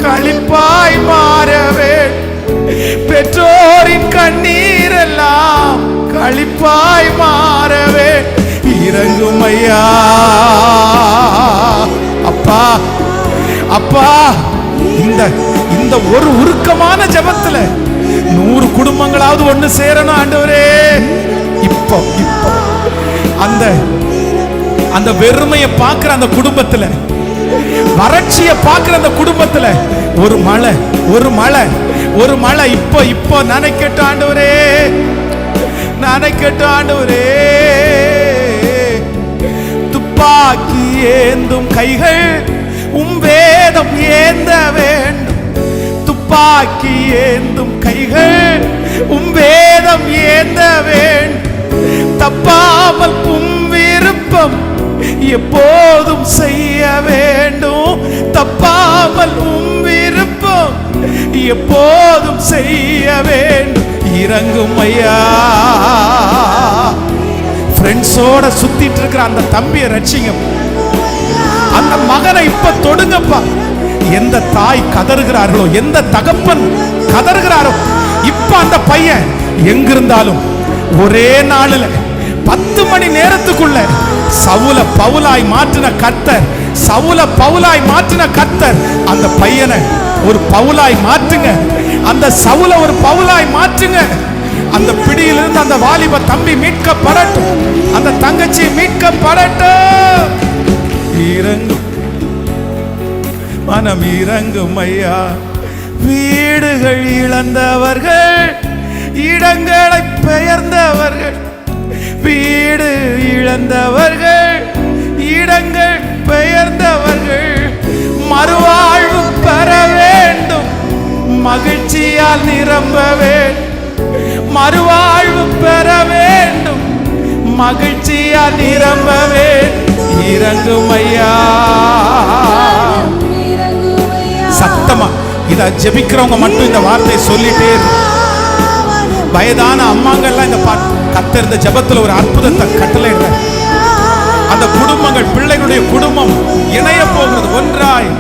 களிப்பாய் மாற வேண்டும். பெற்றோரின் கண்ணீர் எல்லாம் களிப்பாய் மாற வேண்டும். இறங்கும் ஐயா. அப்பா அப்பா, இந்த ஒரு உருக்கமான ஜெபத்துல 100 குடும்பங்களாவது ஒண்ணு சேரணும் ஆண்டவரே. இப்போ அந்த வெறுமையை பார்க்கிற அந்த குடும்பத்துல, வறட்சியை பார்க்கிற அந்த குடும்பத்துல ஒரு மழை இப்போ நினைக்கட்டும் ஆண்டவரே, நினைக்கட்டும் ஆண்டவரே. துப்பாக்கி ஏந்தும் கைகள் வேதம் ஏந்த வேண்டும். துப்பாக்கி ஏந்தும் கைகள் வேதம் ஏந்த வேண்டும். தப்பாமல் விருப்பம் எப்போதும் செய்ய வேண்டும். தப்பாமல் விருப்பம் எப்போதும் செய்ய வேண்டும். இறங்கும் ஐயா. ஃப்ரெண்ட்ஸோட சுத்திட்டு இருக்கிற அந்த தம்பியை ரட்சிங்க. அந்த மகனை இப்ப தொடுங்கப்பா. எந்த தாய் கதறுகிறார்களோ, எந்த தகப்பன் கதறுகிறாரோ, இப்ப அந்த பையன் எங்கிருந்தாலும் ஒரே நாளில் 10 மணி நேரத்துக்குள்ள சவுல பவுலாய் மாற்றின கர்த்தர், சவுல பவுலாய் மாற்றின கர்த்தர் அந்த பையனை ஒரு பவுலாய் மாற்றுங்க. அந்த சவுல ஒரு பவுலாய் மாற்றுங்க. அந்த பிடியிலிருந்து அந்த வாலிப தம்பி மீட்கப்படட்டும், அந்த தங்கச்சி மீட்கப்படட்டும். இறங்கும் மனம் இறங்கும் ஐயா. வீடுகள் இழந்தவர்கள், இடங்களை பெயர்ந்தவர்கள், வீடு இழந்தவர்கள், இடங்கள் பெயர்ந்தவர்கள் மறுவாழ்வு பெற வேண்டும், மகிழ்ச்சியால் நிரம்ப வேண்டும். மறுவாழ்வு பெற வேண்டும், மகிழ்ச்சியால் நிரம்ப வேண்டும். இறங்கும் ஐயா. சத்தமா இத ஜெபிக்கிறவங்க மட்டும் இந்த வார்த்தையை சொல்லிட்டே இருக்கு. வயதான அம்மாங்கள்லாம் இந்த கர்த்தர் இந்த ஜெபத்துல ஒரு அற்புதத்தை கட்டளையிடுற. அந்த குடும்பங்கள், பிள்ளைகளுடைய குடும்பம் இணைய போகிறது ஒன்றாய்.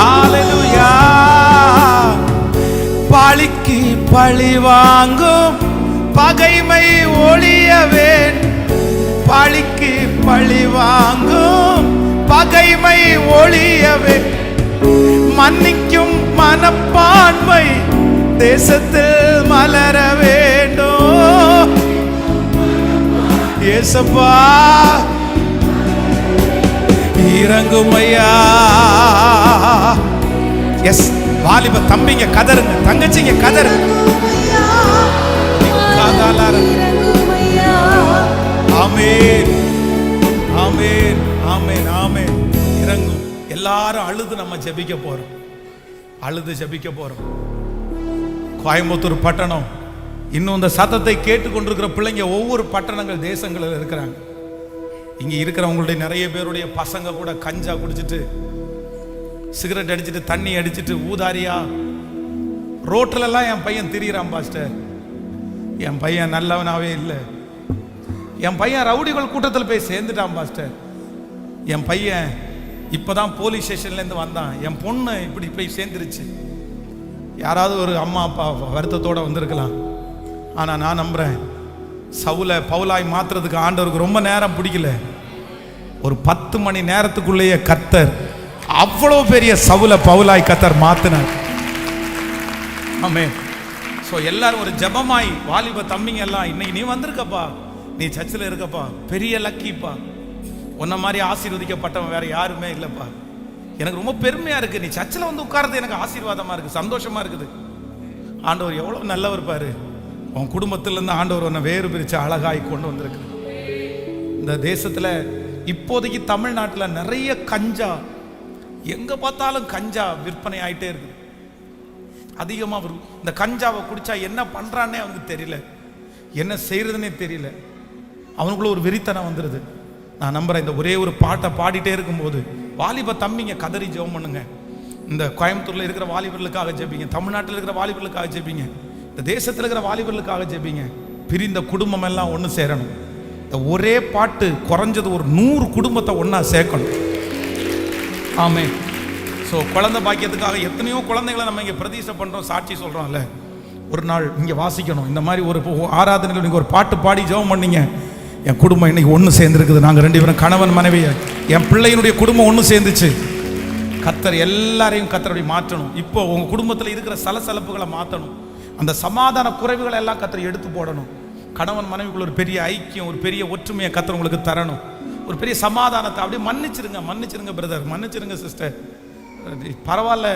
ஹalleluya. பழிக்கு பழி வாங்கும் பகைமை ஒழியவே, பழிக்கு பழி வாங்கும் பகைமை ஒழியவே, மன்னிக்கும் மனப்பான்மை தேசத்தில் மலர வேண்டும். இயேசுப்பா இறங்கும் ஐயா. எஸ், வாலிப தம்பிங்க கதறுங்க, தங்கச்சிங்க கதறுங்க. ஆமென் ஆமென் ஆமென் ஆமென். இறங்கும். எல்லாரும் அழுது நம்ம ஜெபிக்க போறோம், அழுது ஜெபிக்க போறோம். கோயம்புத்தூர் பட்டணம், இன்னும் இந்த சத்தத்தை கேட்டுக்கொண்டிருக்கிற பிள்ளைங்க ஒவ்வொரு பட்டணங்கள் தேசங்களில் இருக்கிறாங்க. இங்க இருக்கிறவங்களுடைய நிறைய பேருடைய பசங்க கூட கஞ்சா குடிச்சிட்டு, சிகரெட் அடிச்சுட்டு, தண்ணி அடிச்சுட்டு, ஊதாரியா ரோட்ல எல்லாம் என் பையன் திரியிறான் பாஸ்டர். என் பையன் நல்லவனாவே இல்லை. என் பையன் ரவுடிகள் கூட்டத்தில் போய் சேர்ந்துட்டான் பாஸ்டர். என் பையன் இப்பதான் போலீஸ் ஸ்டேஷன்லேருந்து வந்தான். என் பொண்ணு இப்படி போய் சேர்ந்துருச்சு. யாராவது ஒரு அம்மா அப்பா வருத்தத்தோட வந்திருக்கலாம். ஆனா நான் நம்புறேன், சவுல பவுலாய் மாத்துறதுக்கு ஆண்டவருக்கு ரொம்ப நேரம் பிடிக்கல. ஒரு 10 மணி நேரத்துக்குள்ளேயே கர்த்தர் அவ்வளவு பெரிய சவுல பவுலாய் கர்த்தர் மாத்தினார். ஆமென். ஸோ எல்லாரும் ஒரு ஜபமாய், வாலிப தம்பிங்க எல்லாம், இன்னைக்கு நீ வந்திருக்கப்பா, நீ சர்ச்சில் இருக்கப்பா, பெரிய லக்கிப்பா. உன்ன மாதிரி ஆசீர்வதிக்கப்பட்டவன் வேற யாருமே இல்லைப்பா. எனக்கு ரொம்ப பெருமையா இருக்கு, நீ சர்ச்சில் வந்து உட்கார்றது எனக்கு ஆசீர்வாதமா இருக்கு, சந்தோஷமா இருக்குது. ஆண்டவர் எவ்வளவு நல்லவர் பாரு. உன் குடும்பத்திலிருந்து ஆண்டவர் உன்னை வேறு பிரிச்சு அழகாய் கொண்டு வந்திருக்கு. இந்த தேசத்துல இப்போதைக்கு தமிழ்நாட்டில் நிறைய கஞ்சா, எங்க பார்த்தாலும் கஞ்சா விற்பனை ஆயிட்டே இருக்கு. அதிகமா வரும். இந்த கஞ்சாவை குடிச்சா என்ன பண்றான்னே அவனுக்கு தெரியல, என்ன செய்யறதுன்னே தெரியல. அவனுக்குள்ள ஒரு வெறித்தனம் வந்துடுது. நான் நம்புறேன், இந்த ஒரே ஒரு பாட்டை பாடிட்டே இருக்கும்போது வாலிப தம்பிங்க கதறி ஜெபம் பண்ணுங்க. இந்த கோயம்புத்தூர்ல இருக்கிற வாலிபர்களுக்காக ஜெபிங்க, தமிழ்நாட்டில் இருக்கிற வாலிபர்களுக்காக ஜெபிங்க, இந்த தேசத்தில் இருக்கிற வாலிபர்களுக்காக ஜெபிங்க. பிரிந்த குடும்பம் எல்லாம் ஒன்று சேரணும். இந்த ஒரே பாட்டு குறைஞ்சது ஒரு 100 குடும்பத்தை ஒன்றா சேர்க்கணும். ஆமென். ஸோ குழந்தை பாக்கியத்துக்காக எத்தனையோ குழந்தைகளை நம்ம இங்கே பிரதிஷ்டை பண்ணுறோம், சாட்சி சொல்கிறோம்ல. ஒரு நாள் இங்கே வாசிக்கணும். இந்த மாதிரி ஒரு ஆராதனையில் நீங்கள் ஒரு பாட்டு பாடி ஜெபம் பண்ணீங்க, என் குடும்பம் இன்னைக்கு ஒன்று சேர்ந்துருக்குது, நாங்கள் 2 பேரும் கணவன் மனைவி, என் பிள்ளையினுடைய குடும்பம் ஒன்று சேர்ந்துச்சு. கர்த்தர் எல்லாரையும் கர்த்தருடைய மாற்றணும். இப்போ உங்கள் குடும்பத்தில் இருக்கிற சலசலப்புகளை மாற்றணும். அந்த சமாதான குறைவுகளை எல்லாம் கர்த்தர் எடுத்து போடணும். கணவன் மனைவிக்குள்ள ஒரு பெரிய ஐக்கியம், ஒரு பெரிய ஒற்றுமையை கர்த்தர் உங்களுக்கு தரணும். ஒரு பெரிய சமாதானத்தை. அப்படியே மன்னிச்சிருங்க, மன்னிச்சிருங்க பிரதர், மன்னிச்சிருங்க சிஸ்டர். பரவாயில்ல,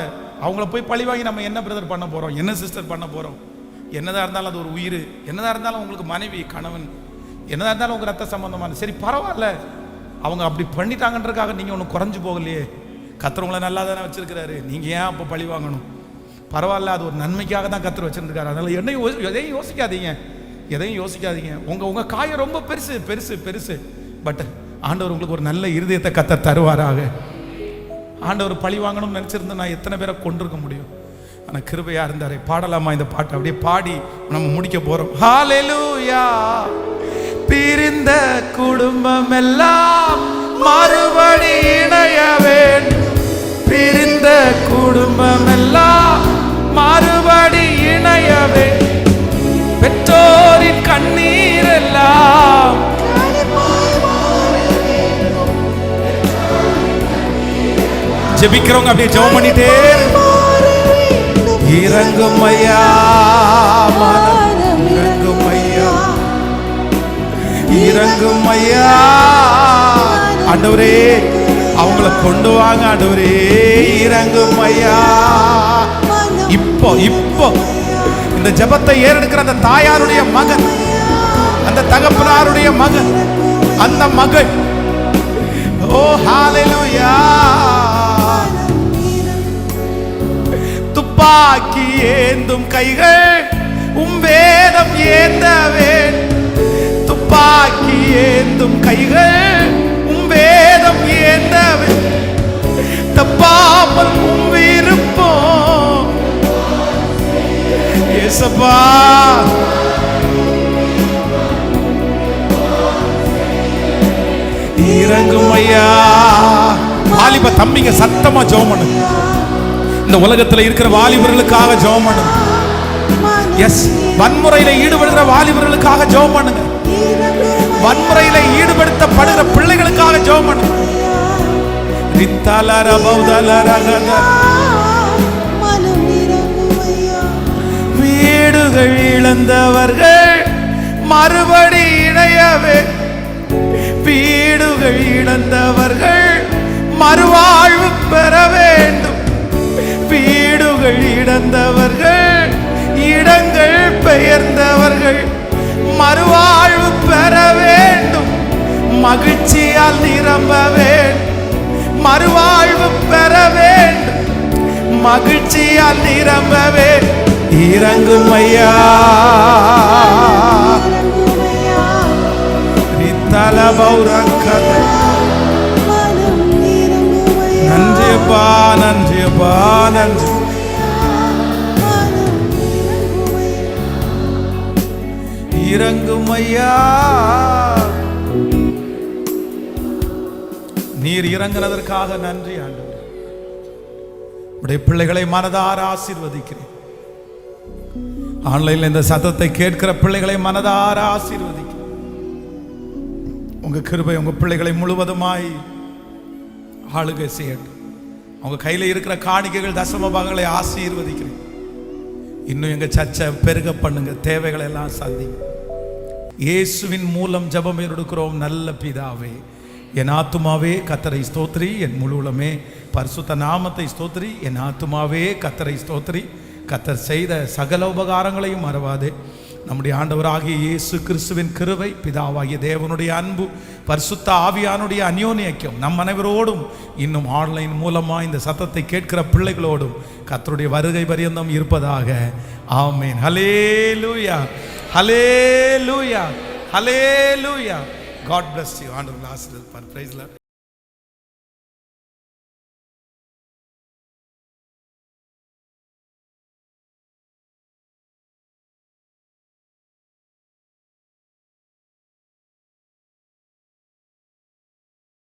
அவங்கள போய் பழி வாங்கி நம்ம என்ன பிரதர் பண்ண போகிறோம், என்ன சிஸ்டர் பண்ண போகிறோம்? என்னதான் இருந்தாலும் அது ஒரு உயிர், என்னதான் இருந்தாலும் உங்களுக்கு மனைவி கணவன், என்னதான் இருந்தாலும் உங்கள் ரத்த சம்பந்தமான, சரி பரவாயில்ல, அவங்க அப்படி பண்ணிட்டாங்கன்றதுக்காக நீங்கள் ஒன்றும் குறைஞ்சு போகலையே. கர்த்தர் நல்லா தானே வச்சிருக்கிறாரு, நீங்கள் ஏன் அப்போ பழி வாங்கணும்? பரவாயில்ல, அது ஒரு நன்மைக்காக தான் கர்த்தர் வச்சிருக்காரு. அதனால எதையும் யோசிக்காதீங்க, எதையும் யோசிக்காதீங்க. உங்கள் காயம் ரொம்ப பெருசு பெருசு பெருசு. பட் ஆண்டவர் உங்களுக்கு ஒரு நல்ல இருதயத்தை கர்த்தர் தருவாராக. ஆண்டவர் பழி வாங்கணும்னு நினச்சிருந்தா நான் எத்தனை பேரை கொண்டிருக்க முடியும்? ஆனா கிருபையா இருந்தாரே. பாடலாமா இந்த பாட்டை? அப்படியே பாடி நம்ம முடிக்க போறோம். ஹalleluya. பிரிந்த குடும்பம் எல்லாம் மறுபடி இணைய வேண்டும். பிரிந்த குடும்பம் எல்லாம் மறுபடி இணைய வேண்டும். பெற்றோரின் கண்ணீர் எல்லாம் ஜெபிக்கிறவங்க அப்படியே ஜெபம் பண்ணிட்டே இறங்கும் ஐயா, இறங்கும் ஐயா, இறங்கும் ஐயா. ஆண்டவரே அவங்கள கொண்டு வாங்க ஆண்டவரே, இறங்கும் ஐயா. இப்போ இப்போ இந்த ஜெபத்தை ஏறெடுக்கிற அந்த தாயாருடைய மகன், அந்த தகப்பனாருடைய மகன், அந்த மகள், ஓ ஹalleluya. துப்பாக்கி ஏந்தும் கைகள் வேதம் ஏந்த வேண்டும். துப்பாக்கி ஏந்தும் கைகள் வேதம் ஏந்த வேண்டும். தப்பாமல் விருப்பம் ஏசப்பா. இறங்கும் ஐயா. வாலிப தம்பிங்க சத்தமா ஜெபம் பண்ணுங்க. இந்த உலகத்துல இருக்கிற வாலிபர்களுக்காக ஜெபம் பண்ணுங்க. எஸ், வன்முறையில ஈடுபடுகிற வாலிபர்களுக்காக ஜெபம் பண்ணுங்க. வன்முறையில ஈடுபடுத்தப்படுகிற பிள்ளைகளுக்காக ஜெபம் பண்ணுங்க. வீடுகள் இழந்தவர்கள் மறுபடி இணையவே. வீடுகள் இழந்தவர்கள் மறுவாழ்வு பெற வேண்டும். வீடுகள் இழந்தவர்கள், இடங்கள் பெயர்ந்தவர்கள் மறுவாழ்வு பெற வேண்டும். மகிழ்ச்சியால் நிரம்ப வேண்டும். மறுவாழ்வு பெற வேண்டும். மகிழ்ச்சியால் நிரம்ப வேண்டும். இறங்கும் ஐயா. நன்றியப்பா, நன்றியப்பா, நன்றி. இறங்கும் ஐயா. நீர் இறங்கினதற்காக நன்றி ஆண்டவரே. உடைய பிள்ளைகளை மனதார ஆசீர்வதிக்கிறேன். ஆன்லைன்ல இந்த சத்தத்தை கேட்கிற பிள்ளைகளை மனதார ஆசீர்வதிக்கிறேன். உங்க கிருபை உங்க பிள்ளைகளை முழுவதுமாய் ஆளுகை செய்யட்டும். அவங்க கையில் இருக்கிற காணிக்கைகள், தசம பாகங்களை ஆசீர்வதிக்கிறேன். இன்னும் எங்க சர்ச்சை பெருக பண்ணுங்க. தேவைகளை எல்லாம் சந்திங்க. இயேசுவின் மூலம் ஜெபம் எடுக்கிறோம் நல்ல பிதாவே. என் ஆத்துமாவே கர்த்தரை ஸ்தோத்திரி, என் முழு உளமே பரிசுத்த நாமத்தை ஸ்தோத்திரி. என் ஆத்துமாவே கர்த்தரை ஸ்தோத்திரி. கர்த்தர் செய்த சகல உபகாரங்களையும் மறவாதே. நம்முடைய ஆண்டவராகிய இயேசு கிறிஸ்துவின் கிருபை, பிதாவாகிய தேவனுடைய அன்பு, பரிசுத்த ஆவியானுடைய அந்யோன்ய ஐக்கியம் நம் அனைவரோடும் இன்னும் ஆன்லைன் மூலமா இந்த சத்தத்தை கேட்கிற பிள்ளைகளோடும் கர்த்தருடைய வருகை பரியந்தம் இருப்பதாக. ஆமென். ஹல்லேலூயா, ஹல்லேலூயா, ஹல்லேலூயா. God bless you. ஆண்டவர் ஆசீர்வதிப்பார். Praise the Lord.